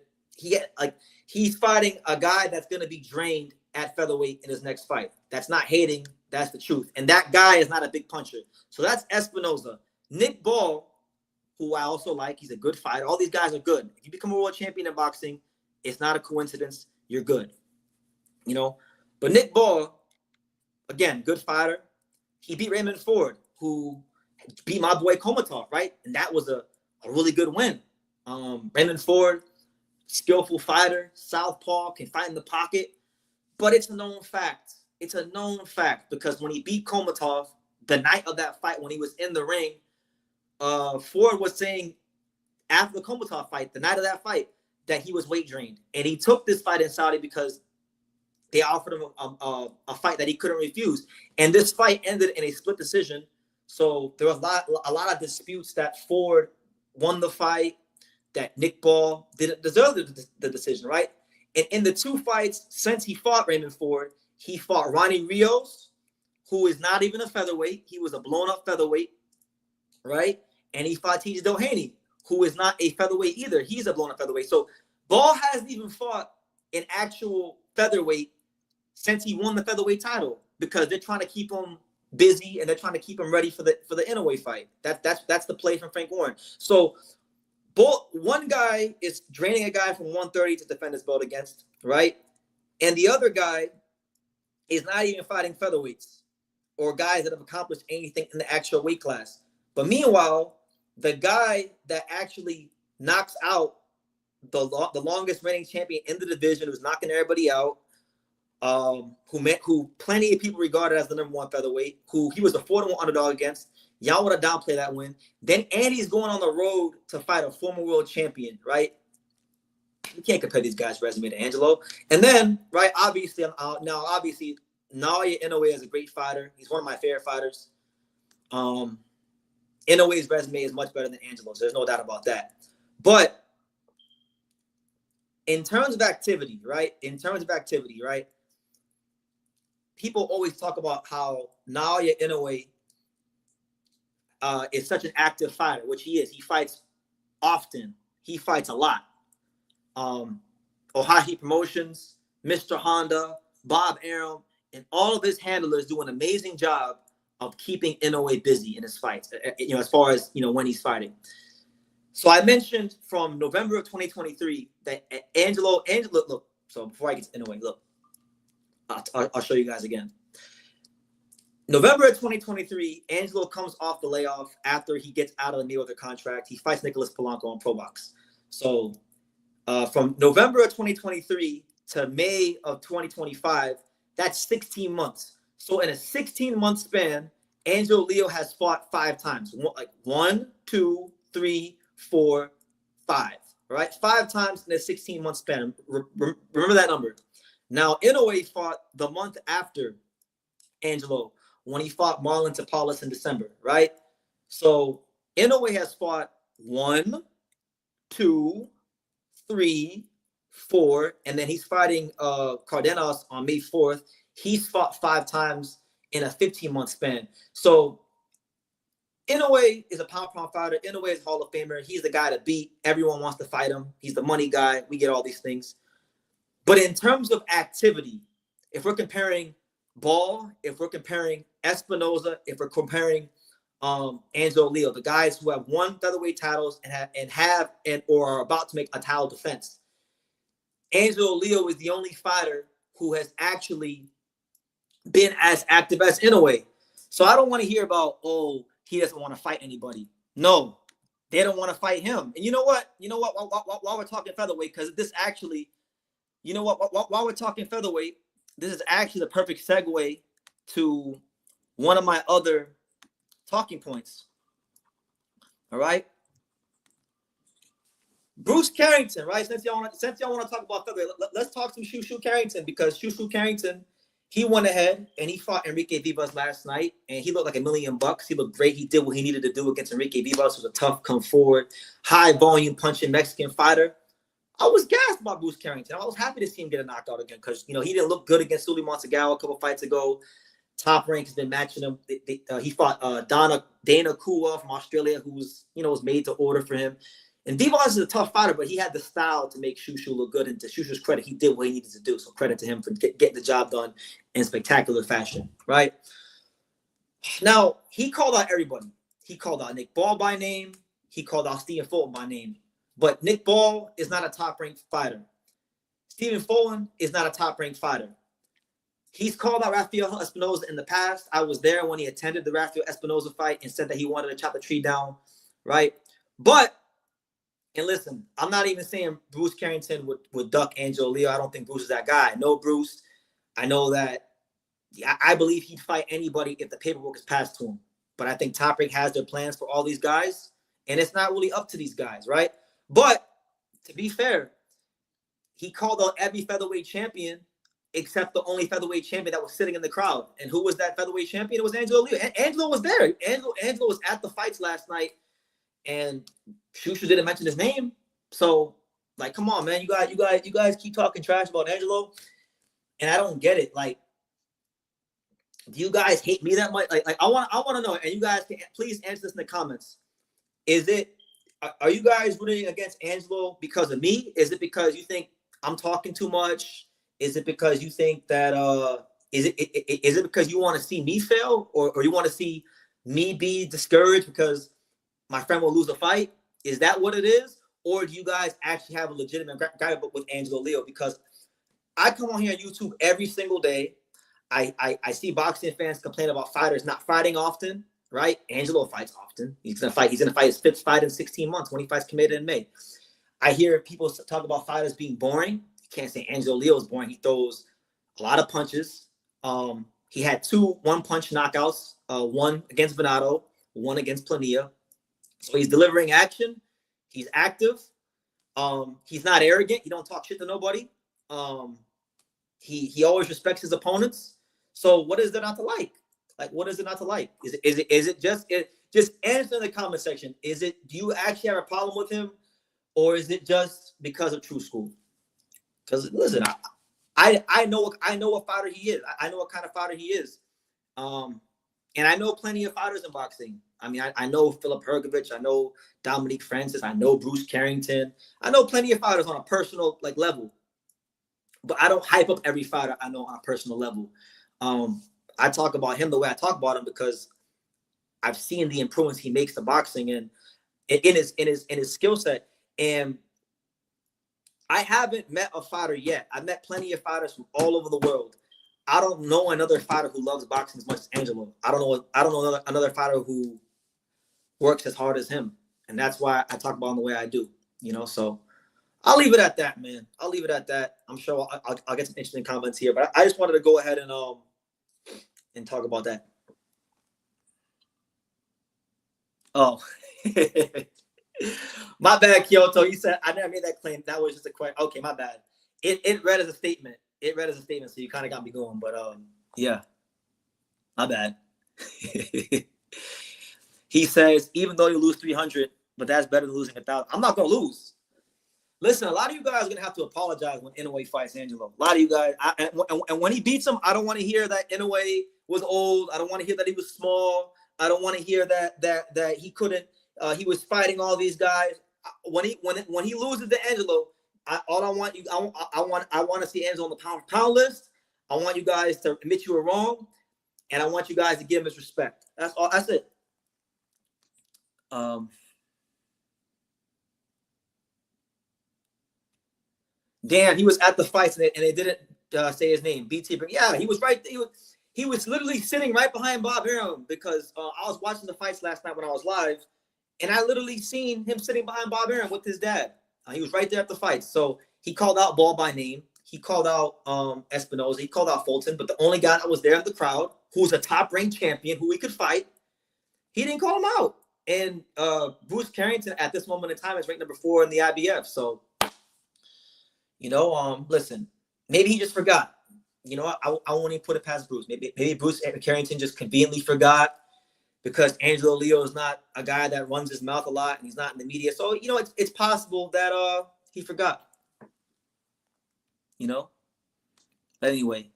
[SPEAKER 1] he's fighting a guy that's going to be drained at featherweight in his next fight. That's not hating. That's the truth. And that guy is not a big puncher. So that's Espinoza. Nick Ball, who I also like, he's a good fighter. All these guys are good. If you become a world champion in boxing, it's not a coincidence. You're good. You know? But Nick Ball, again, good fighter. He beat Raymond Ford, who beat my boy Komatov, right? And that was a really good win. Raymond Ford, skillful fighter, southpaw, can fight in the pocket. But it's a known fact. It's a known fact because when he beat Komatov, the night of that fight, when he was in the ring, Ford was saying after the Komatov fight, the night of that fight, that he was weight drained. And he took this fight in Saudi because they offered him a fight that he couldn't refuse. And this fight ended in a split decision. So there was a lot of disputes that Ford won the fight, that Nick Ball didn't deserve the decision, right? And in the two fights since he fought Raymond Ford, he fought Ronnie Rios, who is not even a featherweight. He was a blown-up featherweight, right? And he fought TJ Doheny, who is not a featherweight either. He's a blown-up featherweight. So Ball hasn't even fought an actual featherweight since he won the featherweight title because they're trying to keep him busy and they're trying to keep him ready for the Inoue fight. That's the play from Frank Warren. So one guy is draining a guy from 130 to defend his belt against, right? And the other guy is not even fighting featherweights or guys that have accomplished anything in the actual weight class. But meanwhile, the guy that actually knocks out the longest reigning champion in the division, who's knocking everybody out, who plenty of people regarded as the number one featherweight, who he was a 4-1 underdog against. Y'all want to downplay that win. Then Andy's going on the road to fight a former world champion, right? You can't compare these guys' resume to Angelo. And then, right, obviously, Naoya Inoue is a great fighter. He's one of my favorite fighters. Inoue's resume is much better than Angelo's. There's no doubt about that. But in terms of activity, right? People always talk about how Naoya Inoue is such an active fighter, which he is. He fights often. He fights a lot. Ohashi Promotions, Mr. Honda, Bob Arum, and all of his handlers do an amazing job of keeping Inoue busy in his fights, as far as, when he's fighting. So I mentioned from November of 2023 that Angelo, look, so before I get to Inoue, look, I'll show you guys again. November of 2023, Angelo comes off the layoff after he gets out of the Mayweather contract. He fights Nicholas Polanco on Pro Box. So from November of 2023 to May of 2025, that's 16 months. So in a 16-month span, Angelo Leo has fought 5 times. 1, 2, 3, 4, 5. Right? 5 times in a 16-month span. Remember that number. Now, Inoue fought the month after Angelo when he fought Marlon Tapales in December, right? So Inoue has fought 1, 2, 3, 4, and then he's fighting Cardenas on May 4th. He's fought 5 times in a 15-month span. So Inoue is a pound-for-pound fighter. Inoue is a Hall of Famer. He's the guy to beat. Everyone wants to fight him. He's the money guy. We get all these things. But in terms of activity, if we're comparing Ball, if we're comparing Espinoza, if we're comparing Angelo Leo, the guys who have won featherweight titles and or are about to make a title defense, Angelo Leo is the only fighter who has actually been as active as Inoue. So I don't want to hear about, he doesn't want to fight anybody. No, they don't want to fight him. And you know what? While we're talking featherweight, because this actually, while we're talking featherweight, this is actually the perfect segue to one of my other talking points. All right. Bruce Carrington, right? Since y'all want to talk about featherweight, let's talk some Shushu Carrington, because Shushu Carrington, he went ahead and he fought Enrique Vivas last night, and he looked like $1,000,000. He looked great. He did what he needed to do against Enrique Vivas, who's a tough, come forward, high volume punching Mexican fighter. I was gassed about Bruce Carrington. I was happy to see him get a knockout again, because he didn't look good against Sully Montagao a couple fights ago. Top Rank has been matching him. He fought Dana Kua from Australia, who was made to order for him. And Vivas is a tough fighter, but he had the style to make Shushu look good. And to Shushu's credit, he did what he needed to do. So credit to him for getting the job done in spectacular fashion, right? Now, he called out everybody. He called out Nick Ball by name. He called out Stephen Fulton by name. But Nick Ball is not a top-ranked fighter. Stephen Fulton is not a top-ranked fighter. He's called out Rafael Espinoza in the past. I was there when he attended the Rafael Espinoza fight and said that he wanted to chop the tree down, right? But, and listen, I'm not even saying Bruce Carrington would duck Angelo Leo. I don't think Bruce is that guy. I know Bruce. I know that I believe he'd fight anybody if the paperwork is passed to him. But I think Top Rank has their plans for all these guys, and it's not really up to these guys, right? But to be fair, he called out every featherweight champion except the only featherweight champion that was sitting in the crowd. And who was that featherweight champion? It was Angelo Leo. Angelo was there. Angelo was at the fights last night, and Shushu didn't mention his name. So, like, come on, man. You guys keep talking trash about Angelo, and I don't get it. Like, do you guys hate me that much? Like I want to know, and you guys can please answer this in the comments. Are you guys rooting against Angelo because of me? Is it because you think I'm talking too much? Is it because you think that is it because you want to see me fail, or you want to see me be discouraged because my friend will lose a fight? Is that what it is? Or do you guys actually have a legitimate guy with Angelo Leo? Because I come on here on YouTube every single day. I see boxing fans complain about fighters not fighting often, right? Angelo fights often. He's gonna fight his fifth fight in 16 months when he fights Kameda in May. I hear people talk about fighters being boring. You can't say Angelo Leo is boring. He throws a lot of punches. He had 2 one-punch knockouts, one against Venado, one against Planilla. So he's delivering action. He's active. He's not arrogant. He don't talk shit to nobody. He always respects his opponents. So what is there not to like? Like, what is it not to like? Is it just answer in the comment section? Do you actually have a problem with him, or is it just because of True School? Because listen, I know what fighter he is. I know what kind of fighter he is. And I know plenty of fighters in boxing. I mean, I know Philip Hergovich. I know Dominique Francis. I know Bruce Carrington. I know plenty of fighters on a personal level. But I don't hype up every fighter I know on a personal level. I talk about him the way I talk about him because I've seen the improvements he makes to boxing and in his skill set. And I haven't met a fighter yet. I've met plenty of fighters from all over the world. I don't know another fighter who loves boxing as much as Angelo. I don't know another fighter who works as hard as him. And that's why I talk about him the way I do. So I'll leave it at that, man. I'll leave it at that. I'm sure I'll get some interesting comments here, but I just wanted to go ahead and talk about that. Oh, my bad, Kyoto. You said I never made that claim. That was just a question. Okay, my bad. It read as a statement. It read as a statement, so you kind of got me going. But yeah, my bad. He says, even though you lose 300, but that's better than losing 1,000. I'm not gonna lose. Listen, a lot of you guys are going to have to apologize when Inoue fights Angelo. A lot of you guys. And when he beats him, I don't want to hear that Inoue was old. I don't want to hear that he was small. I don't want to hear that he couldn't. He was fighting all these guys. When he loses to Angelo, I want to see Angelo on the pound list. I want you guys to admit you were wrong, and I want you guys to give him his respect. That's all. That's it. Damn, he was at the fights and they didn't say his name. BT, but yeah, he was right. He was literally sitting right behind Bob Arum because I was watching the fights last night when I was live, and I literally seen him sitting behind Bob Arum with his dad. He was right there at the fights. So he called out Ball by name. He called out Espinoza. He called out Fulton. But the only guy that was there in the crowd, who was a top-ranked champion, who he could fight, he didn't call him out. And Bruce Carrington at this moment in time is ranked number 4 in the IBF. So, listen, maybe he just forgot. I won't even put it past Bruce. Maybe Bruce Carrington just conveniently forgot because Angelo Leo is not a guy that runs his mouth a lot and he's not in the media. So, it's possible that he forgot. But anyway,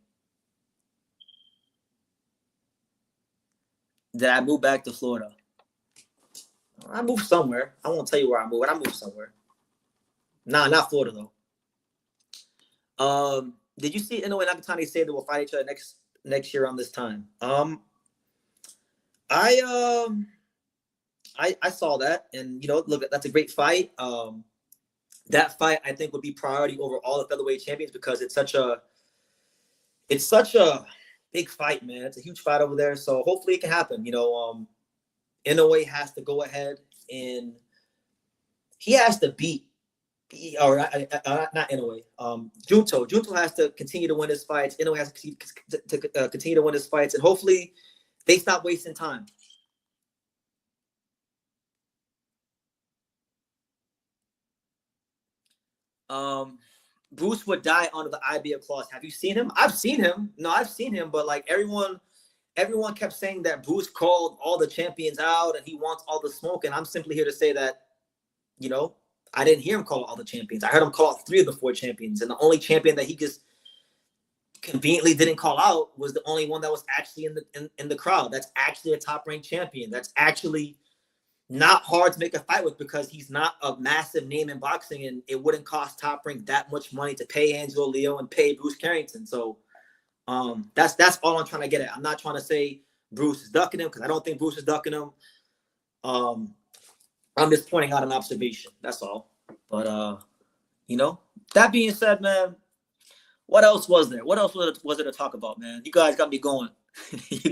[SPEAKER 1] did I move back to Florida? I moved somewhere. I won't tell you where I moved, but I moved somewhere. Nah, not Florida though. Did you see Inoue and Nakatani say they will fight each other next year around this time? I saw that, and look, that's a great fight. That fight I think would be priority over all the featherweight champions because it's such a big fight, man. It's a huge fight over there, so hopefully it can happen. Inoue has to go ahead and he has to beat. Or not Inoue. Junto. Junto has to continue to win his fights. Inoue has to continue to win his fights, and hopefully, they stop wasting time. Bruce would die under the IBF clause. Have you seen him? I've seen him. No, I've seen him, but like everyone kept saying that Bruce called all the champions out and he wants all the smoke. And I'm simply here to say that, I didn't hear him call all the champions. I heard him call out 3 of the 4 champions. And the only champion that he just conveniently didn't call out was the only one that was actually in the crowd. That's actually a top-ranked champion. That's actually not hard to make a fight with because he's not a massive name in boxing, and it wouldn't cost Top Rank that much money to pay Angelo Leo and pay Bruce Carrington. So that's all I'm trying to get at. I'm not trying to say Bruce is ducking him because I don't think Bruce is ducking him. I'm just pointing out an observation. That's all. But that being said, man, what else was there? What else was there to talk about, man? You guys got me going. you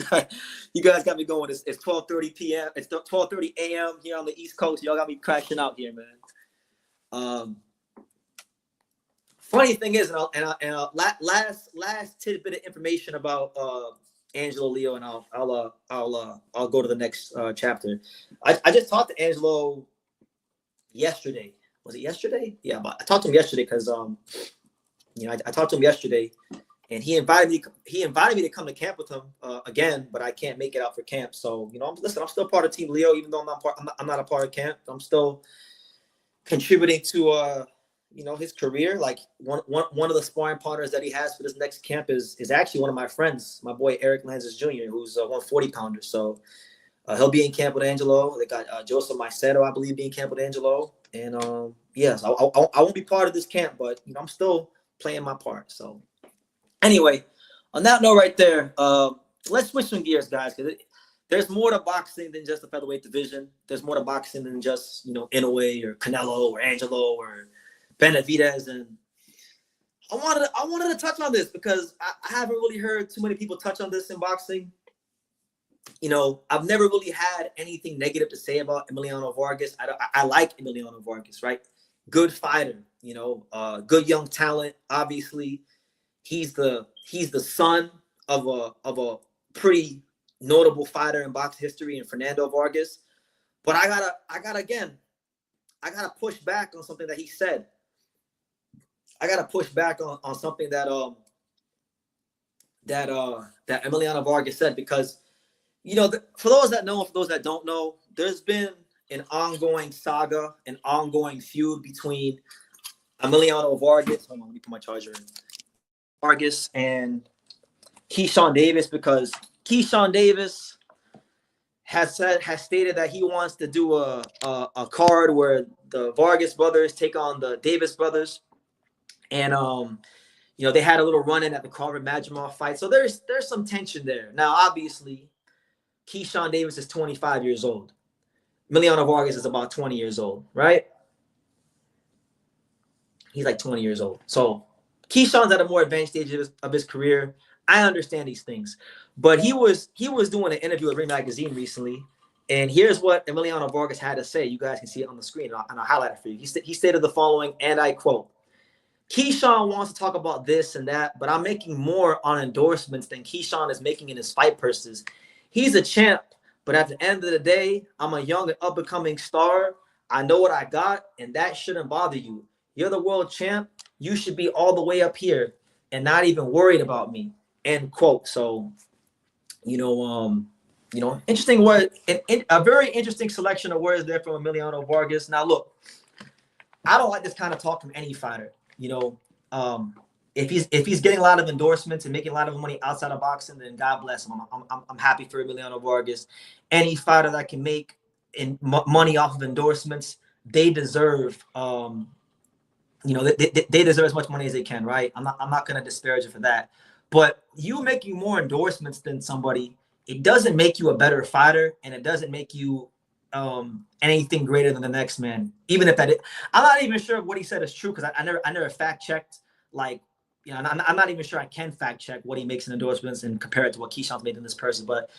[SPEAKER 1] guys got me going. It's 12:30 p.m. It's 12:30 a.m. here on the East Coast. Y'all got me crashing out here, man. Funny thing is, last tidbit of information about Angelo Leo, and I'll go to the next chapter. I just talked to Angelo yesterday. Was it yesterday? Yeah, but I talked to him yesterday because I talked to him yesterday, and he invited me to come to camp with him again, but I can't make it out for camp. So I'm still part of Team Leo, even though I'm not a part of camp. I'm still contributing to his career. Like one of the sparring partners that he has for this next camp is actually one of my friends, my boy Eric Lanzas Jr., who's a 140 pounder. So he'll be in camp with Angelo. They got Joseph Maicedo, I believe, being in camp with Angelo. And yes, I won't be part of this camp, but I'm still playing my part. So anyway, on that note right there, let's switch some gears, guys, because there's more to boxing than just the featherweight division. There's more to boxing than just Inoue or Canelo or Angelo or Benavidez. And I wanted to touch on this because I haven't really heard too many people touch on this in boxing. I've never really had anything negative to say about Emiliano Vargas. I like Emiliano Vargas, right? Good fighter, good young talent. Obviously, he's the son of a pretty notable fighter in boxing history in Fernando Vargas. But I gotta push back on something that he said. I gotta push back on something that Emiliano Vargas said, because for those that know and for those that don't know, there's been an ongoing saga, an ongoing feud between Emiliano Vargas. Hold on, let me put my charger in. Vargas and Keyshawn Davis, because Keyshawn Davis has stated that he wants to do a card where the Vargas brothers take on the Davis brothers, and they had a little run-in at the Crawford Madrimov fight. So there's some tension there. Now, obviously, Keyshawn Davis is 25 years old. Emiliano Vargas is about 20 years old, right? He's like 20 years old. So Keyshawn's at a more advanced stage of his career. I understand these things. But he was doing an interview with Ring Magazine recently, and here's what Emiliano Vargas had to say. You guys can see it on the screen, and I'll highlight it for you. He stated the following, and I quote, "Keyshawn wants to talk about this and that, but I'm making more on endorsements than Keyshawn is making in his fight purses. He's a champ, But at the end of the day, I'm a young and up-and-coming star. I know what I got, and that shouldn't bother you. You're the world champ. You should be all the way up here and not even worried about me. End quote. So, interesting word, a very interesting selection of words there from Emiliano Vargas. Now, look, I don't like this kind of talk from any fighter. If he's getting a lot of endorsements and making a lot of money outside of boxing, then God bless him. I'm happy for Emiliano Vargas. Any fighter that can make money off of endorsements, they deserve. They deserve as much money as they can, right? I'm not going to disparage it for that. But you making more endorsements than somebody, it doesn't make you a better fighter, and it doesn't make you anything greater than the next man. Even if I'm not even sure if what he said is true, because I never fact checked. Like, I'm not even sure I can fact check what he makes in endorsements and compare it to what Keyshawn's made in this person. But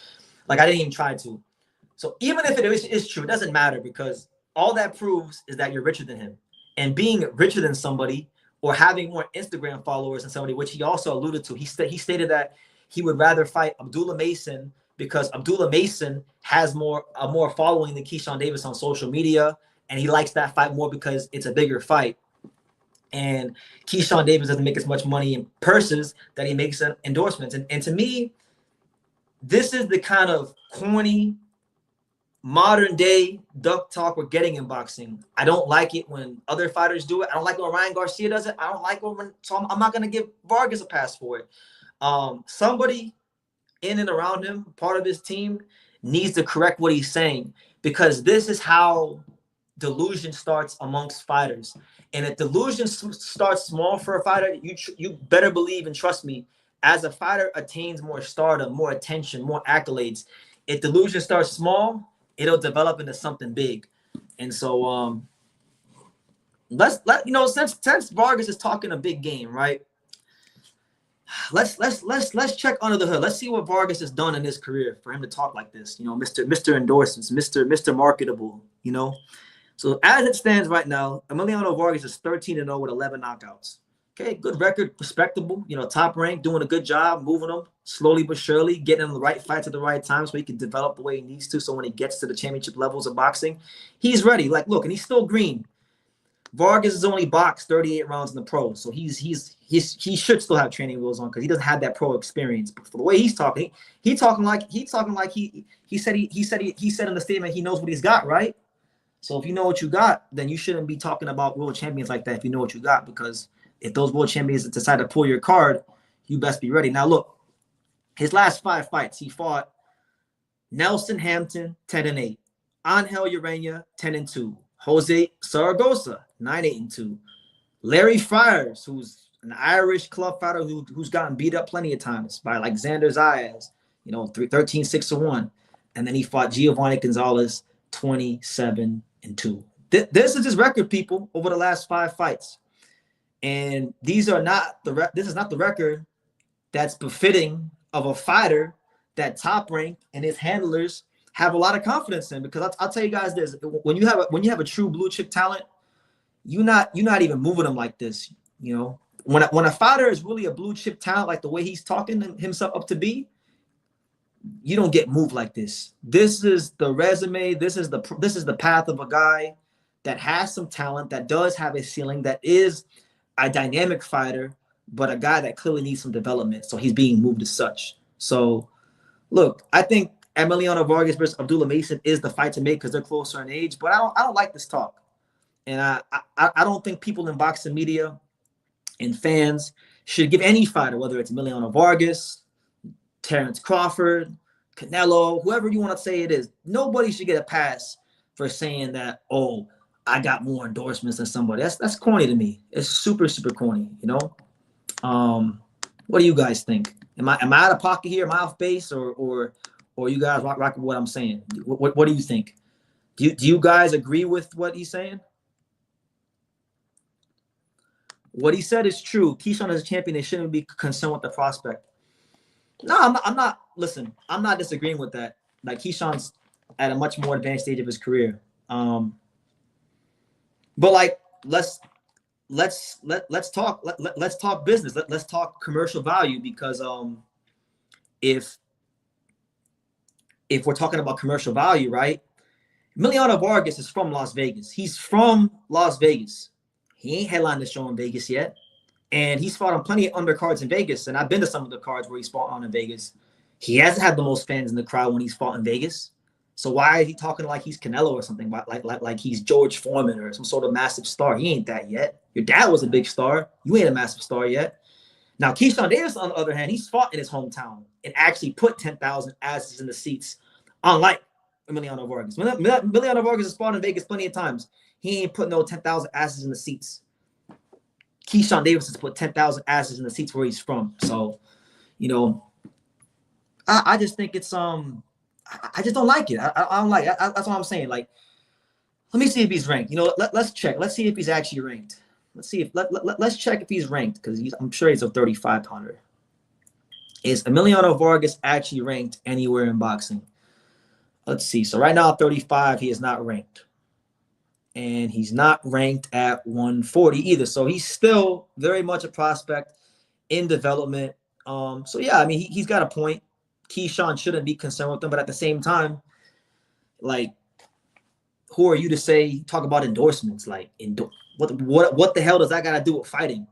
[SPEAKER 1] like, I didn't even try to. So even if it is true, it doesn't matter, because all that proves is that you're richer than him. And being richer than somebody, or having more Instagram followers than somebody, which he also alluded to, he stated that he would rather fight Abdullah Mason because Abdullah Mason has more following than Keyshawn Davis on social media, and he likes that fight more because it's a bigger fight. And Keyshawn Davis doesn't make as much money in purses that he makes in endorsements. And to me, this is the kind of corny, modern day duck talk we're getting in boxing. I don't like it when other fighters do it. I don't like when Ryan Garcia does it. I don't like so I'm not going to give Vargas a pass for it. Somebody in and around him, part of his team, needs to correct what he's saying, because this is how delusion starts amongst fighters. And if delusion starts small for a fighter, you better believe and trust me, as a fighter attains more stardom, more attention, more accolades, if delusion starts small, it'll develop into something big. And so since Vargas is talking a big game, right? Let's check under the hood. Let's see what Vargas has done in his career for him to talk like this. Mr. Endorsements, Mr. Marketable. So as it stands right now, Emiliano Vargas is 13-0 with 11 knockouts. Okay, good record, respectable. Top rank, doing a good job, moving them slowly but surely, getting him the right fights at the right time so he can develop the way he needs to. So when he gets to the championship levels of boxing, he's ready. Like, look, and he's still green. Vargas has only boxed 38 rounds in the pros, so he should still have training wheels on, because he doesn't have that pro experience. But for the way he's talking, he said in the statement he knows what he's got, right? So if you know what you got, then you shouldn't be talking about world champions like that if you know what you got, because if those world champions decide to pull your card, you best be ready. Now, look, his last 5 fights, he fought Nelson Hampton, 10-8, Angel Urena, 10-2, Jose Zaragoza, 9-8-2, Larry Friars, who's an Irish club fighter who's gotten beat up plenty of times by like Xander Zayas, 13-6-1, and then he fought Giovanni Gonzalez, 27-2. This is his record, people, over the last 5 fights. And this is not the record that's befitting of a fighter that Top Rank and his handlers have a lot of confidence in. Because I'll tell you guys this: when you have a true blue chip talent, you're not even moving them like this. When a fighter is really a blue chip talent, like the way he's talking himself up to be, you don't get moved like this. This is the resume. This is the path of a guy that has some talent, that does have a ceiling, that is a dynamic fighter, but a guy that clearly needs some development. So he's being moved as such. So look, I think Emiliano Vargas versus Abdullah Mason is the fight to make, because they're closer in age. But I don't like this talk, and I don't think people in boxing media and fans should give any fighter, whether it's Emiliano Vargas, Terence Crawford, Canelo, whoever you want to say it is, nobody should get a pass for saying that, oh, I got more endorsements than somebody. That's corny to me. It's super, super corny, What do you guys think? Am I out of pocket here? Am I off base, or you guys rock with what I'm saying? What do you think? Do you guys agree with what he's saying? What he said is true. Keyshawn is a champion. They shouldn't be concerned with the prospect. No, I'm not. Listen, I'm not disagreeing with that. Like, Keyshawn's at a much more advanced stage of his career. But like, let's talk business. Let's talk commercial value, because if if we're talking about commercial value, right? Emiliano Vargas is from Las Vegas. He's from Las Vegas. He ain't headlined the show in Vegas yet. And he's fought on plenty of undercards in Vegas. And I've been to some of the cards where he's fought on in Vegas. He hasn't had the most fans in the crowd when he's fought in Vegas. So why is he talking like he's Canelo or something, like he's George Foreman or some sort of massive star? He ain't that yet. Your dad was a big star. You ain't a massive star yet. Now, Keyshawn Davis, on the other hand, he's fought in his hometown and actually put 10,000 asses in the seats, unlike Emiliano Vargas. Emiliano Vargas has fought in Vegas plenty of times. He ain't put no 10,000 asses in the seats. Keyshawn Davis has put 10,000 asses in the seats where he's from. So, you know, I just think it's I just don't like it. I don't like it. That's what I'm saying. Like, let me see if he's ranked. You know, let's check. Let's see if he's actually ranked. Let's check if he's ranked, because I'm sure he's a 3,500. Is Emiliano Vargas actually ranked anywhere in boxing? Let's see. So right now, 35, he is not ranked. And he's not ranked at 140 either. So he's still very much a prospect in development. So yeah, I mean, he's got a point. Keyshawn shouldn't be concerned with him, but at the same time, like, who are you to say, talk about endorsements? Like, what the hell does that got to do with fighting?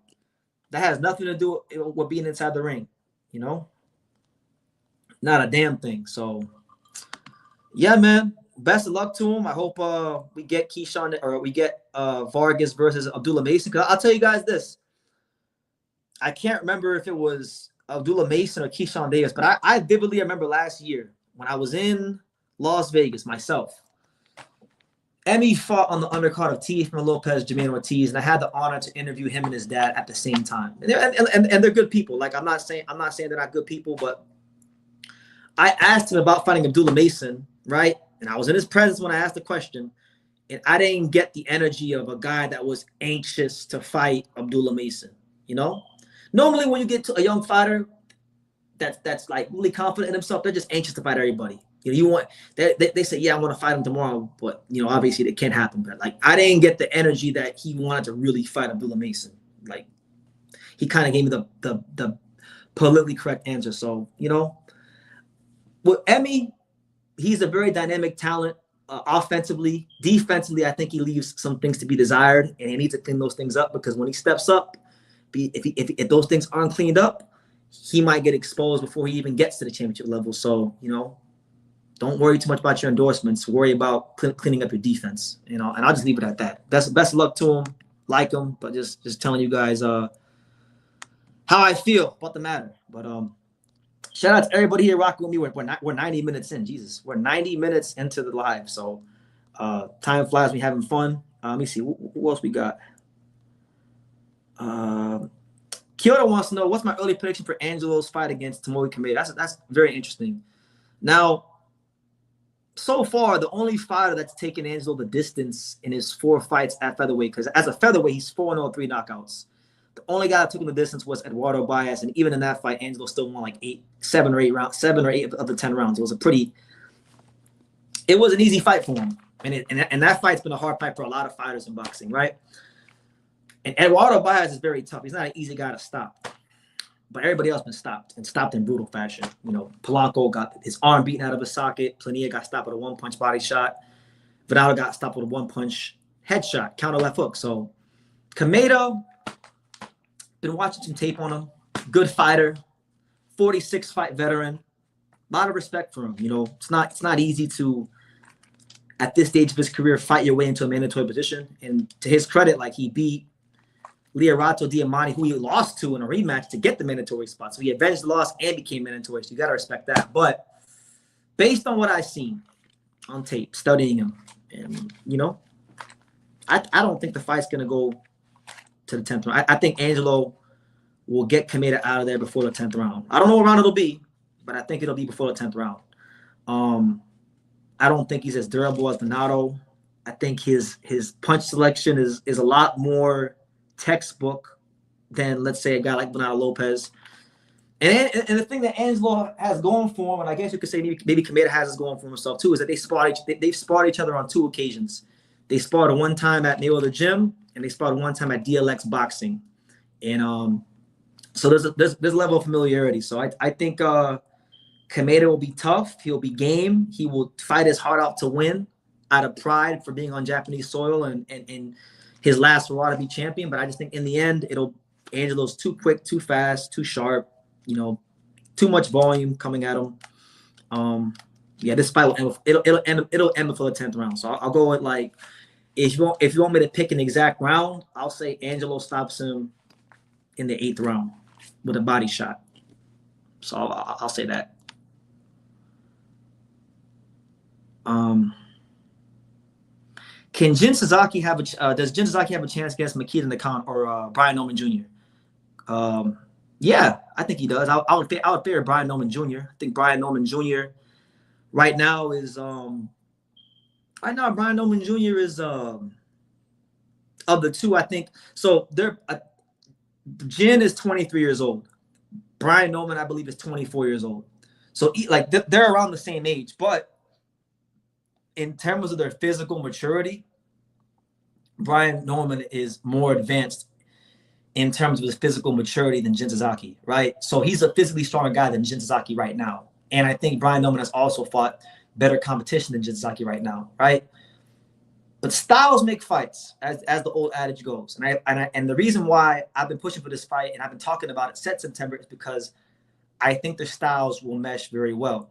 [SPEAKER 1] That has nothing to do with being inside the ring, you know? Not a damn thing. So, yeah, man. Best of luck to him. I hope we get Keyshawn, or we get Vargas versus Abdullah Mason. Because I'll tell you guys this. I can't remember if it was Abdullah Mason or Keyshawn Davis, but I vividly remember last year when I was in Las Vegas myself. Emmy fought on the undercard of Teofimo Lopez, Jermaine Ortiz, and I had the honor to interview him and his dad at the same time. And they're good people. Like, I'm not saying they're not good people, but I asked him about fighting Abdullah Mason, right? And I was in his presence when I asked the question, and I didn't get the energy of a guy that was anxious to fight Abdullah Mason, you know? Normally when you get to a young fighter that's like really confident in himself, they're just anxious to fight everybody. You know, they say, yeah, I want to fight him tomorrow, but, you know, obviously it can't happen. But, like, I didn't get the energy that he wanted to really fight Abdullah Mason. Like, he kind of gave me the politically correct answer. So, you know, with Emmy, he's a very dynamic talent, offensively. Defensively, I think he leaves some things to be desired, and he needs to clean those things up, because when he steps up, if those things aren't cleaned up, he might get exposed before he even gets to the championship level. So, you know, don't worry too much about your endorsements. Worry about cleaning up your defense, you know, and I'll just leave it at that. Best of luck to him, like him, but just telling you guys how I feel about the matter. But shout out to everybody here rocking with me. We're 90 minutes in. Jesus, we're 90 minutes into the live. So time flies. We having fun. Let me see who else we got. Kyoto wants to know, what's my early prediction for Angelo's fight against Tomoe Kameda? That's very interesting. Now, so far, the only fighter that's taken Angelo the distance in his 4 fights at featherweight, because as a featherweight, he's 4-0, 3 knockouts. The only guy that took him the distance was Eduardo Baez, and even in that fight, Angelo still won like 7 or 8 of the 10 rounds. It was an easy fight for him, and that fight's been a hard fight for a lot of fighters in boxing, right? And Eduardo Baez is very tough. He's not an easy guy to stop. But everybody else been stopped in brutal fashion. You know, Polanco got his arm beaten out of his socket. Plania got stopped with a 1-punch body shot. Vidal got stopped with a 1-punch headshot, counter left hook. So Kameda, been watching some tape on him. Good fighter, 46-fight veteran. A lot of respect for him. You know, it's not easy to, at this stage of his career, fight your way into a mandatory position. And to his credit, like, he beat Leorato Diamante, who he lost to in a rematch to get the mandatory spot. So he avenged the loss and became mandatory. So you got to respect that. But based on what I've seen on tape, studying him, and, you know, I don't think the fight's going to go to the 10th round. I think Angelo will get Kameda out of there before the 10th round. I don't know what round it'll be, but I think it'll be before the 10th round. I don't think he's as durable as Donato. I think his punch selection is a lot more textbook than, let's say, a guy like Donato Lopez. And the thing that Angelo has going for him, and I guess you could say maybe Kameda has is going for himself too, is that they've sparred each other on 2 occasions. They sparred one time at Mayweather Gym, and they sparred one time at DLX Boxing. And so there's a level of familiarity. So I think Kameda will be tough. He'll be game. He will fight his heart out to win out of pride for being on Japanese soil and his last hurrah to be champion. But I just think in the end, Angelo's too quick, too fast, too sharp, too much volume coming at him. This fight will it'll end before the 10th round. So I'll go with, like, if you want me to pick an exact round, I'll say Angelo stops him in the 8th round with a body shot. So I'll say that. Can Jin Sasaki does Jin Sasaki have a chance against Makita Nakano or Brian Norman Jr.? Yeah, I think he does. I would favor Brian Norman Jr. I think Brian Norman Jr. right now is Brian Norman Jr. is of the two, I think. So Jin is 23 years old. Brian Norman, I believe, is 24 years old. So like they're around the same age, but in terms of their physical maturity, Brian Norman is more advanced in terms of his physical maturity than Jin Sasaki, right? So he's a physically stronger guy than Jin Sasaki right now. And I think Brian Norman has also fought better competition than Jin Sasaki right now, right? But styles make fights, as the old adage goes. And the reason why I've been pushing for this fight and I've been talking about it since September is because I think their styles will mesh very well.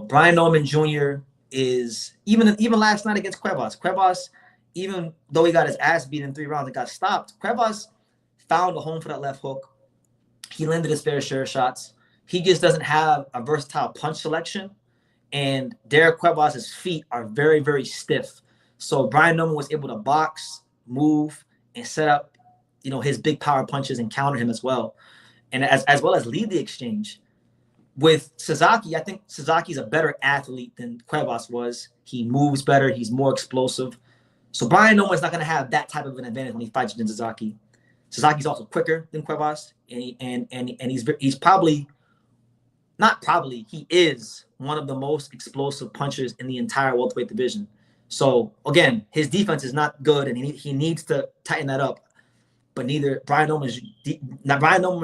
[SPEAKER 1] Brian Norman Jr. is even last night against Cuevas. Cuevas, even though he got his ass beat in 3 rounds and got stopped, Cuevas found a home for that left hook. He landed his fair share of shots. He just doesn't have a versatile punch selection. And Derek Cuevas' feet are very, very stiff. So Brian Norman was able to box, move, and set up, his big power punches and counter him as well. And as well as lead the exchange. With Sasaki, I think Sasaki's a better athlete than Cuevas was. He moves better. He's more explosive. So Brian Norman's not going to have that type of an advantage when he fights Jin Sasaki. Sasaki's also quicker than Cuevas, and he's probably not probably he is one of the most explosive punchers in the entire welterweight division. So again, his defense is not good, and he needs to tighten that up. But neither Brian Norman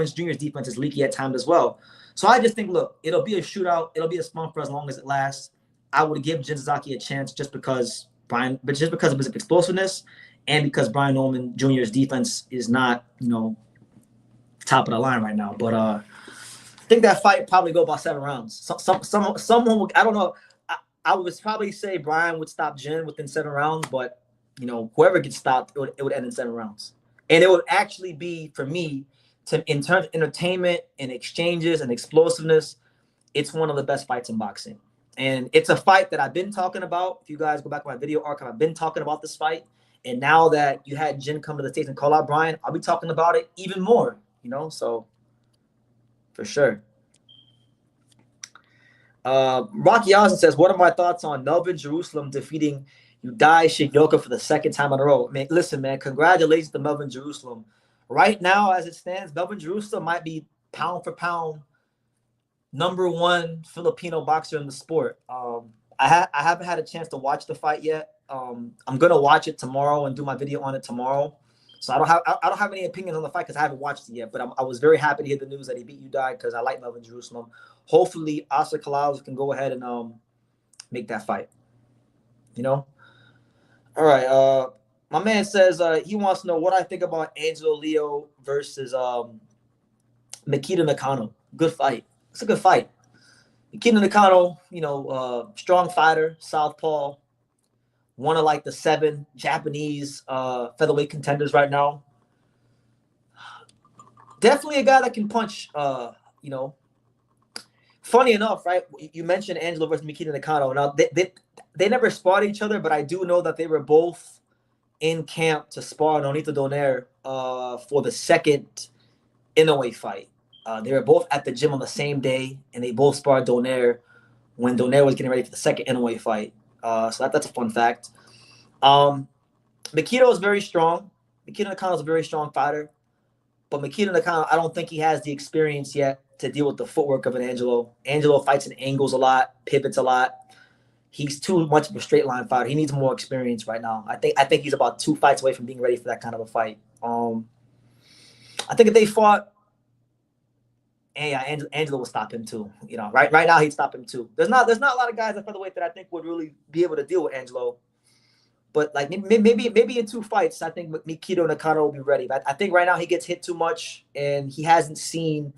[SPEAKER 1] Jr.'s defense is leaky at times as well. So I just think, look, it'll be a shootout. It'll be a spunk for as long as it lasts. I would give Jin Sasaki a chance just because of his explosiveness and because Brian Norman Jr.'s defense is not, top of the line right now. But I think that fight probably go about 7 rounds. Someone, I don't know. I would probably say Brian would stop Jin within 7 rounds, but whoever gets stopped, it would end in 7 rounds. And it would actually be, for me, in terms of entertainment and exchanges and explosiveness, it's one of the best fights in boxing. And it's a fight that I've been talking about. If you guys go back to my video archive, I've been talking about this fight. And now that you had Jin come to the States and call out Brian, I'll be talking about it even more, so for sure. Rocky Austin says, what are my thoughts on Melvin Jerusalem defeating Yudai Shigioka for the 2nd time in a row? Man, listen, man, congratulations to Melvin Jerusalem. Right now, as it stands, Melvin Jerusalem might be pound for pound #1 Filipino boxer in the sport. I haven't had a chance to watch the fight yet. I'm gonna watch it tomorrow and do my video on it tomorrow. So I don't have any opinions on the fight because I haven't watched it yet. But I was very happy to hear the news that he beat Yudai because I like Melvin Jerusalem. Hopefully, Oscar Kalaus can go ahead and make that fight. All right. My man says he wants to know what I think about Angelo Leo versus Makita Nakano. Good fight. It's a good fight. Makita Nakano, strong fighter, southpaw, one of like the 7 Japanese featherweight contenders right now. Definitely a guy that can punch. Funny enough, right? You mentioned Angelo versus Makita Nakano. Now they never sparred each other, but I do know that they were both in camp to spar Nonito Donaire for the 2nd Inoue fight. They were both at the gym on the same day, and they both sparred Donaire when Donaire was getting ready for the 2nd Inoue fight. So that's a fun fact. Makita is very strong. Makita Nakano is a very strong fighter. But Makita Nakano, I don't think he has the experience yet to deal with the footwork of an Angelo. Angelo fights in angles a lot, pivots a lot. He's too much of a straight line fighter. He needs more experience right now. I think he's about 2 fights away from being ready for that kind of a fight. I think if they fought And yeah, Angelo will stop him too. You know, right now he'd stop him too. There's not a lot of guys at featherweight that I think would really be able to deal with Angelo. But like maybe in 2 fights, I think Mikito Nakano will be ready. But I think right now he gets hit too much, and he hasn't seen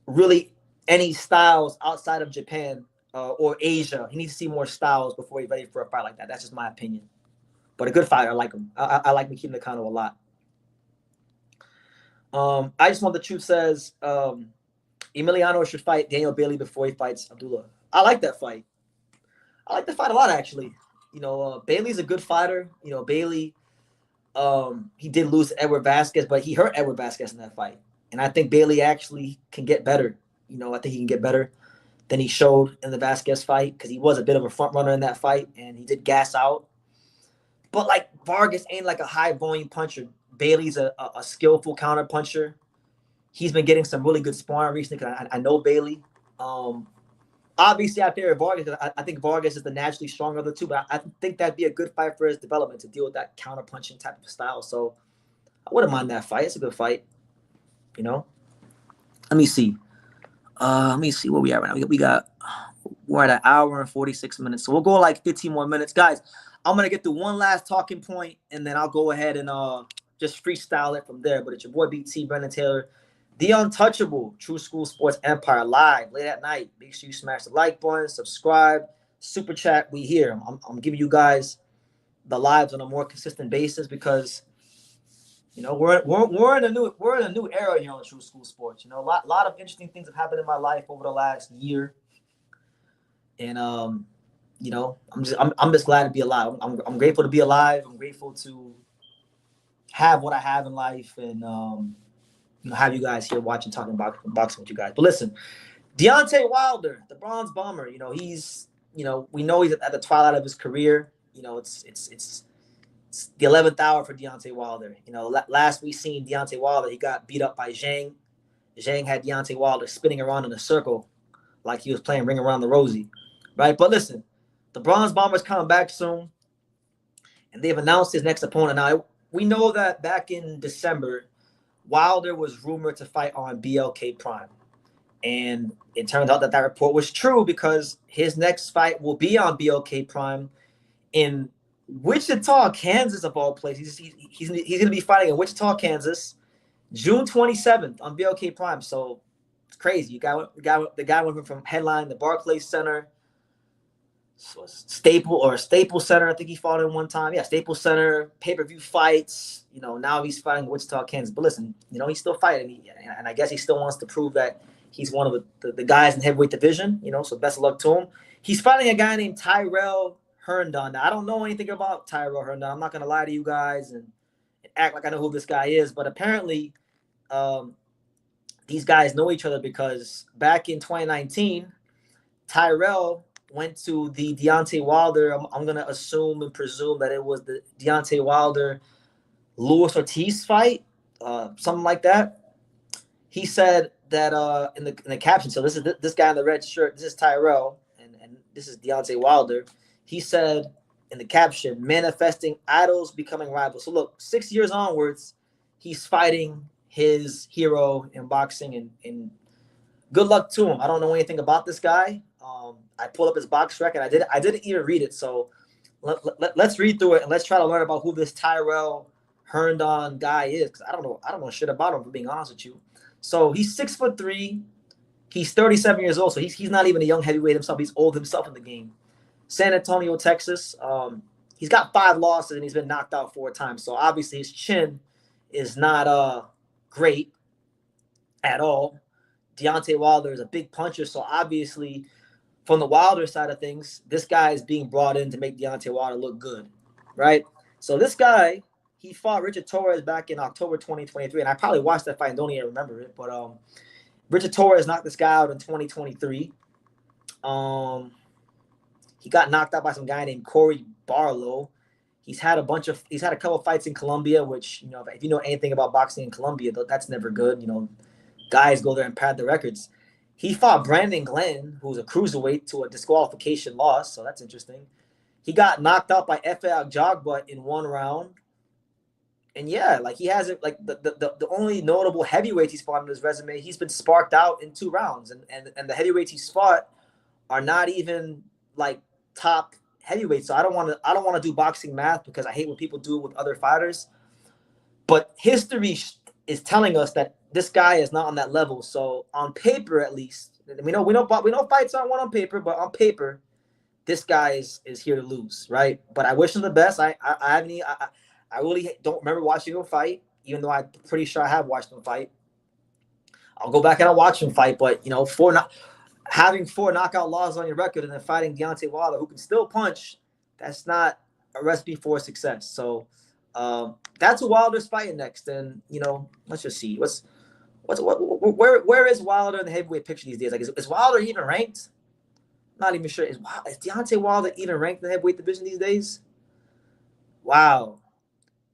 [SPEAKER 1] really any styles outside of Japan or Asia. He needs to see more styles before he's ready for a fight like that. That's just my opinion. But a good fighter, I like him. I like Mikito Nakano a lot. I just want the truth says Emiliano should fight Daniel Bailey before he fights Abdullah. I like that fight. I like the fight a lot, actually. You know, Bailey's a good fighter. You know, Bailey, he did lose to Edward Vasquez, but he hurt Edward Vasquez in that fight. And I think Bailey actually can get better. You know, I think he can get better than he showed in the Vasquez fight because he was a bit of a front runner in that fight, and he did gas out. But, like, Vargas ain't like a high-volume puncher. Bailey's a skillful counter puncher. He's been getting some really good sparring recently because I know Bailey. Obviously, I favor Vargas. I think Vargas is the naturally stronger of the two, but I think that'd be a good fight for his development to deal with that counter punching type of style. So I wouldn't mind that fight. It's a good fight. You know. Let me see. Where we at right now. We're at an hour and 46 minutes. So we'll go like 15 more minutes, guys. I'm gonna get through one last talking point, and then I'll go ahead and just freestyle it from there. But it's your boy BT Brendan Taylor. The Untouchable, True School Sports Empire, live late at night. Make sure you smash the like button, subscribe, super chat. We here. I'm giving you guys the lives on a more consistent basis because, you know, we're in a new era here on True School Sports. You know, a lot of interesting things have happened in my life over the last year, and you know, I'm just glad to be alive. I'm grateful to be alive. I'm grateful to have what I have in life, and you know, have you guys here watching, talking about boxing with you guys. But listen, Deontay Wilder, the Bronze Bomber, you know, we know he's at the twilight of his career. You know, it's the 11th hour for Deontay Wilder. You know, last we seen Deontay Wilder, he got beat up by Zhang. Zhang had Deontay Wilder spinning around in a circle like he was playing Ring Around the Rosie, right? But listen, the Bronze Bomber's coming back soon, and they've announced his next opponent. Now, we know that back in December, Wilder was rumored to fight on BLK Prime. And it turns out that report was true because his next fight will be on BLK Prime in Wichita, Kansas, of all places. He's going to be fighting in Wichita, Kansas, June 27th on BLK Prime. So it's crazy. The guy went from headline the Barclays Center, Staples Center. I think he fought in one time. Yeah, Staples Center, pay-per-view fights. You know, now he's fighting Wichita, Kansas. But listen, you know, he's still fighting, and I guess he still wants to prove that he's one of the guys in the heavyweight division. You know, so best of luck to him. He's fighting a guy named Tyrell Herndon. Now, I don't know anything about Tyrell Herndon. I'm not gonna lie to you guys and act like I know who this guy is. But apparently, these guys know each other because back in 2019, Tyrell went to the Deontay Wilder. I'm going to assume and presume that it was the Deontay Wilder Luis Ortiz fight, something like that. He said that in the caption, so this guy in the red shirt, this is Tyrell, and this is Deontay Wilder. He said in the caption, manifesting idols becoming rivals. So look, 6 years onwards, he's fighting his hero in boxing, and good luck to him. I don't know anything about this guy. I pulled up his box record. I didn't even read it. So let's read through it and let's try to learn about who this Tyrell Herndon guy is. Because I don't know shit about him, for being honest with you. So he's 6'3". He's 37 years old. So he's not even a young heavyweight himself. He's old himself in the game. San Antonio, Texas. He's got 5 losses and he's been knocked out 4 times. So obviously his chin is not great at all. Deontay Wilder is a big puncher. So obviously, from the Wilder side of things, this guy is being brought in to make Deontay Wilder look good, right? So this guy, he fought Richard Torres back in October 2023, and I probably watched that fight and don't even remember it, but Richard Torres knocked this guy out in 2023. He got knocked out by some guy named Corey Barlow. He's had a couple fights in Colombia, which, you know, if you know anything about boxing in Colombia, that's never good. You know, guys go there and pad the records. He fought Brandon Glenn, who's a cruiserweight, to a disqualification loss, so that's interesting. He got knocked out by Efe Agjagba in 1 round. And yeah, like he hasn't like the only notable heavyweights he's fought on his resume, he's been sparked out in 2 rounds. And the heavyweights he's fought are not even like top heavyweights. So I don't want to do boxing math because I hate when people do it with other fighters. But history is telling us that this guy is not on that level. So on paper, at least, we know fights aren't won on paper, but on paper, this guy is here to lose, right? But I wish him the best. I really don't remember watching him fight, even though I'm pretty sure I have watched him fight. I'll go back and I'll watch him fight, but having 4 knockout losses on your record and then fighting Deontay Wilder, who can still punch, that's not a recipe for success. So that's who Wilder's fighting next. And let's just see where is Wilder in the heavyweight picture these days? Like, is Wilder even ranked? Not even sure. Is Deontay Wilder even ranked in the heavyweight division these days? Wow.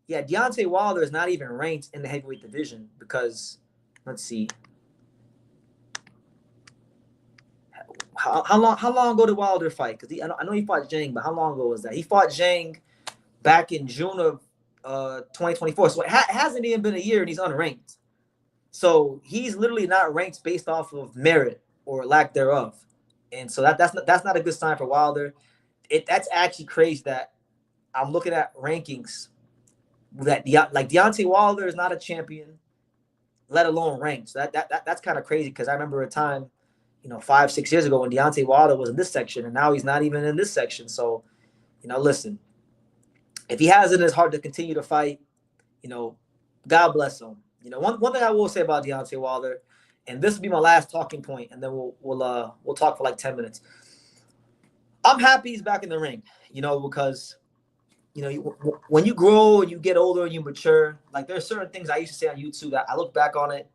[SPEAKER 1] Yeah, Deontay Wilder is not even ranked in the heavyweight division because, let's see. How long ago did Wilder fight? Because I know he fought Zhang, but how long ago was that? He fought Zhang back in June of 2024. So it hasn't even been a year and he's unranked. So he's literally not ranked based off of merit or lack thereof. And so that's not a good sign for Wilder. That's actually crazy that I'm looking at rankings that Deontay Wilder is not a champion, let alone ranked. So that's kind of crazy because I remember a time, 5-6 years ago when Deontay Wilder was in this section and now he's not even in this section. So, listen, if he has it in his heart to continue to fight, God bless him. One thing I will say about Deontay Wilder, and this will be my last talking point, and then we'll talk for like 10 minutes. I'm happy he's back in the ring, because when you grow and you get older and you mature, like there are certain things I used to say on YouTube that I look back on it,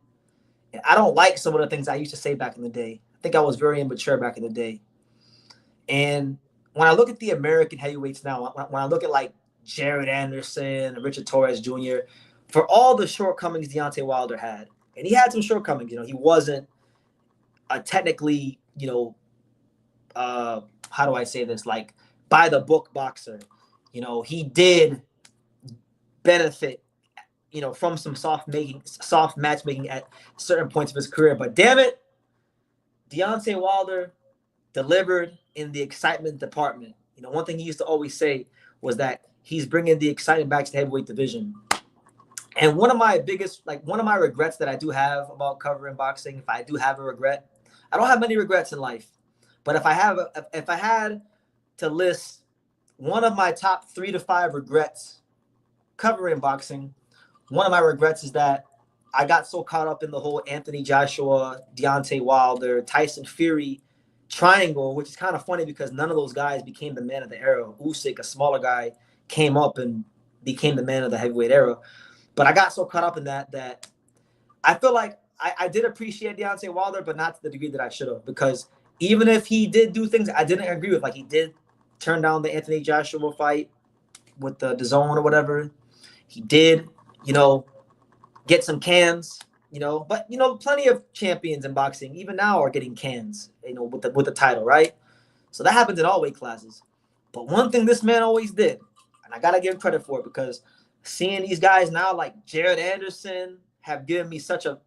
[SPEAKER 1] and I don't like some of the things I used to say back in the day. I think I was very immature back in the day. And when I look at the American heavyweights now, when I look at like Jared Anderson, Richard Torres Jr., for all the shortcomings Deontay Wilder had, and he had some shortcomings, he wasn't a technically, how do I say this, like by the book boxer. He did benefit, from some soft matchmaking at certain points of his career. But damn it, Deontay Wilder delivered in the excitement department. One thing he used to always say was that he's bringing the excitement back to the heavyweight division. And one of my regrets that I do have about covering boxing, if I do have a regret, I don't have many regrets in life, but if I had to list one of my top 3 to 5 regrets covering boxing, one of my regrets is that I got so caught up in the whole Anthony Joshua, Deontay Wilder, Tyson Fury triangle, which is kind of funny because none of those guys became the man of the era. Usyk, a smaller guy, came up and became the man of the heavyweight era. But I got so caught up in that I feel like I did appreciate Deontay Wilder, but not to the degree that I should have. Because even if he did do things I didn't agree with, like he did turn down the Anthony Joshua fight with the DAZN or whatever, he did, get some cans, but plenty of champions in boxing even now are getting cans, with the title, right? So that happens in all weight classes. But one thing this man always did, and I gotta give him credit for it, because seeing these guys now like Jared Anderson have given me such a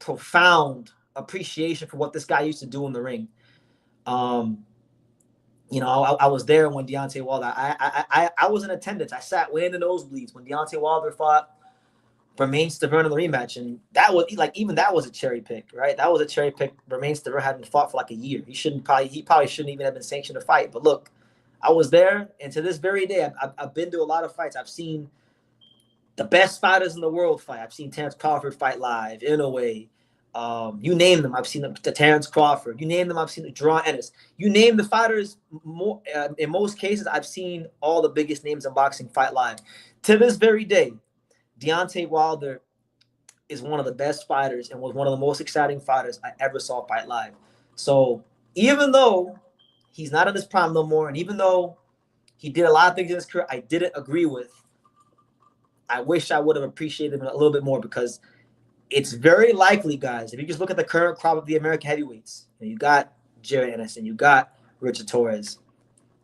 [SPEAKER 1] profound appreciation for what this guy used to do in the ring. I was there when Deontay Wilder. I was in attendance. I sat way in the nosebleeds when Deontay Wilder fought Bermane Stiverne in the rematch, and that was even that was a cherry pick, right? That was a cherry pick. Bermane Stiverne hadn't fought for like a year. He probably shouldn't even have been sanctioned to fight. But look, I was there, and to this very day, I've been to a lot of fights. I've seen the best fighters in the world fight. I've seen Terence Crawford fight live, Inoue. You name them, I've seen the Terence Crawford. You name them, I've seen the Draw Ennis. You name the fighters, in most cases, I've seen all the biggest names in boxing fight live. To this very day, Deontay Wilder is one of the best fighters and was one of the most exciting fighters I ever saw fight live. So even though he's not in his prime no more, and even though he did a lot of things in his career I didn't agree with, I wish I would have appreciated him a little bit more, because it's very likely, guys, if you just look at the current crop of the American heavyweights, you got Jared Anderson, you got Richard Torres,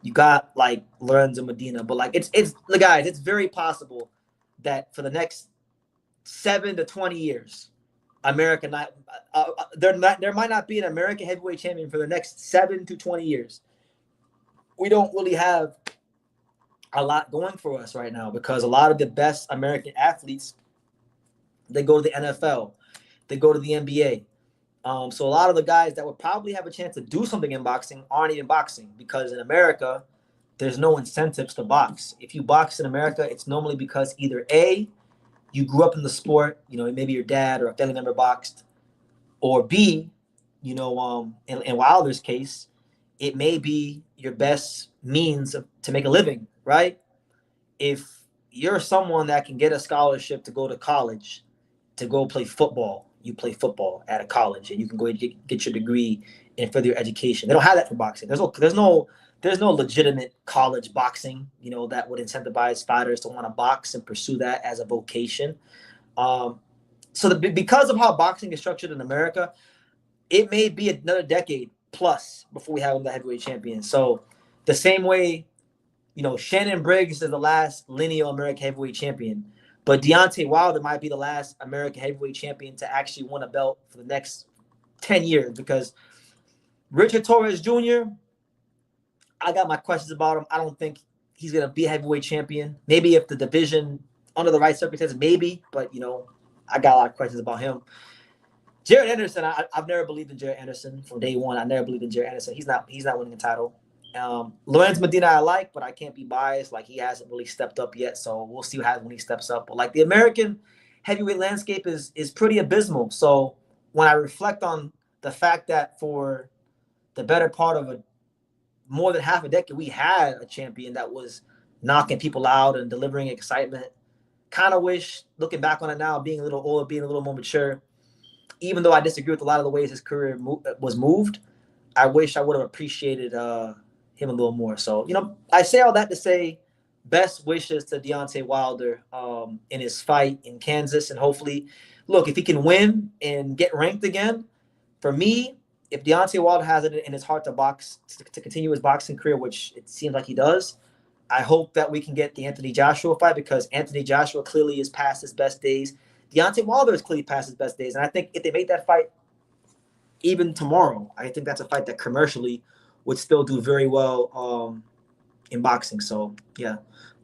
[SPEAKER 1] you got like Lorenzo Medina, but like it's guys, it's very possible that for the next 7 to 20 years, America there might not be an American heavyweight champion for the next 7 to 20 years. We don't really have a lot going for us right now because a lot of the best American athletes, they go to the NFL, they go to the NBA. So a lot of the guys that would probably have a chance to do something in boxing aren't even boxing because in America, there's no incentives to box. If you box in America, it's normally because either A, you grew up in the sport, maybe your dad or a family member boxed, or B, in Wilder's case, it may be your best means to make a living, right? If you're someone that can get a scholarship to go to college, to go play football, you play football at a college, and you can go and get your degree and further your education. They don't have that for boxing. There's no legitimate college boxing, that would incentivize fighters to want to box and pursue that as a vocation. Because of how boxing is structured in America, it may be another decade plus before we have the heavyweight champion. So the same way, Shannon Briggs is the last lineal American heavyweight champion, but Deontay Wilder might be the last American heavyweight champion to actually win a belt for the next 10 years because Richard Torres Jr., I got my questions about him. I don't think he's going to be a heavyweight champion. Maybe if the division, under the right circumstances, maybe, but, I got a lot of questions about him. Jared Anderson, I've never believed in Jared Anderson from day one. I never believed in Jared Anderson. He's not winning a title. Lorenz Medina I like, but I can't be biased. Like, he hasn't really stepped up yet, so we'll see what happens when he steps up. But, like, the American heavyweight landscape is pretty abysmal. So when I reflect on the fact that for the better part of more than half a decade, we had a champion that was knocking people out and delivering excitement, kind of wish, looking back on it now, being a little older, being a little more mature, even though I disagree with a lot of the ways his career was moved, I wish I would have appreciated him a little more. So, I say all that to say best wishes to Deontay Wilder in his fight in Kansas. And hopefully, look, if he can win and get ranked again, for me, if Deontay Wilder has it in his heart to box, to continue his boxing career, which it seems like he does, I hope that we can get the Anthony Joshua fight because Anthony Joshua clearly is past his best days. Deontay Wilder is clearly past his best days. And I think if they make that fight even tomorrow, I think that's a fight that commercially would still do very well in boxing. So, yeah.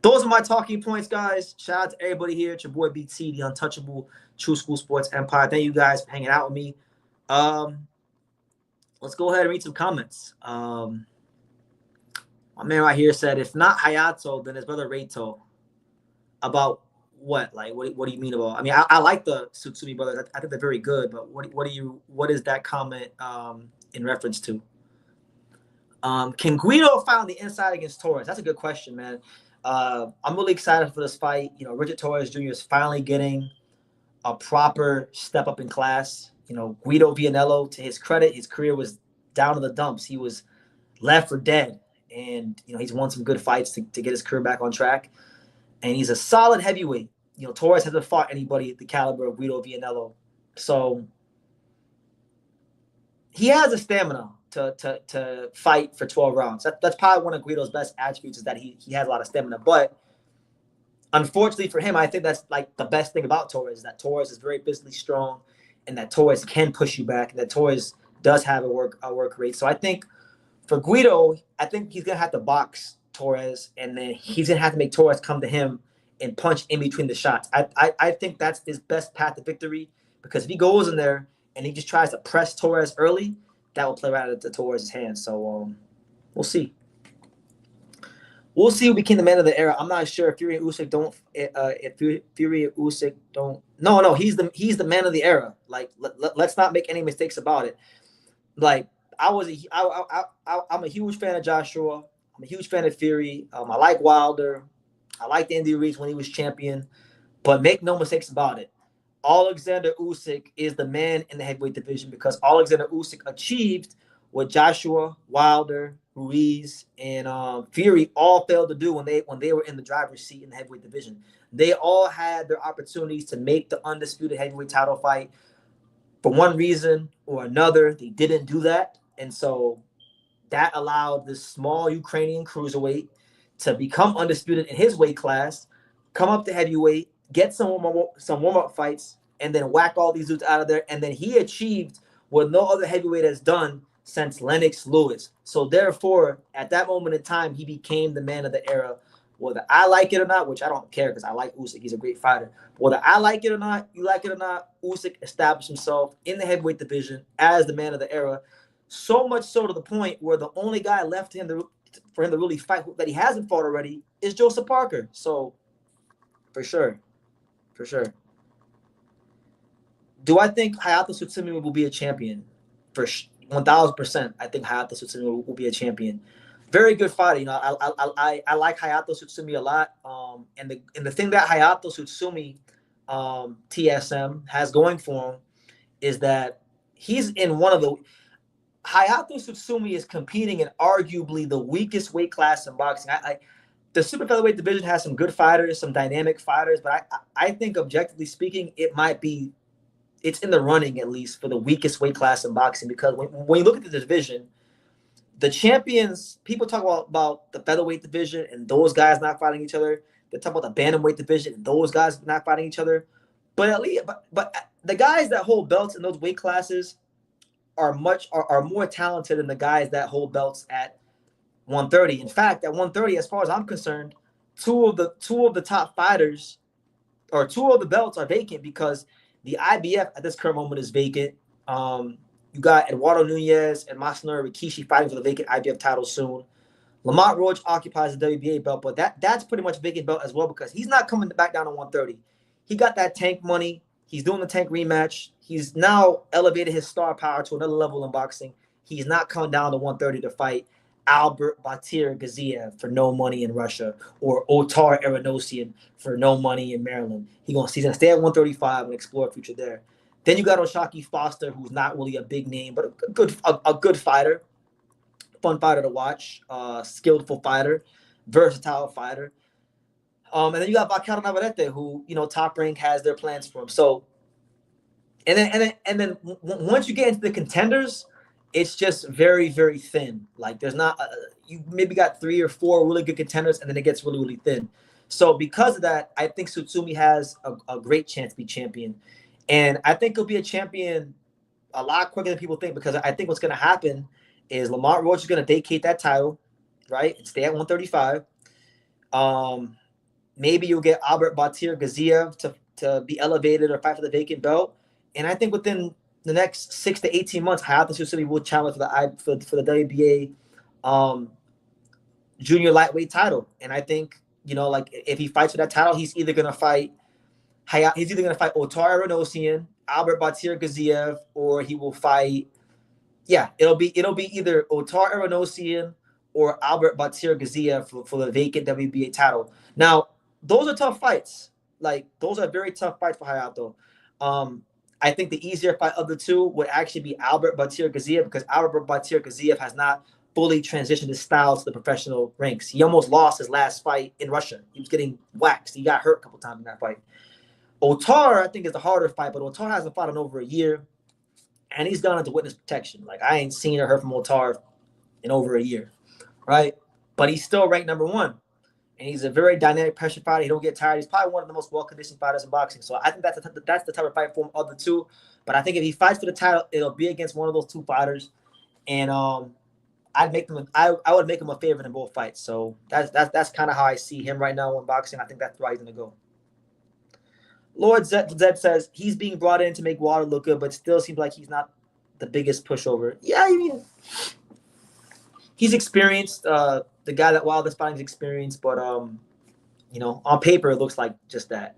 [SPEAKER 1] Those are my talking points, guys. Shout out to everybody here. It's your boy BT, the untouchable True School Sports Empire. Thank you guys for hanging out with me. Let's go ahead and read some comments. My man right here said, if not Hayato, then his brother Reito. About what? Like, what do you mean about? I mean, I like the Tsutsumi brothers. I think they're very good. But what is that comment in reference to? Can Guido fight on the inside against Torres? That's a good question, man. I'm really excited for this fight. Richard Torres Jr. is finally getting a proper step up in class. Guido Vianello, to his credit, his career was down in the dumps. He was left for dead. And, he's won some good fights to get his career back on track. And he's a solid heavyweight. Torres hasn't fought anybody at the caliber of Guido Vianello. So he has the stamina to fight for 12 rounds. That's probably one of Guido's best attributes is that he has a lot of stamina. But unfortunately for him, I think that's like the best thing about Torres, is that Torres is very physically strong and that Torres can push you back, and that Torres does have a work rate. So I think for Guido, I think he's going to have to box Torres, and then he's going to have to make Torres come to him and punch in between the shots. I think that's his best path to victory, because if he goes in there and he just tries to press Torres early, that will play right into Torres' hands. So we'll see. We'll see who became the man of the era. I'm not sure if Fury and Usyk don't. If Fury and Usyk don't. No, he's the man of the era. Like, let's not make any mistakes about it. Like, I'm a huge fan of Joshua. I'm a huge fan of Fury. I like Wilder. I like Andy Ruiz when he was champion. But make no mistakes about it. Alexander Usyk is the man in the heavyweight division, because Alexander Usyk achieved what Joshua, Wilder, Ruiz, and Fury all failed to do when they were in the driver's seat in the heavyweight division. They all had their opportunities to make the undisputed heavyweight title fight. For one reason or another, they didn't do that. And so that allowed this small Ukrainian cruiserweight to become undisputed in his weight class, come up to heavyweight, get some warm-up fights, and then whack all these dudes out of there. And then he achieved what no other heavyweight has done since Lennox Lewis. So therefore, at that moment in time, he became the man of the era. Whether I like it or not, which I don't care because I like Usyk, he's a great fighter. Whether I like it or not, you like it or not, Usyk established himself in the heavyweight division as the man of the era. So much so to the point where the only guy left for him to really fight that he hasn't fought already is Joseph Parker. So, for sure. Do I think Hayato Sutsumi will be a champion? For 1,000%, I think Hayato Sutsumi will be a champion. Very good fighter. You know, I like Hayato Sutsumi a lot. And the thing that Hayato Sutsumi, TSM, has going for him is that he's in one of the. Hayato Sutsumi is competing in arguably the weakest weight class in boxing. The super featherweight division has some good fighters, some dynamic fighters, but I think objectively speaking, it's in the running at least for the weakest weight class in boxing, because when you look at the division, the champions, people talk about the featherweight division and those guys not fighting each other. They talk about the bantamweight division and those guys not fighting each other. But at least, but the guys that hold belts in those weight classes are more talented than the guys that hold belts at 130. In fact, at 130, as far as I'm concerned, two of the top fighters, or two of the belts, are vacant because the IBF at this current moment is vacant. You got Eduardo Nunez and Masanori Rikishi fighting for the vacant IBF title soon. Lamont Roach occupies the WBA belt, but that's pretty much a vacant belt as well because he's not coming back down to 130. He got that Tank money. He's doing the Tank rematch. He's now elevated his star power to another level in boxing. He's not coming down to 130 to fight Albert Batir Gaziev for no money in Russia, or Otar Aranosian for no money in Maryland. He's gonna stay at 135 and explore a future there. Then you got Oshaki Foster, who's not really a big name, but a good fighter, fun fighter to watch, skillful fighter, versatile fighter. And then you got Vaquero Navarrete, who, you know, Top Rank has their plans for him. So, and then once you get into the contenders, it's just very, very thin. Like there's not, you maybe got 3 or 4 really good contenders, and then it gets really, really thin. So because of that, I think Sutsumi has a great chance to be champion. And I think he'll be a champion a lot quicker than people think, because I think what's going to happen is Lamont Roach is going to vacate that title, right, and stay at 135. Maybe you'll get Albert Batir Gaziev to be elevated or fight for the vacant belt. And I think within the next 6 to 18 months, Hayato Sutsumi will challenge for the WBA junior lightweight title. And I think, you know, like if he fights for that title, he's either going to fight Otar Aranosian, Albert Batir Gaziev, or he will fight. Yeah, it'll be either Otar Aranosian or Albert Batir Gaziev for the vacant WBA title. Now, those are tough fights. Like those are very tough fights for Hayato. I think the easier fight of the two would actually be Albert Batir Gaziev, because Albert Batir Gaziev has not fully transitioned his style to the professional ranks. He almost lost his last fight in Russia. He was getting waxed. He got hurt a couple times in that fight. Otar, I think, is the harder fight, but Otar hasn't fought in over a year, and he's gone into witness protection. Like, I ain't seen or heard from Otar in over a year, right? But he's still ranked number 1, and he's a very dynamic pressure fighter. He don't get tired. He's probably one of the most well-conditioned fighters in boxing. So I think that's the type of fight for him of the two. But I think if he fights for the title, it'll be against one of those two fighters, and I would make him a favorite in both fights. So that's kind of how I see him right now in boxing. I think that's where he's gonna go. Lord Zed says he's being brought in to make Water look good, but still seems like he's not the biggest pushover. Yeah, I mean, he's experienced. The guy that Wilder's fighting is experienced, but you know, on paper it looks like just that.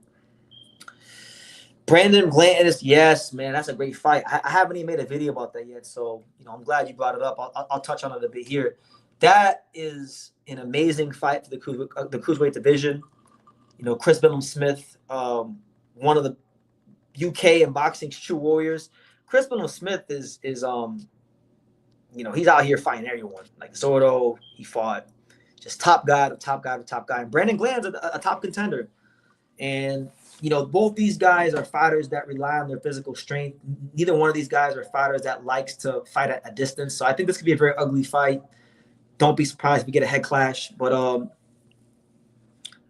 [SPEAKER 1] Brandon Blanton, yes, man, that's a great fight. I haven't even made a video about that yet, so you know, I'm glad you brought it up. I'll touch on it a bit here. That is an amazing fight for the cruiserweight division. You know, Chris Billum-Smith, one of the UK and boxing's true warriors. Chris Billum-Smith is you know, he's out here fighting everyone. Like Zordo, he fought just top guy. And Brandon Glan's a top contender. And, you know, both these guys are fighters that rely on their physical strength. Neither one of these guys are fighters that likes to fight at a distance. So I think this could be a very ugly fight. Don't be surprised if we get a head clash. But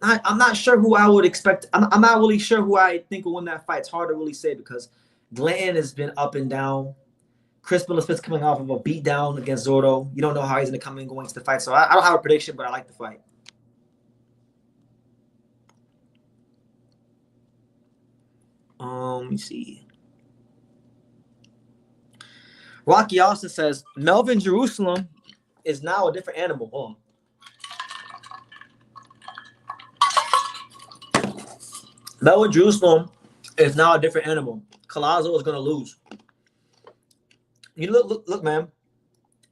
[SPEAKER 1] I'm not sure who I would expect. I'm not really sure who I think will win that fight. It's hard to really say because Glenn has been up and down. Chris Smith's coming off of a beatdown against Zordo. You don't know how he's going to come in going into the fight. So I don't have a prediction, but I like the fight. Let me see. Rocky Austin says Melvin Jerusalem is now a different animal. Hold on. Melvin Jerusalem is now a different animal. Collazo is going to lose. You look, man.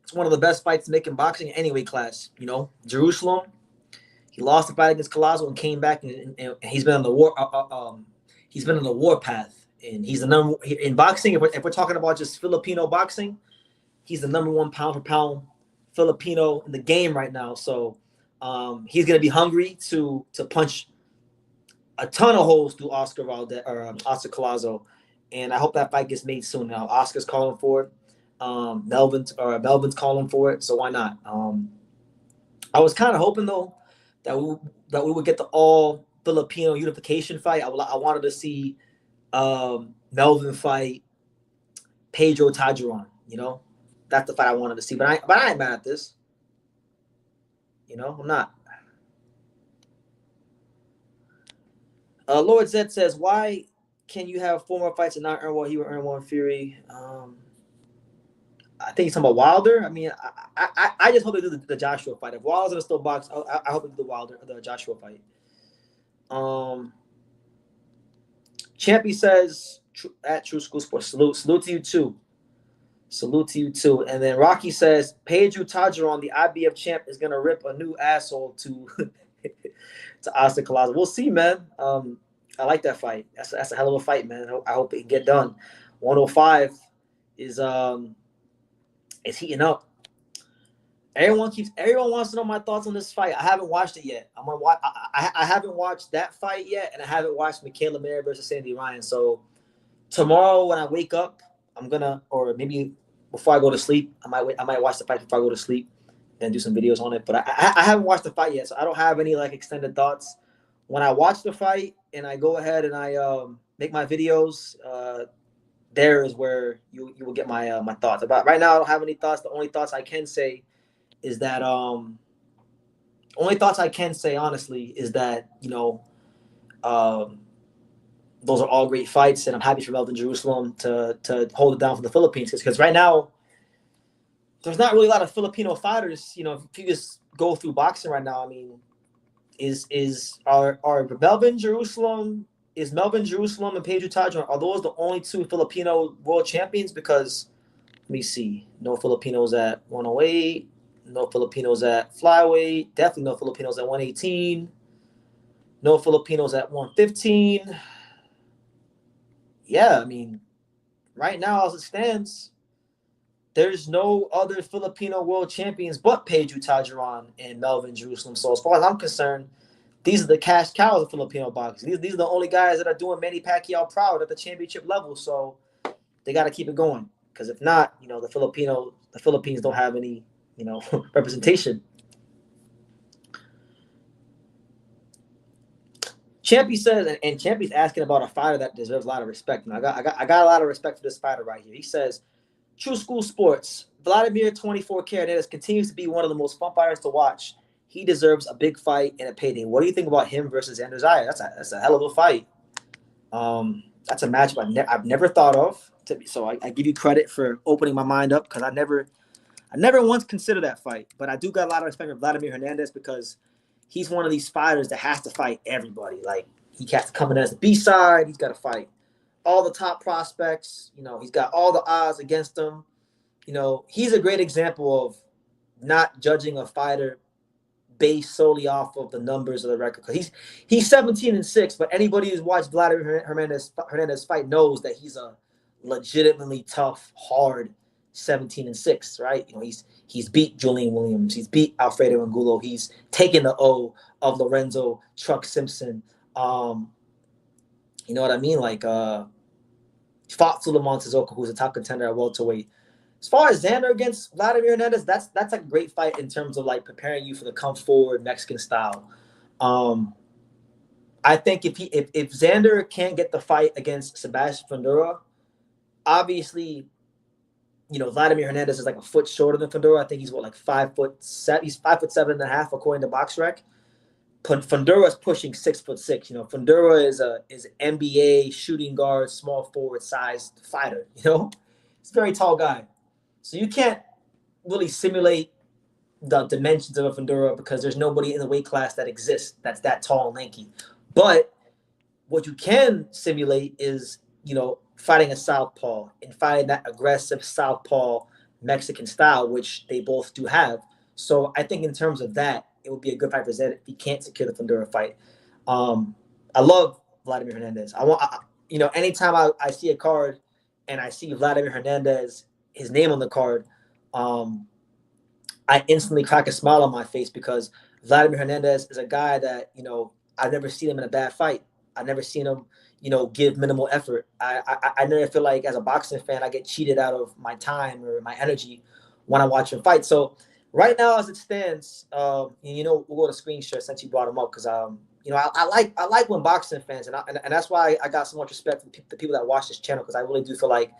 [SPEAKER 1] It's one of the best fights to make in boxing in any weight class. You know, Jerusalem. He lost the fight against Collazo and came back, and he's been on the war. He's been on the war path, and he's the number in boxing. If we're talking about just Filipino boxing, he's the number one pound for pound Filipino in the game right now. So he's gonna be hungry to punch a ton of holes through Oscar Collazo, and I hope that fight gets made soon. Now Oscar's calling for it. Melvin's calling for it, so why not? I was kind of hoping though that we would get the all Filipino unification fight. I wanted to see Melvin fight Pedro Tajuan. You know, that's the fight I wanted to see. But I ain't mad at this. You know, I'm not. Lord Zed says, why can you have 4 more fights and not earn what he would earn one Fury? I think he's talking about Wilder. I mean, I just hope they do the Joshua fight. If Wilder's gonna still box, I hope they do the Joshua fight. Champy says at True School Sports, salute to you too. Salute to you too. And then Rocky says Pedro Tajuan, the IBF champ, is gonna rip a new asshole to to Oscar Collazo. We'll see, man. I like that fight. That's a hell of a fight, man. I hope it can get done. 105 is heating up. Everyone wants to know my thoughts on this fight. I haven't watched it yet. I'm gonna watch. I haven't watched that fight yet, and I haven't watched Michaela Mayer versus Sandy Ryan. So tomorrow when I wake up, I'm gonna, or maybe before I go to sleep, I might watch the fight before I go to sleep, and do some videos on it. But I haven't watched the fight yet, so I don't have any like extended thoughts. When I watch the fight and I go ahead and I make my videos, there is where you will get my my thoughts. About right now, I don't have any thoughts. The only thoughts I can say is that honestly is that, you know, those are all great fights, and I'm happy for Melvin Jerusalem to hold it down for the Philippines, because right now there's not really a lot of Filipino fighters. You know, if you just go through boxing right now, I mean, are Melvin Jerusalem and Pedro Tajuan, are those the only 2 Filipino world champions? Because let me see, no Filipinos at 108. No Filipinos at flyweight. Definitely no Filipinos at 118. No Filipinos at 115. Yeah, I mean, right now as it stands, there's no other Filipino world champions but Pedro Tajuan and Melvin Jerusalem. So as far as I'm concerned, these are the cash cows of Filipino boxing. These are the only guys that are doing Manny Pacquiao proud at the championship level. So they got to keep it going, because if not, you know, the Philippines don't have any, you know, representation. Champy says, and Champy's asking about a fighter that deserves a lot of respect. And I got a lot of respect for this fighter right here. He says, True School Sports, Vladimir 24K Hernandez continues to be one of the most fun fighters to watch. He deserves a big fight and a payday. What do you think about him versus Xander Zaya? That's a hell of a fight. That's a matchup I've never thought of. So I give you credit for opening my mind up, because I never once considered that fight. But I do got a lot of respect for Vladimir Hernandez, because he's one of these fighters that has to fight everybody. Like, he has to come in as the B-side. He's got to fight all the top prospects. You know, he's got all the odds against him. You know, he's a great example of not judging a fighter based solely off of the numbers of the record. Because he's 17-6, but anybody who's watched Vladimir Hernandez fight knows that he's a legitimately tough, hard 17-6, right? You know, he's beat Julian Williams, he's beat Alfredo Angulo, he's taken the O of Lorenzo Truck Simpson. You know what I mean? Like, fought Suleiman Tezoka, who's a top contender at welterweight. As far as Xander against Vladimir Hernandez, that's a great fight in terms of like preparing you for the come forward Mexican style. I think if Xander can't get the fight against Sebastian Fundora, obviously, Vladimir Hernandez is like a foot shorter than Fundora. I think he's like 5'7". He's 5'7.5" according to BoxRec. Fundora is pushing 6'6". Fundora is an NBA shooting guard, small forward sized fighter. He's a very tall guy, so you can't really simulate the dimensions of a Fundora because there's nobody in the weight class that exists that's that tall and lanky. But what you can simulate is, fighting a southpaw and fighting that aggressive southpaw Mexican style, which they both do have. So I think in terms of that, it would be a good fight for Zed if he can't secure the Fundora fight. I love Vladimir Hernandez. Anytime I see a card and I see Vladimir Hernandez, his name on the card, I instantly crack a smile on my face because Vladimir Hernandez is a guy that, I've never seen him in a bad fight. I've never seen him, give minimal effort. I never feel like as a boxing fan, I get cheated out of my time or my energy when I watch him fight. So right now, as it stands, we'll go to screen share since you brought him up because, I like when boxing fans, and that's why I got so much respect for the people that watch this channel because I really do feel like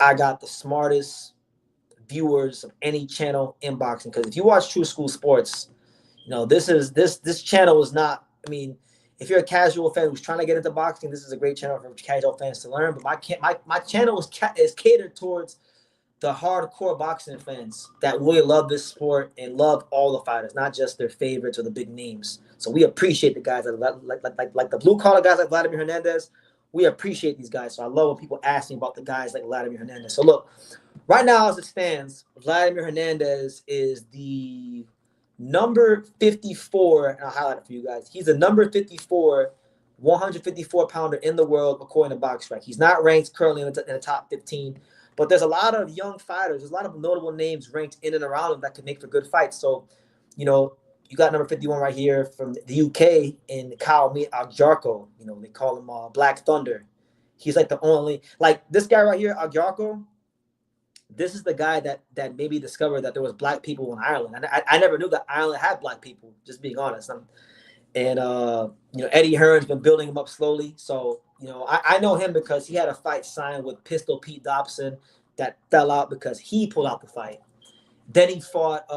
[SPEAKER 1] I got the smartest viewers of any channel in boxing. Because if you watch True School Sports, this channel is not. I mean, if you're a casual fan who's trying to get into boxing, this is a great channel for casual fans to learn. But my channel is catered towards the hardcore boxing fans that really love this sport and love all the fighters, not just their favorites or the big names. So we appreciate the guys that like the blue collar guys like Vladimir Hernandez. We appreciate these guys. So I love when people ask me about the guys like Vladimir Hernandez. So look, right now as it stands, Vladimir Hernandez is the number 54, and I'll highlight it for you guys. He's the number 54, 154-pounder in the world according to BoxRec. He's not ranked currently in the top 15. But there's a lot of young fighters. There's a lot of notable names ranked in and around him that could make for good fights. So, you got number 51 right here from the UK in Kyle Agjarko. They call him Black Thunder. He's like the only, like this guy right here, Agjarko. This is the guy that maybe discovered that there was black people in Ireland. And I never knew that Ireland had black people, just being honest. Eddie Hearn's been building him up slowly. So, I know him because he had a fight signed with Pistol Pete Dobson that fell out because he pulled out the fight. Then he fought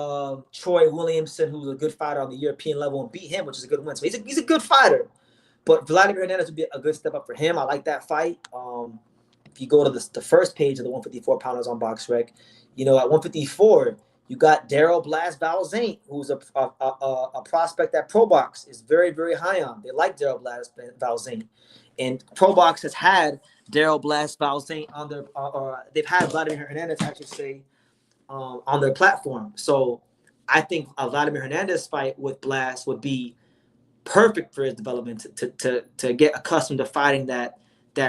[SPEAKER 1] Troy Williamson, who's a good fighter on the European level, and beat him, which is a good win. So he's a good fighter. But Vladimir Hernandez would be a good step up for him. I like that fight. If you go to the first page of the 154-pounders on BoxRec, at 154, you got Daryl Blast Valzaint, who's a prospect that ProBox is very, very high on. They like Daryl Blast Valzaint. And ProBox has had Daryl Blast Valzaint on their, or they've had Vladimir Hernandez actually say on their platform. So I think a Vladimir Hernandez fight with Blast would be perfect for his development to get accustomed to fighting that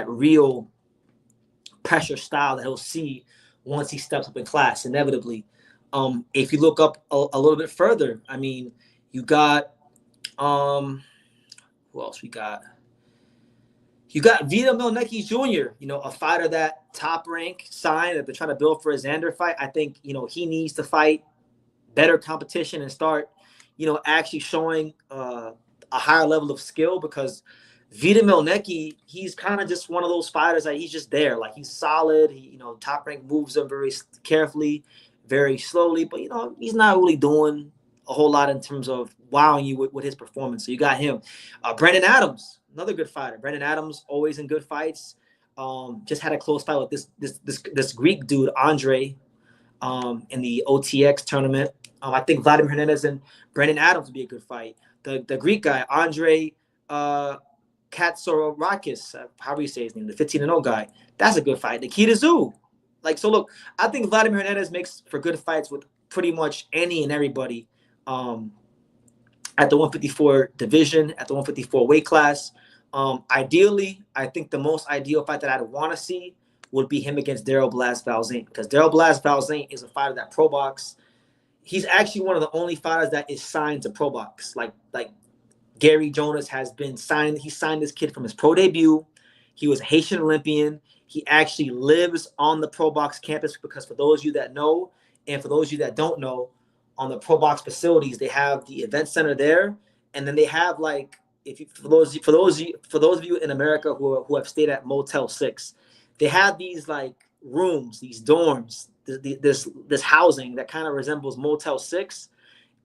[SPEAKER 1] real pressure style that he'll see once he steps up in class inevitably. If you look up a little bit further, I mean, you got who else we got? You got Vito Mielnicki Jr., a fighter that Top Rank signed that they're trying to build for a Xander fight. I think, he needs to fight better competition and start, actually showing a higher level of skill because Vito Mielnicki, he's kind of just one of those fighters that he's just there. Like, he's solid. Top Rank moves him very carefully, very slowly, but, he's not really doing a whole lot in terms of wowing you with his performance. So you got him. Brandon Adams. Another good fighter. Brandon Adams, always in good fights. Just had a close fight with this Greek dude, Andre, in the OTX tournament. I think Vladimir Hernandez and Brandon Adams would be a good fight. The Greek guy, Andre Katsorakis, however you say his name, the 15-0 guy. That's a good fight. Nikita Zoo. So look, I think Vladimir Hernandez makes for good fights with pretty much any and everybody at the 154 division, at the 154 weight class. Ideally, I think the most ideal fight that I'd want to see would be him against Daryl Blast Valzaint, because Daryl Blast Valzaint is a fighter that ProBox. He's actually one of the only fighters that is signed to ProBox. Like Gary Jonas has been signed. He signed this kid from his pro debut. He was a Haitian Olympian. He actually lives on the ProBox campus because for those of you that know, and for those of you that don't know, on the ProBox facilities, they have the event center there, and then they have if you, for those of you in America who have stayed at Motel 6, they have these like rooms, these dorms, this housing that kind of resembles Motel 6,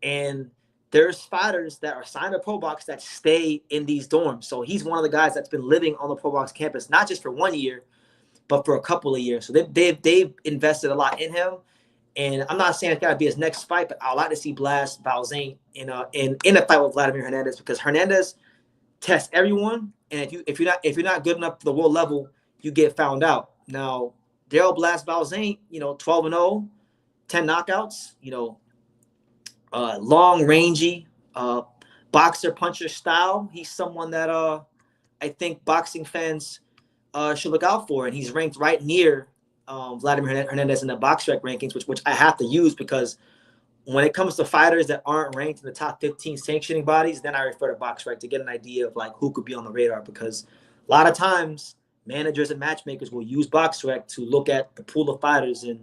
[SPEAKER 1] and there's fighters that are signed to Pro Box that stay in these dorms. So he's one of the guys that's been living on the Pro Box campus, not just for 1 year, but for a couple of years. So they've invested a lot in him. And I'm not saying it's got to be his next fight, but I'd like to see Blas Balzain in a fight with Vladimir Hernandez, because Hernandez tests everyone, and if you're not good enough for the world level, you get found out. Now, Daryl Blas Balzain, 12-0, 10 knockouts, long, rangy, boxer puncher style. He's someone that I think boxing fans should look out for, and he's ranked right near Vladimir Hernandez in the BoxRec rankings, which I have to use, because when it comes to fighters that aren't ranked in the top 15 sanctioning bodies, then I refer to BoxRec to get an idea of like who could be on the radar, because a lot of times managers and matchmakers will use BoxRec to look at the pool of fighters in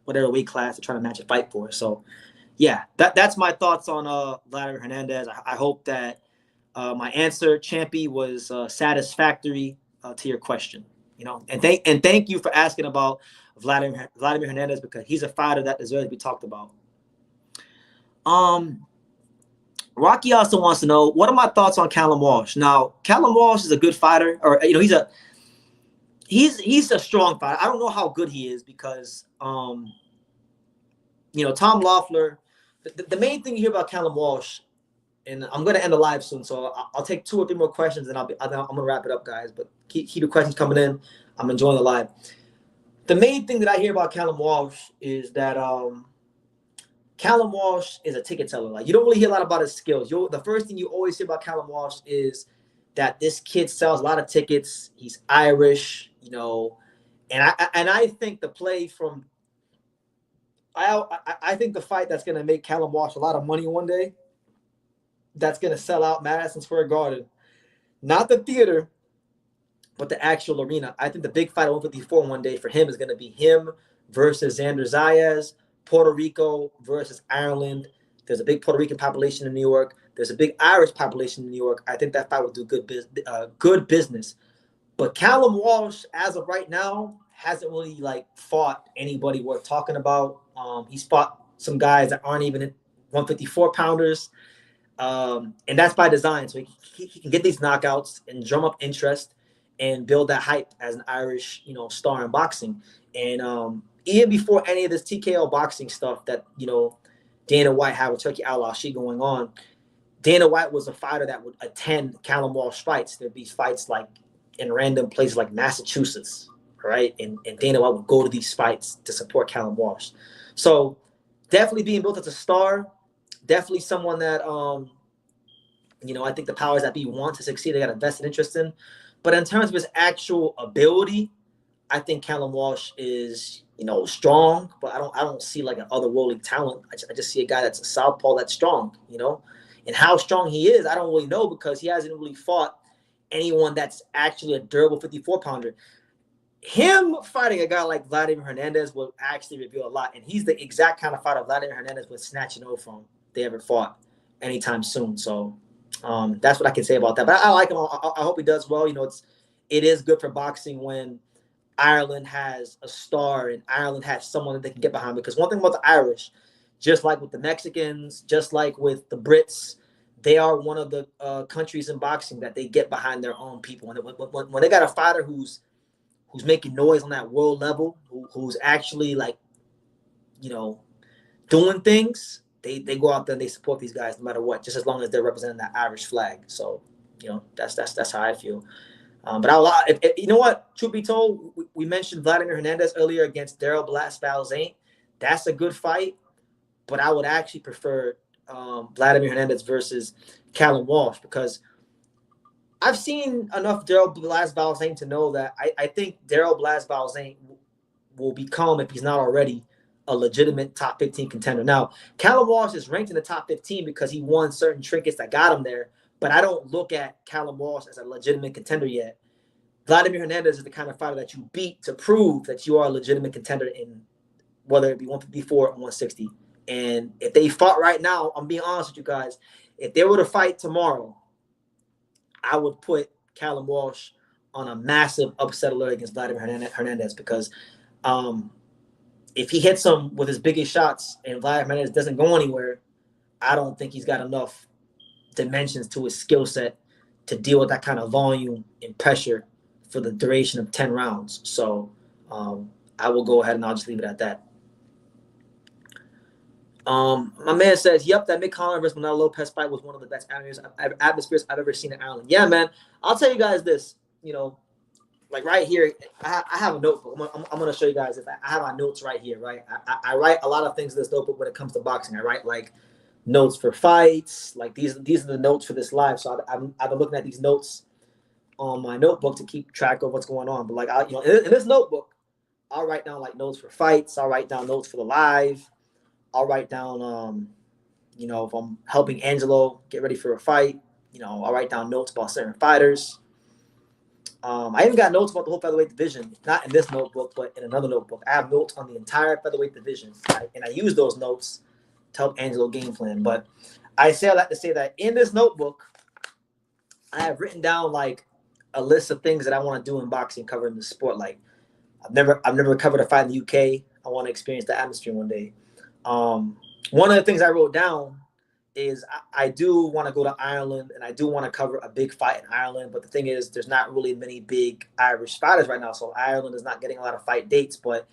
[SPEAKER 1] whatever weight class they're trying to match a fight for. So yeah, that's my thoughts on Vladimir Hernandez. I hope that my answer, Champy, was satisfactory to your question. And thank you for asking about Vladimir Hernandez, because he's a fighter that deserves to be talked about. Rocky also wants to know, what are my thoughts on Callum Walsh? Now, Callum Walsh is a good fighter, or he's a strong fighter. I don't know how good he is, because Tom Loeffler. The main thing you hear about Callum Walsh, and I'm going to end the live soon, so I'll take 2 or 3 more questions, and I'm going to wrap it up, guys. But keep the questions coming in. I'm enjoying the live. The main thing that I hear about Callum Walsh is that Callum Walsh is a ticket seller. Like, you don't really hear a lot about his skills. The first thing you always hear about Callum Walsh is that this kid sells a lot of tickets. He's Irish, and I think the play from I think the fight that's going to make Callum Walsh a lot of money one day, that's going to sell out Madison Square Garden, not the theater, but the actual arena. I think the big fight at 154 one day for him is going to be him versus Xander Zayas, Puerto Rico versus Ireland. There's a big Puerto Rican population in New York. There's a big Irish population in New York. I think that fight will do good business. But Callum Walsh, as of right now, hasn't really fought anybody worth talking about. He's fought some guys that aren't even 154 pounders. And that's by design. So he can get these knockouts and drum up interest and build that hype as an Irish, star in boxing. And even before any of this TKO boxing stuff that, Dana White had with Turki Alalshikh going on, Dana White was a fighter that would attend Callum Walsh fights. There'd be fights in random places like Massachusetts, right? And Dana White would go to these fights to support Callum Walsh. So definitely being built as a star, definitely someone that, I think the powers that be want to succeed. They got a vested interest in. But in terms of his actual ability, I think Callum Walsh is, strong, but I don't see an otherworldly talent. I just see a guy that's a southpaw that's strong, and how strong he is, I don't really know, because he hasn't really fought anyone that's actually a durable 54-pounder. Him fighting a guy like Vladimir Hernandez will actually reveal a lot, and he's the exact kind of fighter Vladimir Hernandez would snatch an O from if they ever fought anytime soon. So that's what I can say about that. But I like him. I hope he does well. It is good for boxing when Ireland has a star and Ireland has someone that they can get behind. Because one thing about the Irish, just like with the Mexicans, just like with the Brits, they are one of the countries in boxing that they get behind their own people. When they got a fighter who's making noise on that world level, who's actually doing things, they go out there and they support these guys no matter what, just as long as they're representing that Irish flag. So that's how I feel. But you know what? Truth be told, we mentioned Vladimir Hernandez earlier against Daryl Blas Balzain. That's a good fight, but I would actually prefer Vladimir Hernandez versus Callum Walsh, because I've seen enough Daryl Blas Balzain to know that I think Daryl Blas Balzain will become, if he's not already, a legitimate top 15 contender. Now, Callum Walsh is ranked in the top 15 because he won certain trinkets that got him there, but I don't look at Callum Walsh as a legitimate contender yet. Vladimir Hernandez is the kind of fighter that you beat to prove that you are a legitimate contender in whether it be 154 or 160. And if they fought right now, I'm being honest with you guys, if they were to fight tomorrow, I would put Callum Walsh on a massive upset alert against Vladimir Hernandez because if he hits him with his biggest shots and Vladimir Hernandez doesn't go anywhere, I don't think he's got enough dimensions to his skill set to deal with that kind of volume and pressure for the duration of 10 rounds. So I will go ahead and I'll just leave it at that. My man says, yep, that Mick Holland versus Manolo Lopez fight was one of the best atmospheres I've ever seen in Ireland. Yeah, man. I'll tell you guys this, you know, like right here, I have a notebook. I'm going to show you guys this. I have my notes right here, right? I write a lot of things in this notebook when it comes to boxing. I write like notes for fights. Like these are the notes for this live. So I've been looking at these notes on my notebook to keep track of what's going on. But like, in this notebook, I'll write down like notes for fights. I'll write down notes for the live. I'll write down, you know, if I'm helping Angelo get ready for a fight, you know, I'll write down notes about certain fighters. I even got notes about the whole featherweight division, not in this notebook, but in another notebook. I have notes on the entire featherweight division, and I use those notes to help Angelo game plan. But I like to say that in this notebook, I have written down like a list of things that I want to do in boxing, covering the sport. Like I've never covered a fight in the UK. I want to experience the atmosphere one day. One of the things I wrote down is I do want to go to Ireland and I do want to cover a big fight in Ireland. But the thing is, there's not really many big Irish fighters right now. So Ireland is not getting a lot of fight dates, but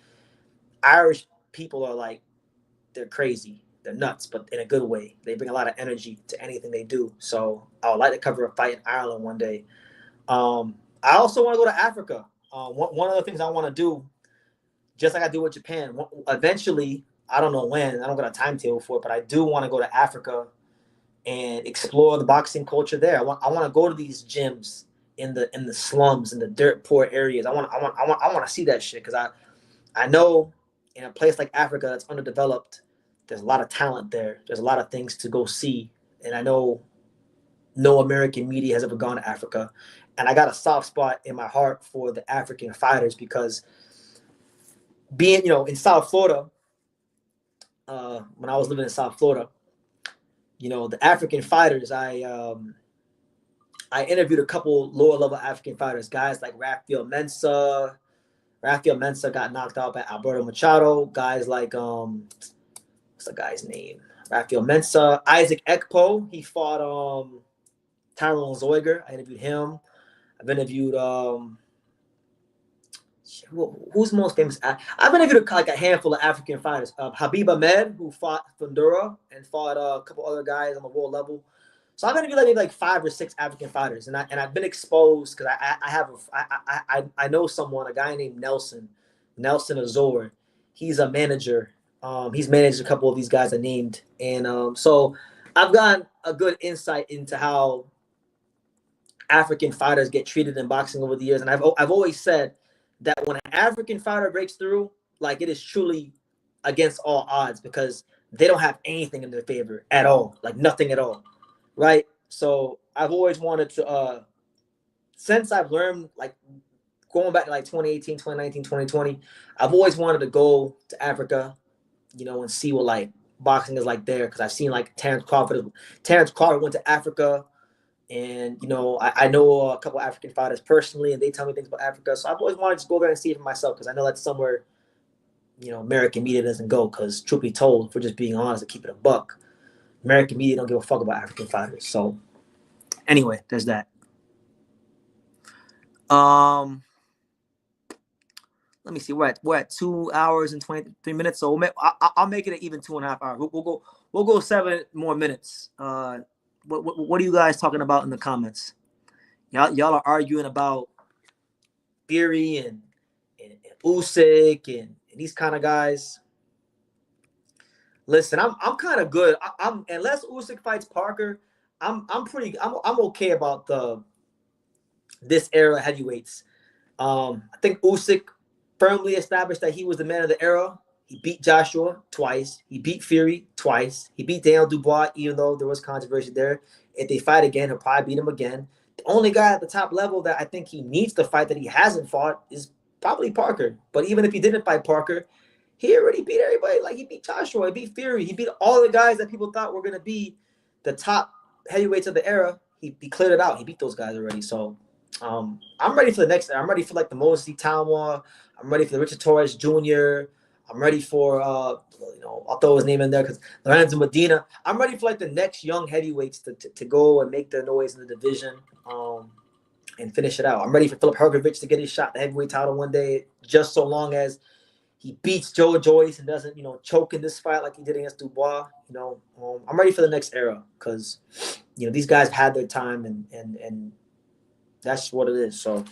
[SPEAKER 1] Irish people are like, they're crazy. They're nuts, but in a good way. They bring a lot of energy to anything they do. So I would like to cover a fight in Ireland one day. I also want to go to Africa. One of the things I want to do, just like I do with Japan, eventually, I don't know when, I don't got a timetable for it, but I do want to go to Africa and explore the boxing culture there. I want to go to these gyms in the slums, in the dirt poor areas. I want to see that shit because I know in a place like Africa that's underdeveloped, there's a lot of talent there. There's a lot of things to go see, and I know no American media has ever gone to Africa, and I got a soft spot in my heart for the African fighters because being, you know, in South Florida. When I was living in South Florida, you know, the African fighters, I interviewed a couple lower level African fighters, guys like Rafael Mensah. Rafael Mensah got knocked out by Alberto Machado. Guys like, what's the guy's name? Rafael Mensah. Isaac Ekpo, he fought Tyrone Zoiger. I interviewed him. I've interviewed who's most famous? I've interviewed like a handful of African fighters. Habib Ahmed, who fought Fundura and fought a couple other guys on the world level. So I've interviewed maybe like 5 or 6 African fighters, and I've been exposed because I know someone, a guy named Nelson Azor. He's a manager. He's managed a couple of these guys I named, and so I've gotten a good insight into how African fighters get treated in boxing over the years, and I've always said that when an African fighter breaks through, like it is truly against all odds because they don't have anything in their favor at all, like nothing at all, right? So I've always wanted to, since I've learned, like going back to like 2018, 2019, 2020, I've always wanted to go to Africa, you know, and see what like boxing is like there because I've seen like Terence Crawford went to Africa. And, you know, I know a couple of African fighters personally, and they tell me things about Africa. So I've always wanted to go there and see it for myself because I know that's somewhere, you know, American media doesn't go because, truth be told, if we're just being honest and keep it a buck, American media don't give a fuck about African fighters. So anyway, there's that. Let me see. We're at 2 hours and 23 minutes. So I'll make it an even 2.5 hours. We'll go 7 more minutes. What are you guys talking about in the comments? Y'all are arguing about Fury and Usyk and these kind of guys. Listen, I'm kind of good. I'm unless Usyk fights Parker, I'm okay about this era of heavyweights. I think Usyk firmly established that he was the man of the era. He beat Joshua twice. He beat Fury twice. He beat Daniel Dubois, even though there was controversy there. If they fight again, he'll probably beat him again. The only guy at the top level that I think he needs to fight that he hasn't fought is probably Parker. But even if he didn't fight Parker, he already beat everybody. Like, he beat Joshua, he beat Fury. He beat all the guys that people thought were going to be the top heavyweights of the era. he cleared it out. He beat those guys already. So I'm ready for the next. I'm ready for like the Mosley Talma. I'm ready for the Richard Torres Jr. I'm ready for I'll throw his name in there because Lorenzo Medina. I'm ready for like the next young heavyweights to go and make their noise in the division and finish it out. I'm ready for Philip Hergovich to get his shot at the heavyweight title one day, just so long as he beats Joe Joyce and doesn't, choke in this fight like he did against Dubois. I'm ready for the next era because, these guys had their time and that's what it is. So,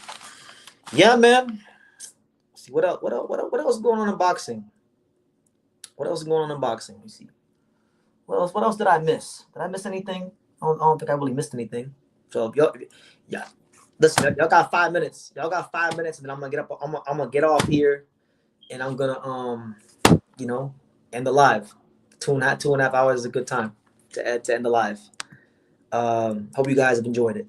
[SPEAKER 1] yeah, man. Let's see what else? What else is going on in boxing? What else is going on in boxing? Let me see. What else did I miss? Did I miss anything? I don't think I really missed anything. So, yeah. Listen, y'all got 5 minutes. Y'all got 5 minutes, and then I'm gonna get up. I'm gonna get off here, and I'm gonna end the live. 2.5 hours is a good time to end the live. Hope you guys have enjoyed it.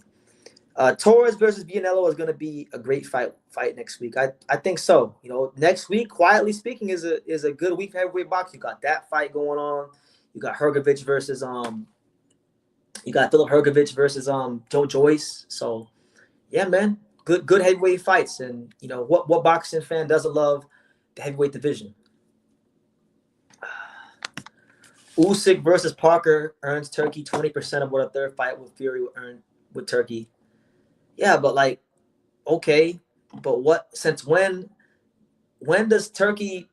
[SPEAKER 1] Torres versus Canelo is going to be a great fight next week. I think so. Next week, quietly speaking, is a good week for heavyweight boxing. You got that fight going on. You got Hergovich versus you got Philip Hergovich versus Joe Joyce. So yeah, man, good heavyweight fights. And what boxing fan doesn't love the heavyweight division? Usyk versus Parker earns Turkey 20% of what a third fight with Fury would earn with Turkey. Yeah, but okay, but what? Since when does Turkey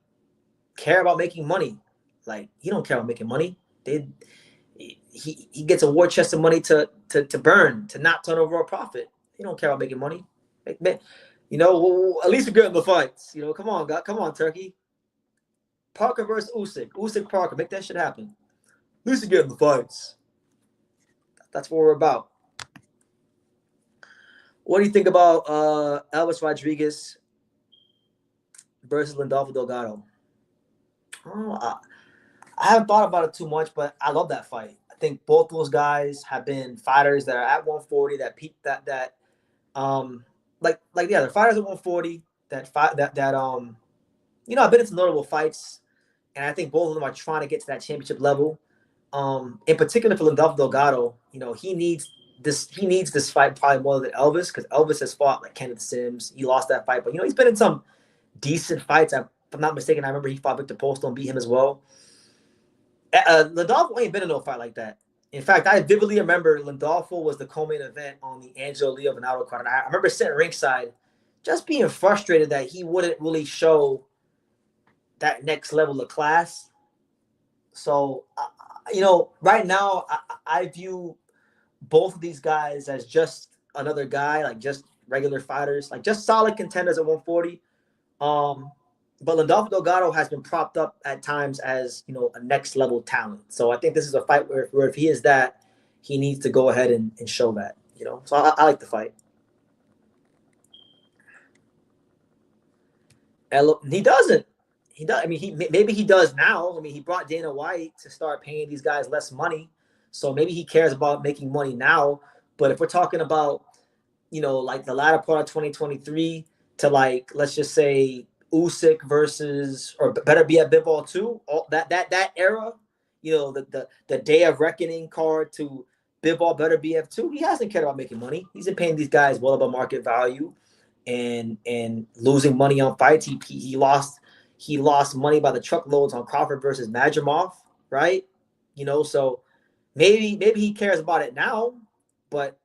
[SPEAKER 1] care about making money? He don't care about making money. He gets a war chest of money to burn, to not turn over a profit. He don't care about making money. At least we're good in the fights. Come on, God, come on, Turkey. Parker versus Usyk. Usyk Parker, make that shit happen. At least we're good in the fights. That's what we're about. What do you think about Elvis Rodriguez versus Landolfo Delgado? I haven't thought about it too much, but I love that fight. I think both those guys have been fighters that are at 140 that peaked they're fighters at 140 that I've been into notable fights, and I think both of them are trying to get to that championship level. In particular for Landolfo Delgado, he needs this fight probably more than Elvis, because Elvis has fought like Kenneth Sims. He lost that fight, but he's been in some decent fights. If I'm not mistaken, I remember he fought Victor Postol and beat him as well. Landolfo ain't been in no fight like that. In fact, I vividly remember Landolfo was the co-main event on the Angelo Leo Venado card. And I remember sitting ringside just being frustrated that he wouldn't really show that next level of class. So, right now, I view both of these guys as just another guy, just regular fighters, just solid contenders at 140. But Landolfo Delgado has been propped up at times as, a next level talent. So I think this is a fight where if he is that, he needs to go ahead and show that, So I like the fight. He doesn't. He does. I mean, maybe he does now. I mean, he brought Dana White to start paying these guys less money. So maybe he cares about making money now. But if we're talking about, the latter part of 2023 to let's just say Usyk versus, or better be at Bivol 2, that era, the day of reckoning card to Bivol better be F2, he hasn't cared about making money. He's been paying these guys well above market value and losing money on fights. He lost money by the truckloads on Crawford versus Madrimov, right? So maybe he cares about it now, but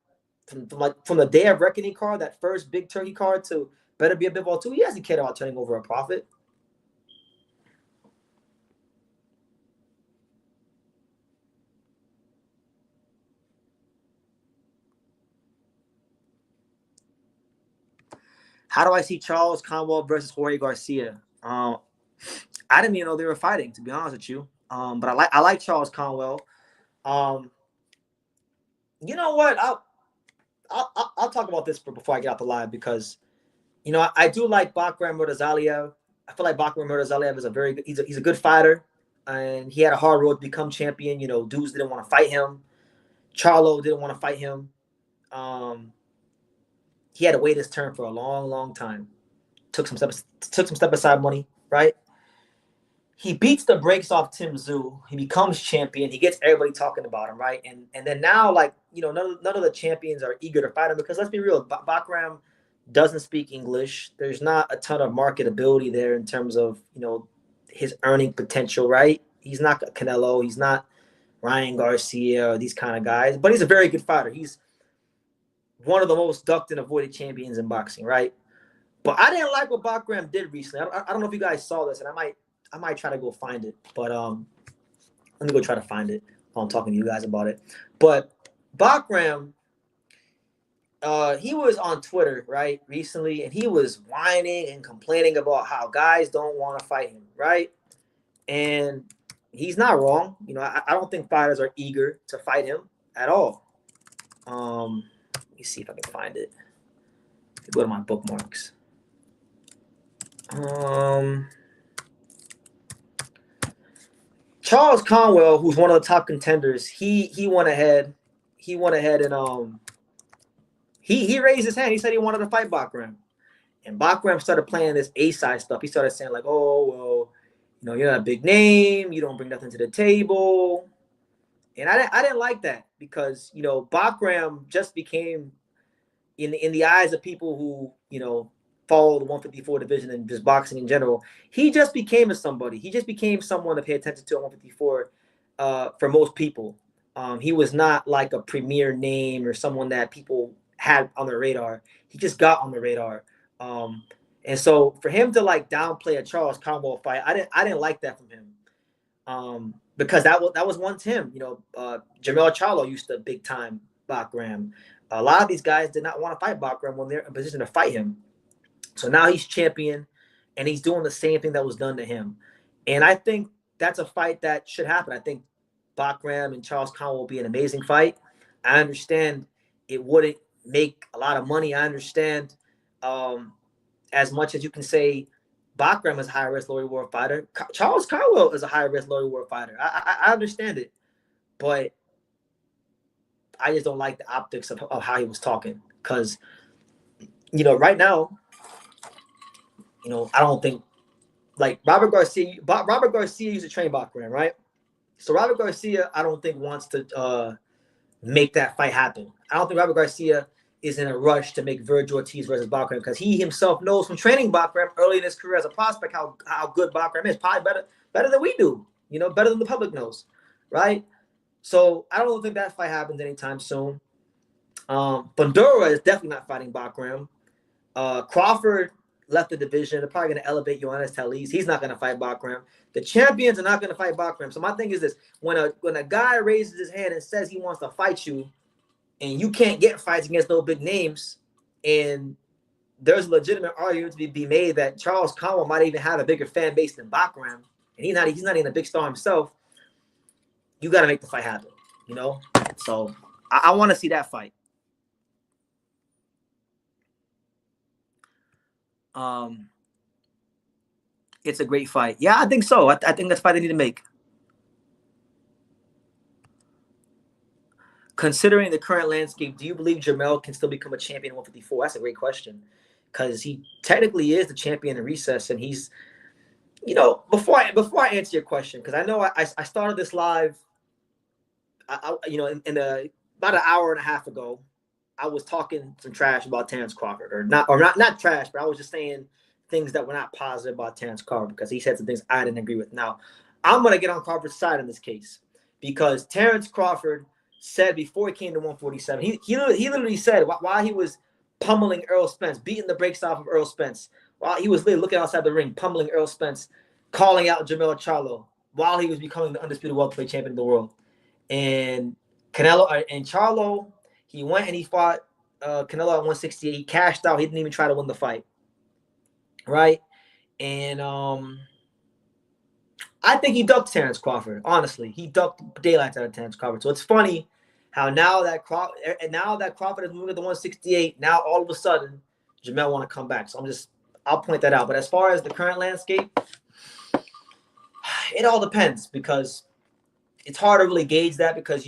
[SPEAKER 1] from the day of reckoning card, that first big Turkey card to better be a Bivol 2, he hasn't cared about turning over a profit. How do I see Charles Conwell versus Jorge Garcia? I didn't even know they were fighting, to be honest with you. But I like Charles Conwell. You know what? I'll talk about this before I get out the live, because I do like Bakram Murtazaliev. I feel like Bakram Murtazaliev is a very good. He's a good fighter, and he had a hard road to become champion. Dudes didn't want to fight him. Charlo didn't want to fight him. He had to wait his turn for a long, long time. Took some step aside money, right? he beats the brakes off Tim Tszyu. He becomes champion. He gets everybody talking about him, right? And then now, like, you know, none of the champions are eager to fight him because let's be real, Bakram doesn't speak English. There's not a ton of marketability there in terms of, you know, his earning potential, right? He's not Canelo. He's not Ryan Garcia or these kind of guys, but he's a very good fighter. He's one of the most ducked and avoided champions in boxing, right? But I didn't like what Bakram did recently. I don't know if you guys saw this, and I might try to go find it, but let me go try to find it while I'm talking to you guys about it. But Bakram, he was on Twitter, right, recently, and he was whining and complaining about how guys don't want to fight him, right? And he's not wrong. You know, I don't think fighters are eager to fight him at all. Let me see if I can find it. Go to my bookmarks. Charles Conwell, who's one of the top contenders, he went ahead and he raised his hand. He said he wanted to fight Bakram. And Bakram started playing this A-side stuff. He started saying like, oh, well, you know, you're not a big name. You don't bring nothing to the table. And I didn't like that because, you know, Bakram just became, in the eyes of people who, you know, follow the 154 division and just boxing in general, he just became a somebody. He just became someone to pay attention to at 154 for most people. He was not like a premier name or someone that people had on their radar. He just got on the radar. And so for him to like downplay a Charles Conwell fight, I didn't like that from him. Because that was once him. You know, Jamel Charlo used to big time Bakram. A lot of these guys did not want to fight Bakram when they're in a position to fight him. So now he's champion, and he's doing the same thing that was done to him. And I think that's a fight that should happen. I think Bakram and Charles Conwell will be an amazing fight. I understand it wouldn't make a lot of money. I understand as much as you can say Bakram is a high-risk, low-reward fighter. Charles Conwell is a high-risk, low-reward fighter. I understand it. But I just don't like the optics of how he was talking. Because, you know, right now, you know, I don't think like Robert Garcia used to train Bakram, right? So Robert Garcia, I don't think wants to make that fight happen. I don't think Robert Garcia is in a rush to make Virgil Ortiz versus Bakram because he himself knows from training Bakram early in his career as a prospect how good Bakram is. Probably better than we do, you know, better than the public knows, right? So I don't think that fight happens anytime soon. Bandura is definitely not fighting Bakram. Crawford left the division. They're probably going to elevate Yohannes Talise. He's not going to fight Bakram. The champions are not going to fight Bakram. So my thing is this: when a guy raises his hand and says he wants to fight you, and you can't get fights against no big names, and there's a legitimate argument to be made that Charles Conwell might even have a bigger fan base than Bakram, and he's not even a big star himself. You got to make the fight happen, you know. So I want to see that fight. It's a great fight. Yeah, I think so. I think that's the fight they need to make. Considering the current landscape, do you believe Jamel can still become a champion in 154? That's a great question. Because he technically is the champion in recess, and he's, you know, before I answer your question, because I know I started this live, you know, in about an hour and a half ago, I was talking some trash about Terence Crawford, or not trash, but I was just saying things that were not positive about Terence Crawford because he said some things I didn't agree with. Now, I'm going to get on Crawford's side in this case because Terence Crawford said before he came to 147, he literally said while he was pummeling Errol Spence, beating the brakes off of Errol Spence, while he was literally looking outside the ring, pummeling Errol Spence, calling out Jamel Charlo while he was becoming the undisputed welterweight champion of the world. And Canelo and Charlo, he went and he fought Canelo at 168. He cashed out. He didn't even try to win the fight. Right? And I think he ducked Terence Crawford. Honestly, he ducked daylights out of Terence Crawford. So it's funny how now that Crawford is moving to the 168, now all of a sudden Jamel want to come back. So I'll point that out. But as far as the current landscape, it all depends because it's hard to really gauge that because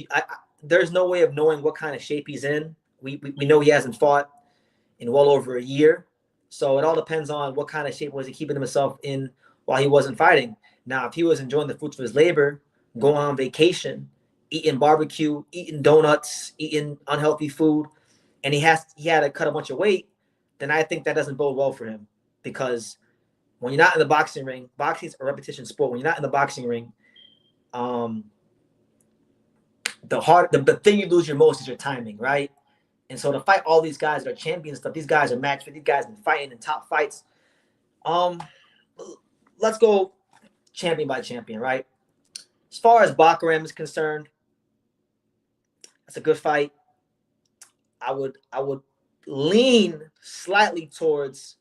[SPEAKER 1] there's no way of knowing what kind of shape he's in. We know he hasn't fought in well over a year. So it all depends on what kind of shape was he keeping himself in while he wasn't fighting. Now, if he was enjoying the fruits of his labor, going on vacation, eating barbecue, eating donuts, eating unhealthy food, and he had to cut a bunch of weight, then I think that doesn't bode well for him. Because when you're not in the boxing ring, boxing is a repetition sport. When you're not in the boxing ring, the thing you lose your most is your timing, right? And so to fight all these guys that are champions stuff, these guys are matched with these guys been fighting in top fights. Let's go champion by champion, right? As far as Arum is concerned, that's a good fight. I would lean slightly towards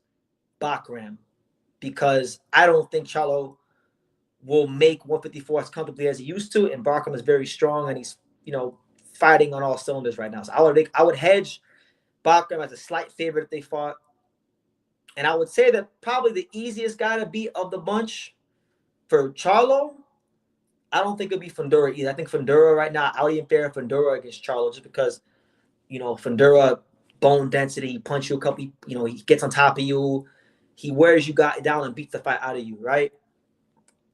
[SPEAKER 1] Arum because I don't think Charlo will make 154 as comfortably as he used to, and Arum is very strong and he's fighting on all cylinders right now. So I would hedge Arum as a slight favorite if they fought, and I would say that probably the easiest guy to beat of the bunch for Charlo, I don't think it'll be Fundora either. I think Fundora right now, I would even fair Fundora against Charlo just because, Fundora, bone density, punch you a couple, he gets on top of you, he wears you down and beats the fight out of you, right?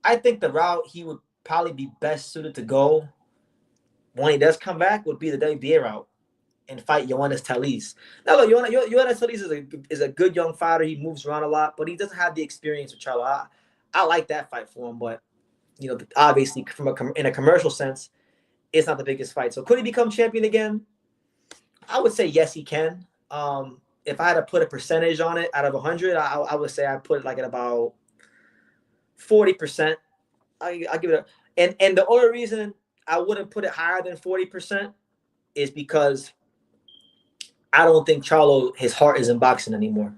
[SPEAKER 1] I think the route he would probably be best suited to go when he does come back would be the WBA route and fight Yoenis Talise. Now, look, Yoenis Talise is a good young fighter. He moves around a lot, but he doesn't have the experience with Charlo. I like that fight for him, but obviously in a commercial sense, it's not the biggest fight. So could he become champion again? I would say yes, he can. If I had to put a percentage on it out of 100, I would say I'd put it like at about 40%. I give it and the only reason I wouldn't put it higher than 40% is because I don't think Charlo, his heart is in boxing anymore.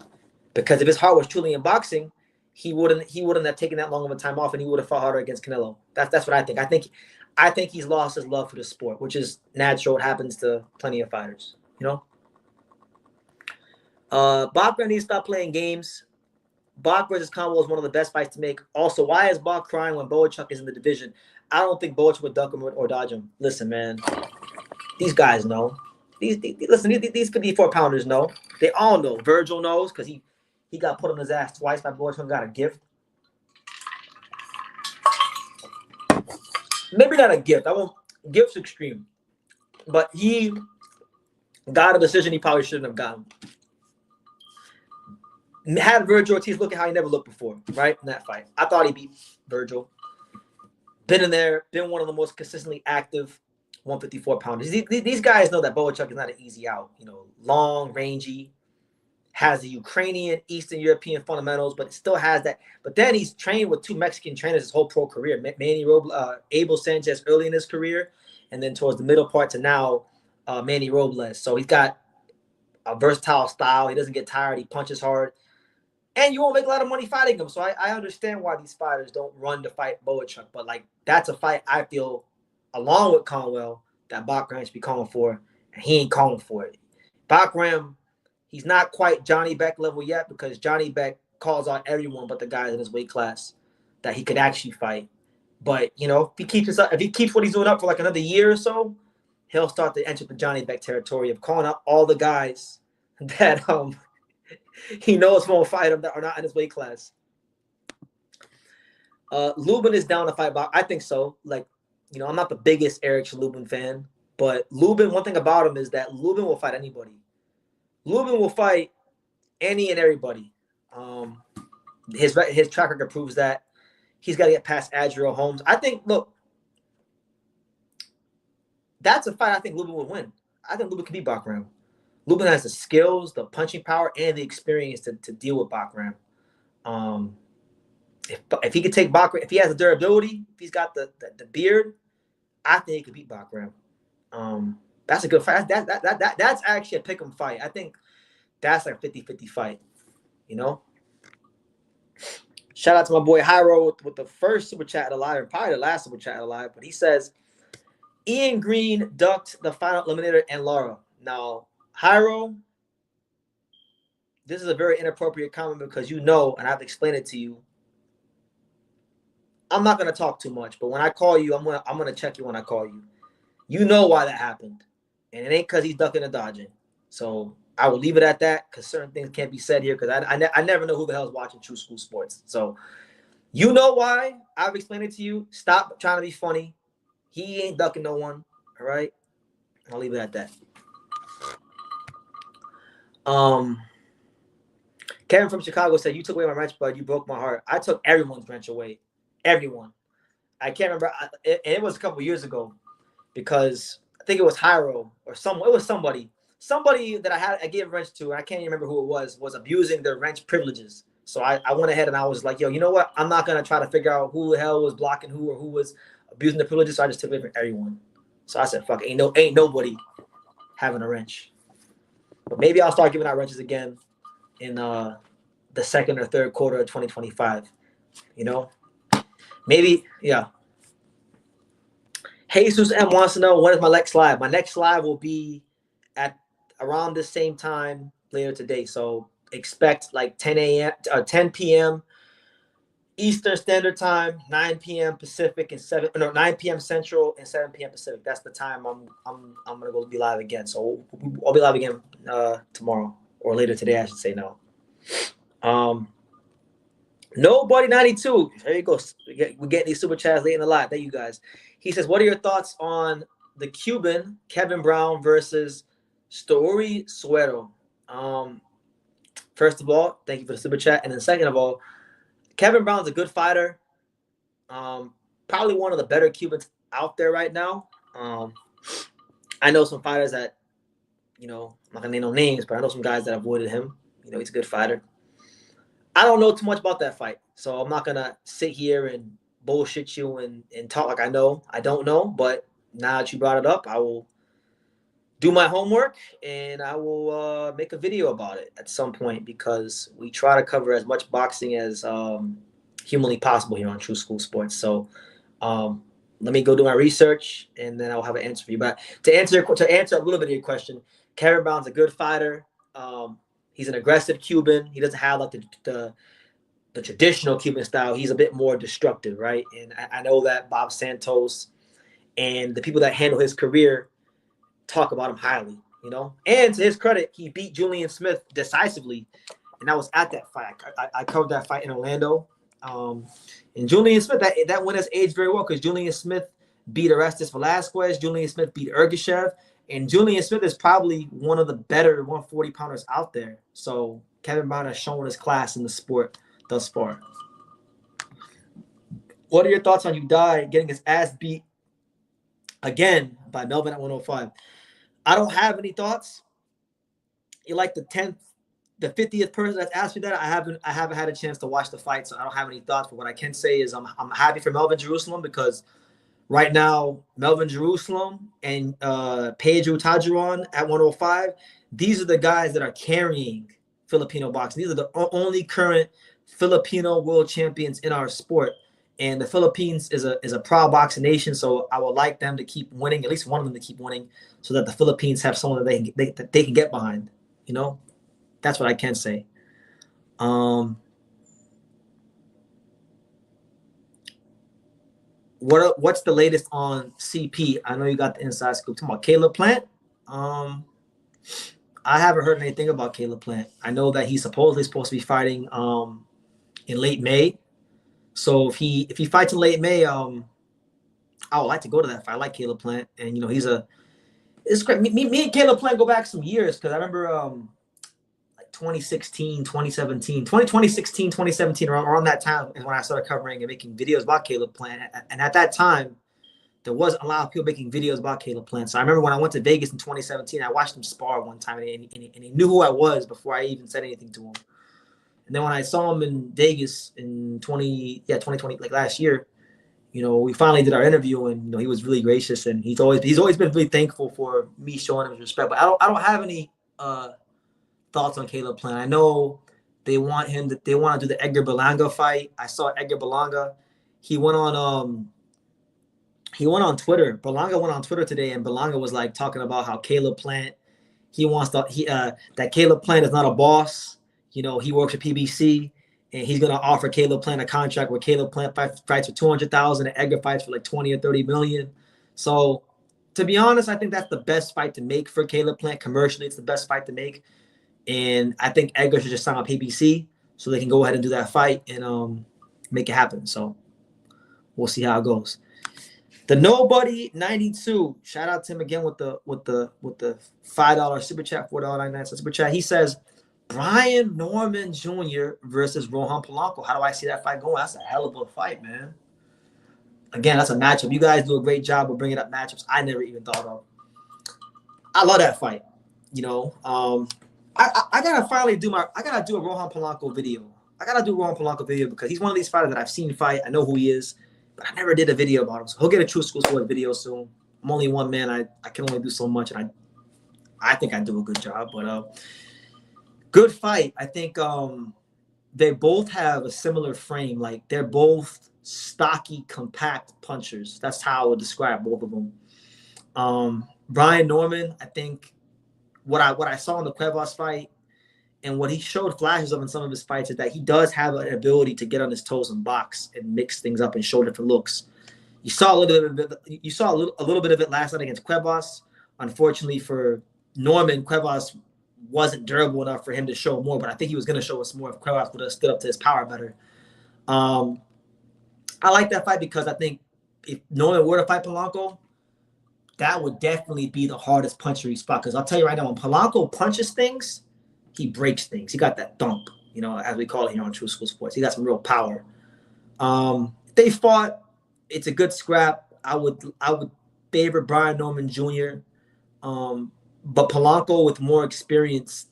[SPEAKER 1] Because if his heart was truly in boxing, he wouldn't have taken that long of a time off, and he would have fought harder against Canelo. That's what I think. I think he's lost his love for the sport, which is natural. It happens to plenty of fighters, Bach needs to stop playing games. Bach versus Conwell is one of the best fights to make. Also, why is Bach crying when Boachuk is in the division? I don't think Boachuk would duck him or dodge him. Listen, man, these guys know. These 54-pounders know. They all know. Virgil knows because he got put on his ass twice by Boachuk and got a gift. Maybe not a gift. Gift's extreme. But he got a decision he probably shouldn't have gotten. Had Virgil Ortiz looking how he never looked before, right? In that fight. I thought he beat Virgil. Been in there, been one of the most consistently active 154-pounders. These guys know that Boachuk is not an easy out. Long, rangy, has the Ukrainian, Eastern European fundamentals, but it still has that. But then he's trained with two Mexican trainers his whole pro career. Abel Sanchez early in his career, and then towards the middle part to now, Manny Robles. So he's got a versatile style. He doesn't get tired. He punches hard. And you won't make a lot of money fighting him. So I understand why these fighters don't run to fight Boachuk. But, that's a fight I feel, along with Conwell, that Bachram should be calling for. And he ain't calling for it. Bachram, he's not quite Johnny Beck level yet because Johnny Beck calls out everyone but the guys in his weight class that he could actually fight. But, if he keeps what he's doing up for another year or so, he'll start to enter the Johnny Beck territory of calling out all the guys that he knows won't fight him that are not in his weight class. Lubin is down to fight Bach. I think so. I'm not the biggest Eric Lubin fan, but Lubin, one thing about him is that Lubin will fight anybody. Lubin will fight any and everybody. His track record proves that. He's got to get past Adriel Holmes. I think, look, that's a fight I think Lubin would win. I think Lubin can beat Bachram. Lubin has the skills, the punching power, and the experience to deal with Bachram. If he could take Bachram, if he has the durability, if he's got the beard, I think he could beat Bachram. That's a good fight. That's actually a pick'em fight. I think that's like a 50-50 fight, Shout out to my boy Hyro with the first super chat alive, and probably the last super chat alive. But he says, Ian Green ducked the final eliminator and Lara. Now, Hyro, this is a very inappropriate comment because and I've explained it to you. I'm not gonna talk too much, but when I call you, I'm gonna check you when I call you. You know why that happened, and it ain't because he's ducking and dodging. So I will leave it at that because certain things can't be said here because I never know who the hell is watching True School Sports. So You know why? I've explained it to you. Stop trying to be funny. He ain't ducking no one. All right? I'll leave it at that. Kevin from Chicago said, you took away my wrench, but you broke my heart. I took everyone's wrench away. Everyone. I can't remember. It was a couple years ago because I think it was Hyro or someone. It was somebody. Somebody that I gave a wrench to, and I can't even remember who it was abusing their wrench privileges. So I went ahead and I was like, yo, you know what? I'm not going to try to figure out who the hell was blocking who or who was abusing the privileges. So I just took it from everyone. So I said, fuck, ain't nobody having a wrench. But maybe I'll start giving out wrenches again in the second or third quarter of 2025. You know, maybe, yeah. Jesus M wants to know, when is my next live? My next live will be at around the same time later today. So expect like 10 p.m. Eastern Standard Time, 9 p.m. Pacific, and 9 p.m. Central and 7 p.m. Pacific. That's the time I'm gonna go be live again. So I'll be live again tomorrow or later today, I should say. No. Nobody 92. There you go. We're getting these super chats late in the live. Thank you guys. He says, what are your thoughts on the Cuban Kevin Brown versus Story Suero? First of all, thank you for the super chat. And then second of all, Kevin Brown's a good fighter. Probably one of the better Cubans out there right now. I know some fighters that, I'm not gonna name no names, but I know some guys that avoided him. He's a good fighter. I don't know too much about that fight, so I'm not gonna sit here and bullshit you and talk like I know. I don't know, but now that you brought it up, I will do my homework and I will make a video about it at some point, because we try to cover as much boxing as humanly possible here on True School Sports. So let me go do my research and then I'll have an answer for you. But to answer a little bit of your question, Kevin Brown's a good fighter. He's an aggressive Cuban. He doesn't have like the traditional Cuban style. He's a bit more destructive, right? And I know that Bob Santos and the people that handle his career talk about him highly, And to his credit, he beat Julian Smith decisively, and I was at that fight. I covered that fight in Orlando. And Julian Smith, that win has aged very well, because Julian Smith beat Orestes Velasquez. Julian Smith beat Ergashev. And Julian Smith is probably one of the better 140-pounders out there. So Kevin Brown has shown his class in the sport thus far. What are your thoughts on Uday getting his ass beat again by Melvin at 105? I don't have any thoughts. You're like the 50th person that's asked me that. I haven't had a chance to watch the fight, so I don't have any thoughts. But what I can say is I'm happy for Melvin Jerusalem, because right now, Melvin Jerusalem and Pedro Tajuan at 105, these are the guys that are carrying Filipino boxing. These are the only current Filipino world champions in our sport. And the Philippines is a proud boxing nation, so I would like them to keep winning, at least one of them to keep winning, so that the Philippines have someone that they can get behind. That's what I can say. What's the latest on CP? I know you got the inside scoop. Talking about Caleb Plant. I haven't heard anything about Caleb Plant. I know that he's supposedly supposed to be fighting in late May. So if he fights in late May, I would like to go to that fight. I like Caleb Plant, and it's great. Me and Caleb Plant go back some years, because I remember 2016, 2017, 2016, 2017, around that time is when I started covering and making videos about Caleb Plant. And at that time, there wasn't a lot of people making videos about Caleb Plant. So I remember when I went to Vegas in 2017, I watched him spar one time, and he knew who I was before I even said anything to him. And then when I saw him in Vegas in 2020, like last year, we finally did our interview, and he was really gracious, and he's always been really thankful for me showing him his respect. But I don't have any thoughts on Caleb Plant. I know they want to do the Edgar Berlanga fight. I saw Edgar Berlanga. He went on Twitter. Berlanga went on Twitter today, and Berlanga was like talking about how Caleb Plant, that Caleb Plant is not a boss. He works at PBC, and he's gonna offer Caleb Plant a contract where Caleb Plant fights for $200,000 and Edgar fights for like 20 or 30 million. So to be honest, I think that's the best fight to make for Caleb Plant. Commercially, it's the best fight to make. And I think Edgar should just sign on PBC so they can go ahead and do that fight. And make it happen. So we'll see how it goes. The Nobody 92. Shout out to him again with the $5 super chat, $4.99 super chat. He says Brian Norman Jr. versus Rohan Polanco. How do I see that fight going? That's a hell of a fight, man. Again, that's a matchup. You guys do a great job of bringing up matchups I never even thought of. I love that fight. You know, I gotta finally do a Rohan Polanco video. I gotta do a Rohan Polanco video because he's one of these fighters that I've seen fight. I know who he is, but I never did a video about him. So he'll get a True School Sports video soon. I'm only one man. I can only do so much, and I think I do a good job. But good fight. I think they both have a similar frame. Like they're both stocky, compact punchers. That's how I would describe both of them. Brian Norman, I think what I saw in the Cuevas fight and what he showed flashes of in some of his fights is that he does have an ability to get on his toes and box and mix things up and show different looks. You saw a little bit of it last night against Cuevas. Unfortunately for Norman, Cuevas wasn't durable enough for him to show more, but I think he was going to show us more if Cuevas would have stood up to his power better. I like that fight because I think if Norman were to fight Polanco, that would definitely be the hardest punchery spot. Because I'll tell you right now, when Polanco punches things, he breaks things. He got that thump, you know, as we call it here on True School Sports. He got some real power. If they fought, it's a good scrap. I would favor Brian Norman Jr. But Polanco with more experience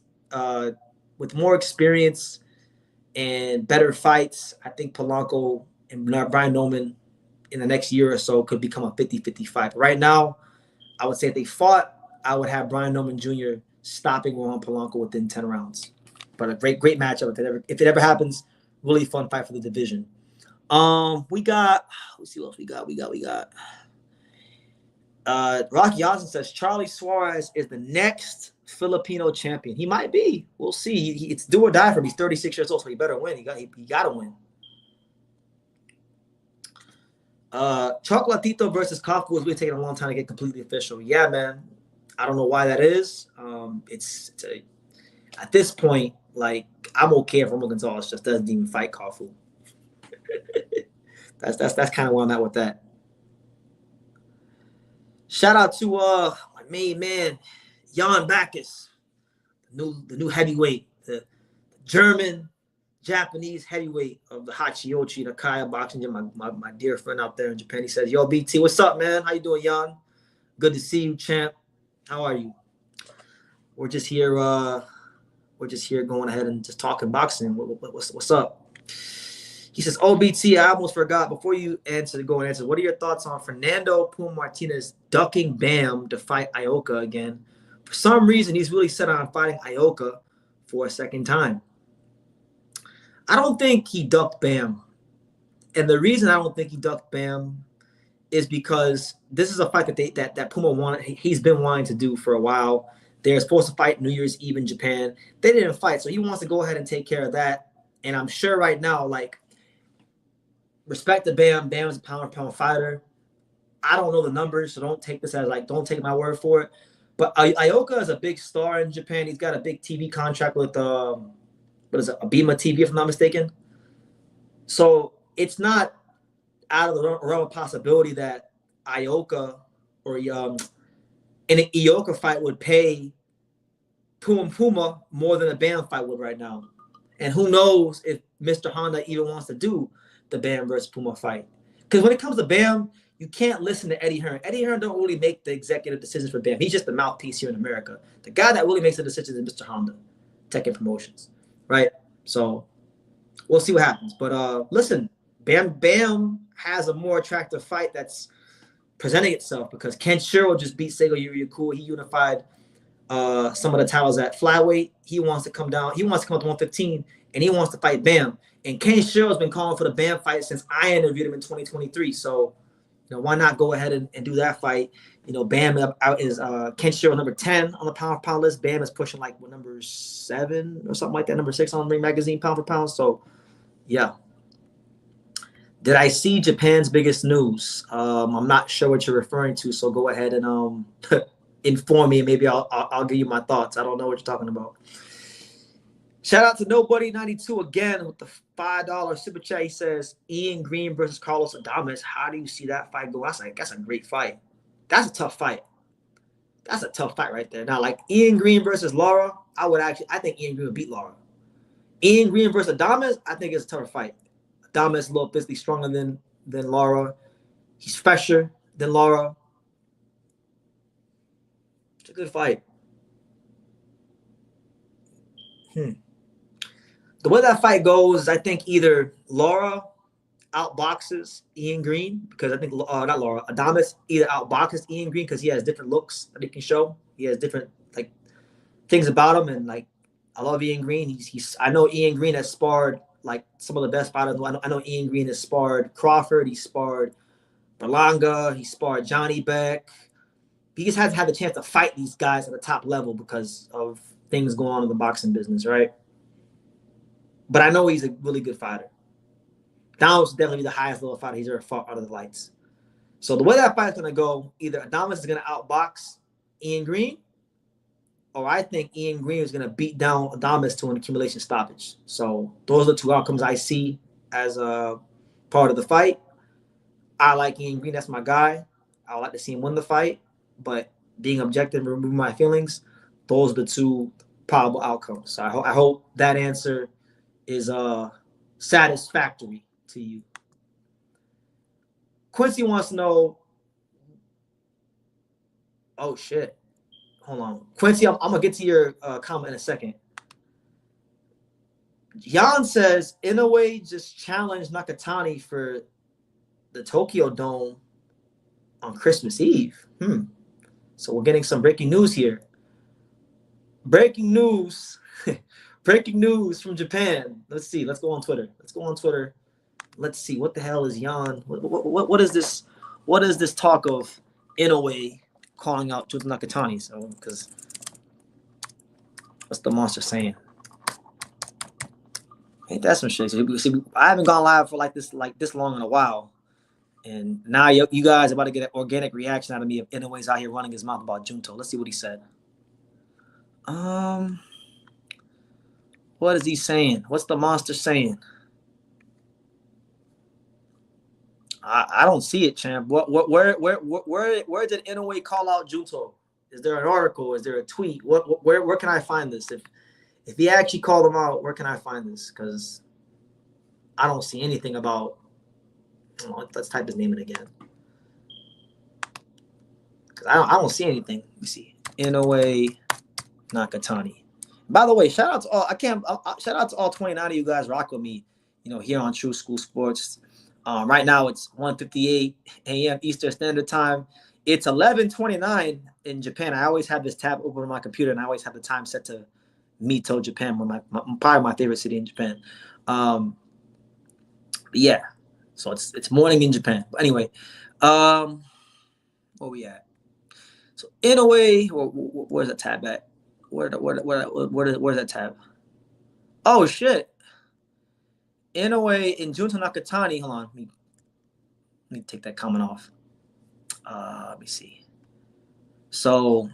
[SPEAKER 1] and better fights, I think Polanco and Brian Norman in the next year or so could become a 50-50 fight. But right now, I would say if they fought, I would have Brian Norman Jr. stopping Rohan Polanco within 10 rounds. But a great matchup if it ever happens. Really fun fight for the division. We got. Let's see what else we got. Rocky Austin says Charlie Suarez is the next Filipino champion. He might be. We'll see. It's do or die for him. He's 36 years old, so he better win. He got to win. Chocolatito versus Kafka was really taking a long time to get completely official. Yeah, man. I don't know why that is. At this point, like I'm okay if Roman Gonzalez just doesn't even fight Kafka. that's kind of where I'm at with that. Shout out to my main man, Jan Backus, the new heavyweight, the German Japanese heavyweight of the Hachiochi Nakaya boxing gym. My dear friend out there in Japan. He says, "Yo, BT, what's up, man? How you doing, Jan? Good to see you, champ. How are you?" We're just here going ahead and just talking boxing. What's up? He says, "Oh, BT, I almost forgot. Before you answer, what are your thoughts on Fernando Puma Martinez ducking Bam to fight Ioka again? For some reason, he's really set on fighting Ioka for a second time." I don't think he ducked Bam. And the reason I don't think he ducked Bam is because this is a fight that Puma wanted. He's been wanting to do for a while. They're supposed to fight New Year's Eve in Japan. They didn't fight, so he wants to go ahead and take care of that. And I'm sure right now, like, respect to Bam. Bam is a pound-for-pound fighter. I don't know the numbers, so don't take this as, like, don't take my word for it. But Ioka is a big star in Japan. He's got a big TV contract with what is it, Abima TV, if I'm not mistaken. So it's not out of the realm of possibility that Ioka or in an Ioka fight would pay Puma more than a Bam fight would right now. And who knows if Mr. Honda even wants to do the Bam versus Puma fight. Because when it comes to Bam, you can't listen to Eddie Hearn. Eddie Hearn don't really make the executive decisions for Bam. He's just the mouthpiece here in America. The guy that really makes the decisions is Mr. Honda, Tekken Promotions. Right? So we'll see what happens. But listen, Bam has a more attractive fight that's presenting itself because Ken Shiro just beat Seigo Yuriyaku. He unified some of the titles at flyweight. He wants to come down. He wants to come up to 115, and he wants to fight Bam. And Ken Shiro has been calling for the Bam fight since I interviewed him in 2023. So, why not go ahead and do that fight? Bam out is Ken Shiro number 10 on the pound-for-pound list. Bam is pushing like number 7 or something like that, number 6 on Ring Magazine pound-for-pound. So, yeah. Did I see Japan's biggest news? I'm not sure what you're referring to, so go ahead and inform me. Maybe I'll give you my thoughts. I don't know what you're talking about. Shout out to Nobody92 again with the $5 super chat. He says, Ian Green versus Carlos Adames. How do you see that fight go? That's a great fight. That's a tough fight. That's a tough fight right there. Now, like Ian Green versus Lara, I think Ian Green would beat Lara. Ian Green versus Adames, I think it's a tougher fight. Adames is a little physically stronger than Lara. He's fresher than Lara. It's a good fight. The way that fight goes, I think either Lara outboxes Ian Green, because I think not Lara, Adames either outboxes Ian Green because he has different looks that he can show. He has different like things about him, and like I love Ian Green. I know Ian Green has sparred like some of the best fighters. I know Ian Green has sparred Crawford. He sparred Berlanga. He sparred Johnny Beck. He just hasn't had the chance to fight these guys at the top level because of things going on in the boxing business, right? But I know he's a really good fighter. Adames is definitely the highest level fighter he's ever fought out of the lights. So the way that fight's going to go, either Adames is going to outbox Ian Green, or I think Ian Green is going to beat down Adames to an accumulation stoppage. So those are the two outcomes I see as a part of the fight. I like Ian Green. That's my guy. I would like to see him win the fight. But being objective and removing my feelings, those are the two probable outcomes. So I hope that answer is satisfactory to you. Quincy wants to know. Oh shit! Hold on, Quincy. I'm gonna get to your comment in a second. Jan says, in a way, just challenge Nakatani for the Tokyo Dome on Christmas Eve. So we're getting some breaking news here. Breaking news. Breaking news from Japan. Let's see. Let's go on Twitter. Let's see. What the hell is Jan? What is this? What is this talk of Inoue calling out Junta Nakatani? So, because what's the monster saying? Ain't that some shit? See, I haven't gone live for this long in a while, and now you guys are about to get an organic reaction out of me if Inoue's out here running his mouth about Junto. Let's see what he said. What is he saying? What's the monster saying? I don't see it, champ. Where did Inoue call out Junto? Is there an article? Is there a tweet? Where can I find this? If he actually called him out, where can I find this? Because I don't see anything about. Let's type his name in again. Because I don't see anything. Let me see. Inoue Nakatani. By the way, shout out to all 29 of you guys rock with me, here on True School Sports. Right now it's 1:58 a.m. Eastern Standard Time. It's 11:29 in Japan. I always have this tab open on my computer, and I always have the time set to Mito, Japan, probably my favorite city in Japan. Yeah, so it's morning in Japan. But anyway, where we at? So in a way, where's that tab at? Where's that tab? Oh shit! In a way, in Junta Nakatani, hold on, let me take that comment off. Let me see. So,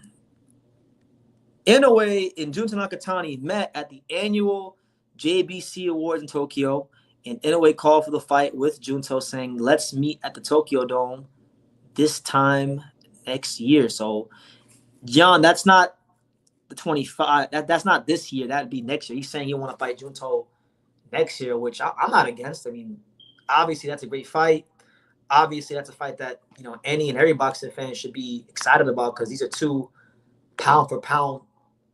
[SPEAKER 1] in a way, in Junta Nakatani met at the annual JBC Awards in Tokyo, and Inoue called for the fight with Junto, saying, "Let's meet at the Tokyo Dome this time next year." So, John, that's not the 25. That's not this year. That'd be next year. He's saying he want to fight Junto next year, which I'm not against. I mean, obviously that's a great fight. Obviously that's a fight that any and every boxing fan should be excited about, because these are two pound for pound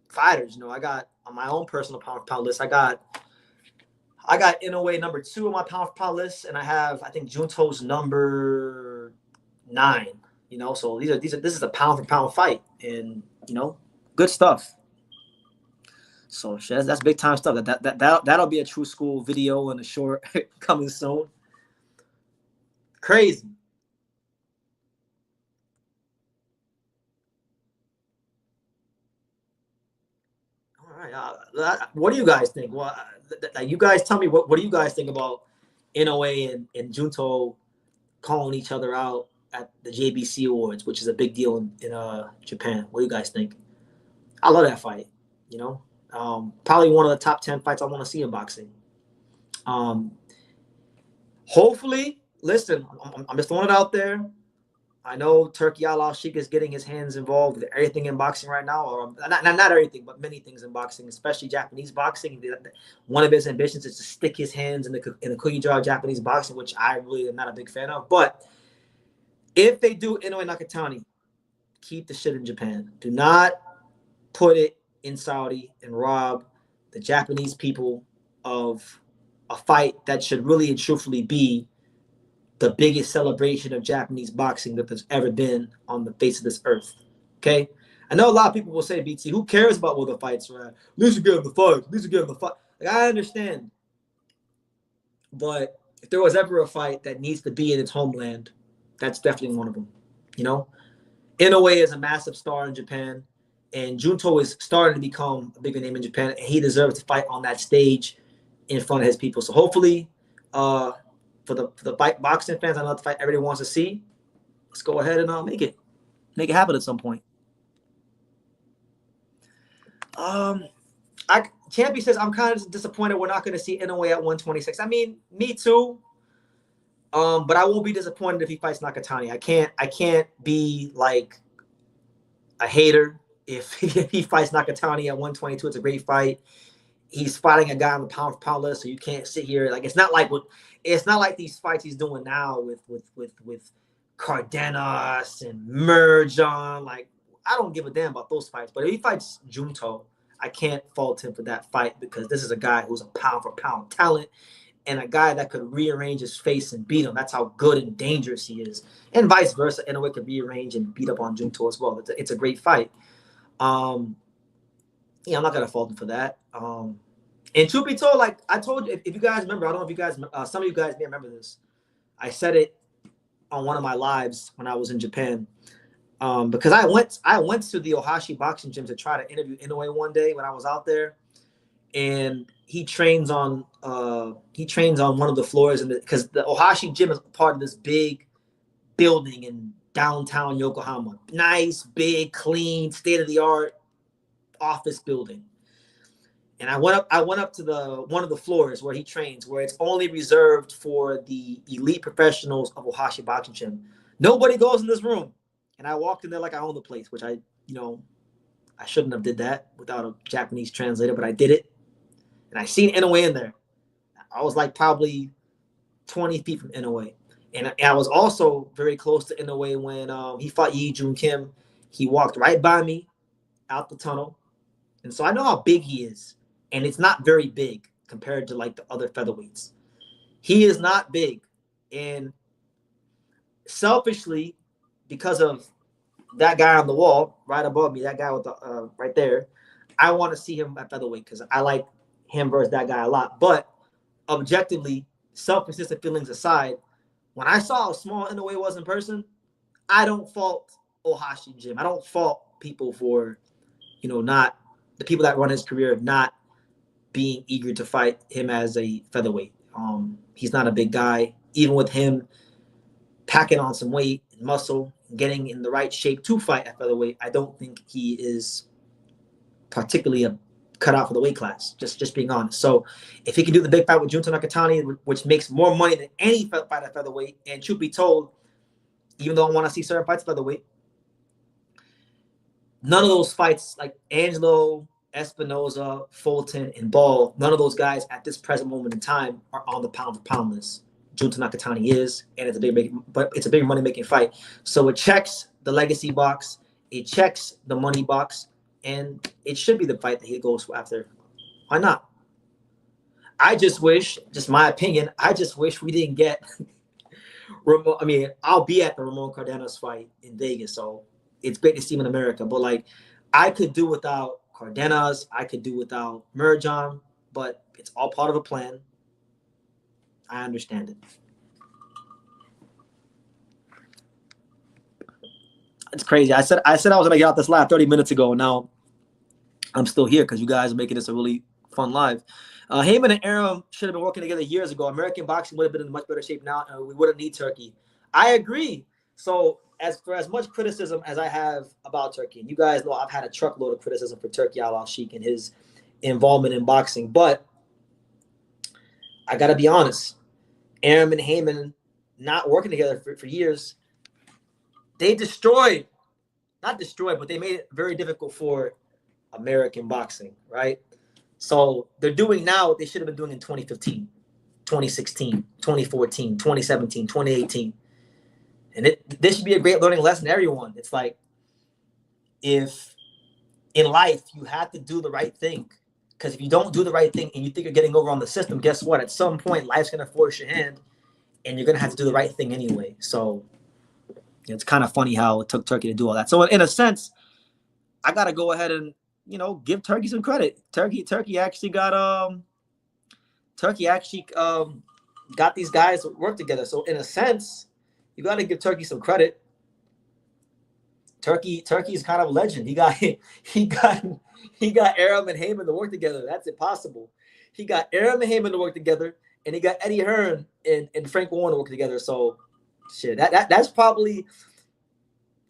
[SPEAKER 1] fighters. I got on my own personal pound for pound list. I got Inoue number 2 on my pound for pound list, and I think Junto's number 9. So this is a pound for pound fight, and good stuff. So that's big time stuff. That'll be a True School video and a short coming soon. Crazy. All right. What do you guys think? Well, you guys tell me what do you guys think about Inoue and Junto calling each other out at the JBC Awards, which is a big deal in Japan. What do you guys think? I love that fight. Probably one of the top 10 fights I want to see in boxing. Hopefully, listen, I'm just throwing it out there. I know Turki Alalshikh is getting his hands involved with everything in boxing right now, or not everything, but many things in boxing, especially Japanese boxing. One of his ambitions is to stick his hands in the Kugi-Jaw of Japanese boxing, which I really am not a big fan of. But if they do Inoue Nakatani, keep the shit in Japan. Do not put it in Saudi and rob the Japanese people of a fight that should really and truthfully be the biggest celebration of Japanese boxing that there's ever been on the face of this earth. Okay? I know a lot of people will say, BT, who cares about where the fights are at? At least you give them the fight. At least you give them the fight. Like, I understand. But if there was ever a fight that needs to be in its homeland, that's definitely one of them. You know? Inoue is a massive star in Japan, and Junto is starting to become a bigger name in Japan, and he deserves to fight on that stage in front of his people. So hopefully, for the boxing fans, I know the fight everybody wants to see. Let's go ahead and make it happen at some point. Champy says I'm kind of disappointed we're not going to see Inoue at 126. I mean, me too. But I won't be disappointed if he fights Nakatani. I can't be like a hater if he fights Nakatani at 122. It's a great fight. He's fighting a guy on the pound for pound list, so you can't sit here like it's not like these fights he's doing now with Cardenas and Merjan. Like, I don't give a damn about those fights. But if he fights Junto, I can't fault him for that fight because this is a guy who's a pound for pound talent and a guy that could rearrange his face and beat him. That's how good and dangerous he is. And vice versa. Inoue could rearrange and beat up on Junto as well. It's a great fight. Yeah, I'm not gonna fault him for that. And truth be told, like I told you, if you guys remember, I don't know if you guys, some of you guys may remember this. I said it on one of my lives when I was in Japan, because I went to the Ohashi boxing gym to try to interview Inoue one day when I was out there, and he trains on one of the floors, because the Ohashi gym is part of this big building in downtown Yokohama, nice, big, clean, state of the art office building. And I went up to one of the floors where he trains, where it's only reserved for the elite professionals of Ohashi Boxing Gym. Nobody goes in this room. And I walked in there like I owned the place, which I shouldn't have did that without a Japanese translator, but I did it. And I seen Inoue in there. I was like probably 20 feet from Inoue. And I was also very close to Inoue when he fought Yi Jun Kim. He walked right by me out the tunnel. And so I know how big he is. And it's not very big compared to like the other featherweights. He is not big. And selfishly, because of that guy on the wall right above me, that guy with the right there, I want to see him at featherweight because I like him versus that guy a lot. But objectively, self-consistent feelings aside, when I saw how small Inoue was in person, I don't fault Ohashi Gym. I don't fault people for, not the people that run his career not being eager to fight him as a featherweight. He's not a big guy. Even with him packing on some weight and muscle, getting in the right shape to fight at featherweight, I don't think he is particularly a cut out for the weight class, just being honest. So if he can do the big fight with Junto Nakatani, which makes more money than any fight at featherweight, and truth be told, even though I want to see certain fights at featherweight, none of those fights like Angelo, Espinoza, Fulton, and Ball, none of those guys at this present moment in time are on the pound for pound list. Junto Nakatani is, and it's a big money making fight. So it checks the legacy box, it checks the money box, and it should be the fight that he goes after. Why not? I just wish, just my opinion, I just wish we didn't get Ramon. I mean, I'll be at the Ramon Cardenas fight in Vegas, so it's great to see him in America. But like, I could do without Cardenas, I could do without Merjan, but it's all part of a plan. I understand it. It's crazy. I said I was gonna get out this live 30 minutes ago, and now I'm still here because you guys are making this a really fun live. Haymon and Arum should have been working together years ago. American boxing would have been in much better shape now, and we wouldn't need Turkey. I agree. So as much criticism as I have about Turkey, and you guys know I've had a truckload of criticism for Turki Alalshikh and his involvement in boxing. But I got to be honest, Arum and Haymon not working together for years, they not destroyed, but they made it very difficult for American boxing, right? So they're doing now what they should have been doing in 2015, 2016, 2014, 2017, 2018. And this should be a great learning lesson to everyone. It's like, if in life you have to do the right thing, because if you don't do the right thing and you think you're getting over on the system, guess what? At some point, life's going to force your hand and you're going to have to do the right thing anyway. So it's kind of funny how it took Turkey to do all that. So in a sense, I got to go ahead and, give Turkey some credit. Turkey actually got got these guys to work together. So in a sense, you got to give Turkey some credit. Turkey's kind of a legend. He got Arum and Haymon to work together. That's impossible. He got Arum and Haymon to work together, and he got Eddie Hearn and Frank Warren to work together. So shit, that's probably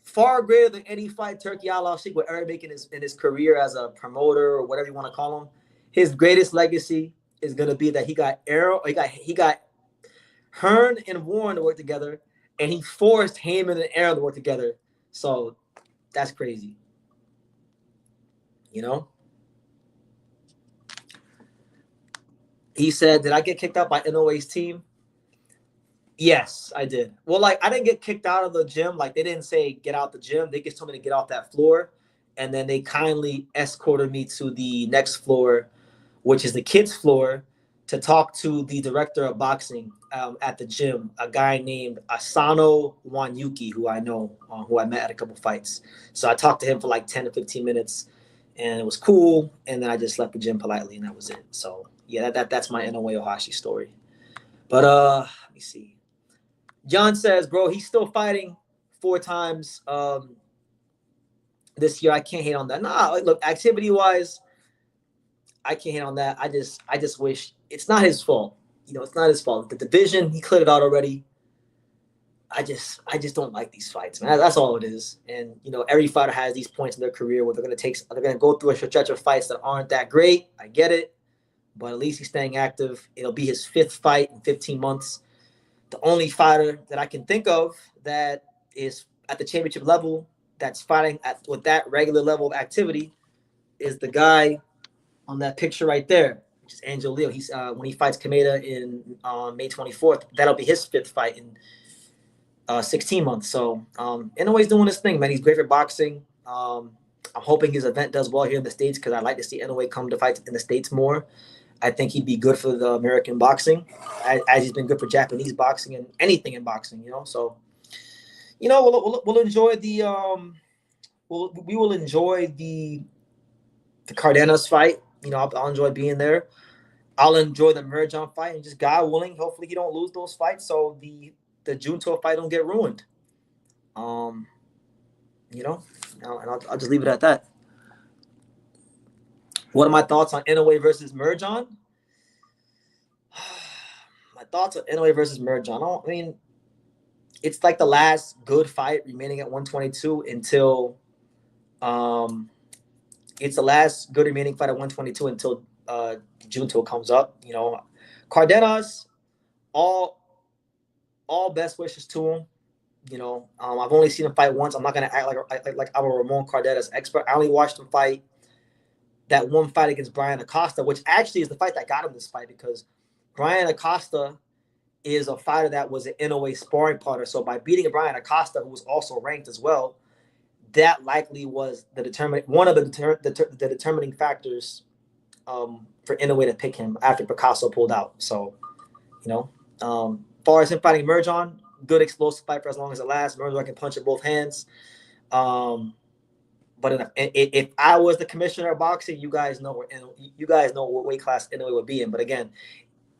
[SPEAKER 1] far greater than any fight Turki Alalshikh would ever make in his career as a promoter or whatever you want to call him. His greatest legacy is gonna be that he got Hearn and Warren to work together, and he forced Haymon and Arum to work together. So that's crazy. He said, did I get kicked out by NOA's team? Yes, I did. Well, I didn't get kicked out of the gym. They didn't say get out the gym. They just told me to get off that floor. And then they kindly escorted me to the next floor, which is the kids' floor, to talk to the director of boxing at the gym, a guy named Asano Wanyuki, who I know, who I met at a couple fights. So I talked to him for 10 to 15 minutes, and it was cool. And then I just left the gym politely, and that was it. So yeah, that's my Inoue Ohashi story. But let me see. John says, bro, he's still fighting 4 times this year. I can't hate on that. Nah, look, activity-wise, I can't hate on that. I just wish it's not his fault. It's not his fault. The division, he cleared it out already. I just don't like these fights, man. That's all it is. And every fighter has these points in their career where they're gonna go through a stretch of fights that aren't that great. I get it, but at least he's staying active. It'll be his 5th fight in 15 months. The only fighter that I can think of that is at the championship level that's fighting with that regular level of activity is the guy on that picture right there, which is Angel Leo. He's when he fights Kameda on May 24th, that'll be his 5th fight in 16 months. So Inoue's doing his thing, man. He's great for boxing. I'm hoping his event does well here in the States, because I'd like to see Inoue come to fights in the States more. I think he'd be good for the American boxing, as he's been good for Japanese boxing and anything in boxing, So, we'll enjoy the we will enjoy the Cardenas fight. I'll enjoy being there. I'll enjoy the Merjan fight, and just God willing, hopefully he don't lose those fights, so the Junto fight don't get ruined. And I'll just leave it at that. What are my thoughts on Inoue versus Merjan? My thoughts on Inoue versus Merjan. It's the last good fight remaining at 122 until it's the last good remaining fight at 122 until Junto comes up. Cardenas, all best wishes to him. I've only seen him fight once. I'm not gonna act like I'm a Ramon Cardenas expert. I only watched him fight that one fight against Brian Acosta, which actually is the fight that got him this fight, because Brian Acosta is a fighter that was an Inoue sparring partner. So by beating Brian Acosta, who was also ranked as well, that likely was one of the determining factors for Inoue to pick him after Picasso pulled out. So, far as him fighting Merjan, good explosive fight for as long as it lasts. Merjan can punch at both hands. But if I was the commissioner of boxing, you guys know what weight class Inoue would be in. But again,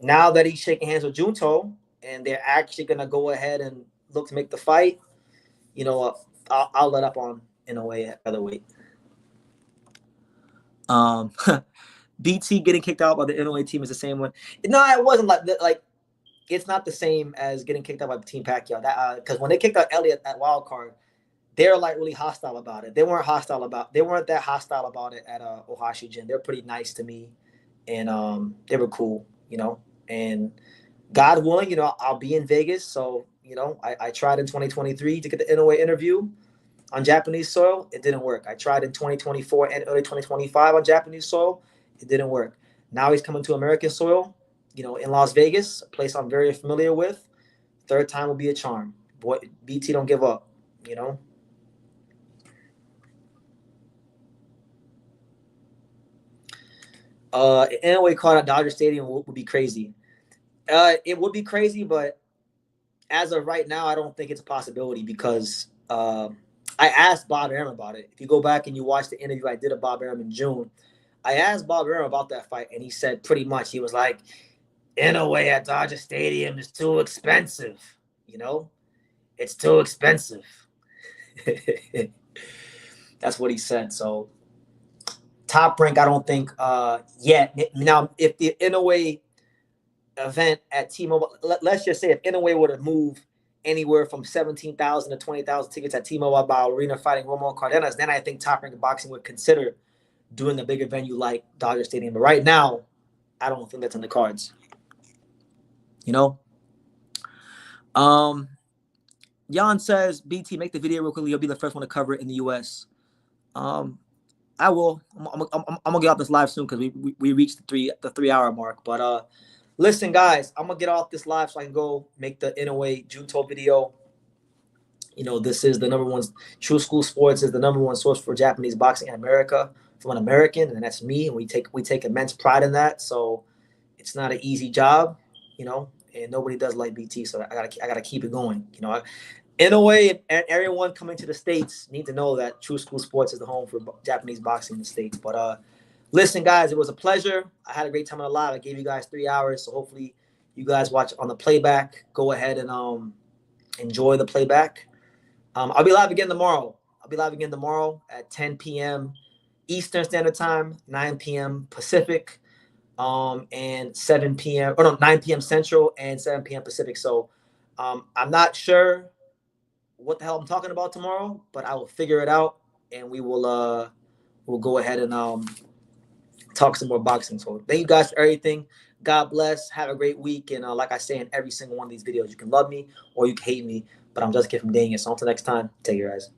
[SPEAKER 1] now that he's shaking hands with Junto and they're actually gonna go ahead and look to make the fight, I'll let up on Inoue at featherweight. BT getting kicked out by the Inoue team is the same one. No, it wasn't like it's not the same as getting kicked out by Team Pacquiao. That because when they kicked out Elliott at wild card, they're like really hostile about it. They weren't that hostile about it at Ohashi Gym. They're pretty nice to me, and they were cool, you know. And God willing, you know, I'll be in Vegas. So, you know, I tried in 2023 to get the Inoue interview on Japanese soil. It didn't work. I tried in 2024 and early 2025 on Japanese soil. It didn't work. Now he's coming to American soil, you know, in Las Vegas, a place I'm very familiar with. Third time will be a charm. Boy, BT don't give up, you know. Inoue caught at Dodger Stadium would be crazy. It would be crazy, but as of right now, I don't think it's a possibility because I asked Bob Arum about it. If you go back and you watch the interview I did of Bob Arum in June, I asked Bob Arum about that fight, and he said pretty much, he was like, Inoue at Dodger Stadium is too expensive. You know, it's too expensive. That's what he said. So Top Rank, I don't think yet. Now, if the Inoue event at T-Mobile, let's just say if Inoue were to move anywhere from 17,000 to 20,000 tickets at T-Mobile Arena fighting Roman Cardenas, then I think Top Rank Boxing would consider doing a bigger venue like Dodger Stadium. But right now, I don't think that's in the cards. You know? Jan says, BT, make the video real quickly. You'll be the first one to cover it in the US. I will. I'm gonna get off this live soon because we reached the 3 hour mark. But listen, guys, I'm gonna get off this live so I can go make the Inoue Junto video. You know, this is the #1. True School Sports is the #1 source for Japanese boxing in America from an American, and that's me. And we take immense pride in that. So it's not an easy job, you know, and nobody does like BT. So I gotta keep it going. You know, Inoue and everyone coming to the States need to know that True School Sports is the home for Japanese boxing in the States. But listen, guys, it was a pleasure. I had a great time on the live. I gave you guys 3 hours, so hopefully you guys watch on the playback. Go ahead and enjoy the playback. I'll be live again tomorrow. At 10 p.m. Eastern Standard Time, 9 p.m. Pacific, and 7 p.m. or no, 9 p.m. Central and 7 p.m. Pacific. So I'm not sure what the hell I'm talking about tomorrow, but I will figure it out, and we'll go ahead and talk some more boxing. So thank you guys for everything. God bless. Have a great week. And like I say in every single one of these videos, you can love me or you can hate me, but I'm just kidding from dating it. So until next time, take care, guys.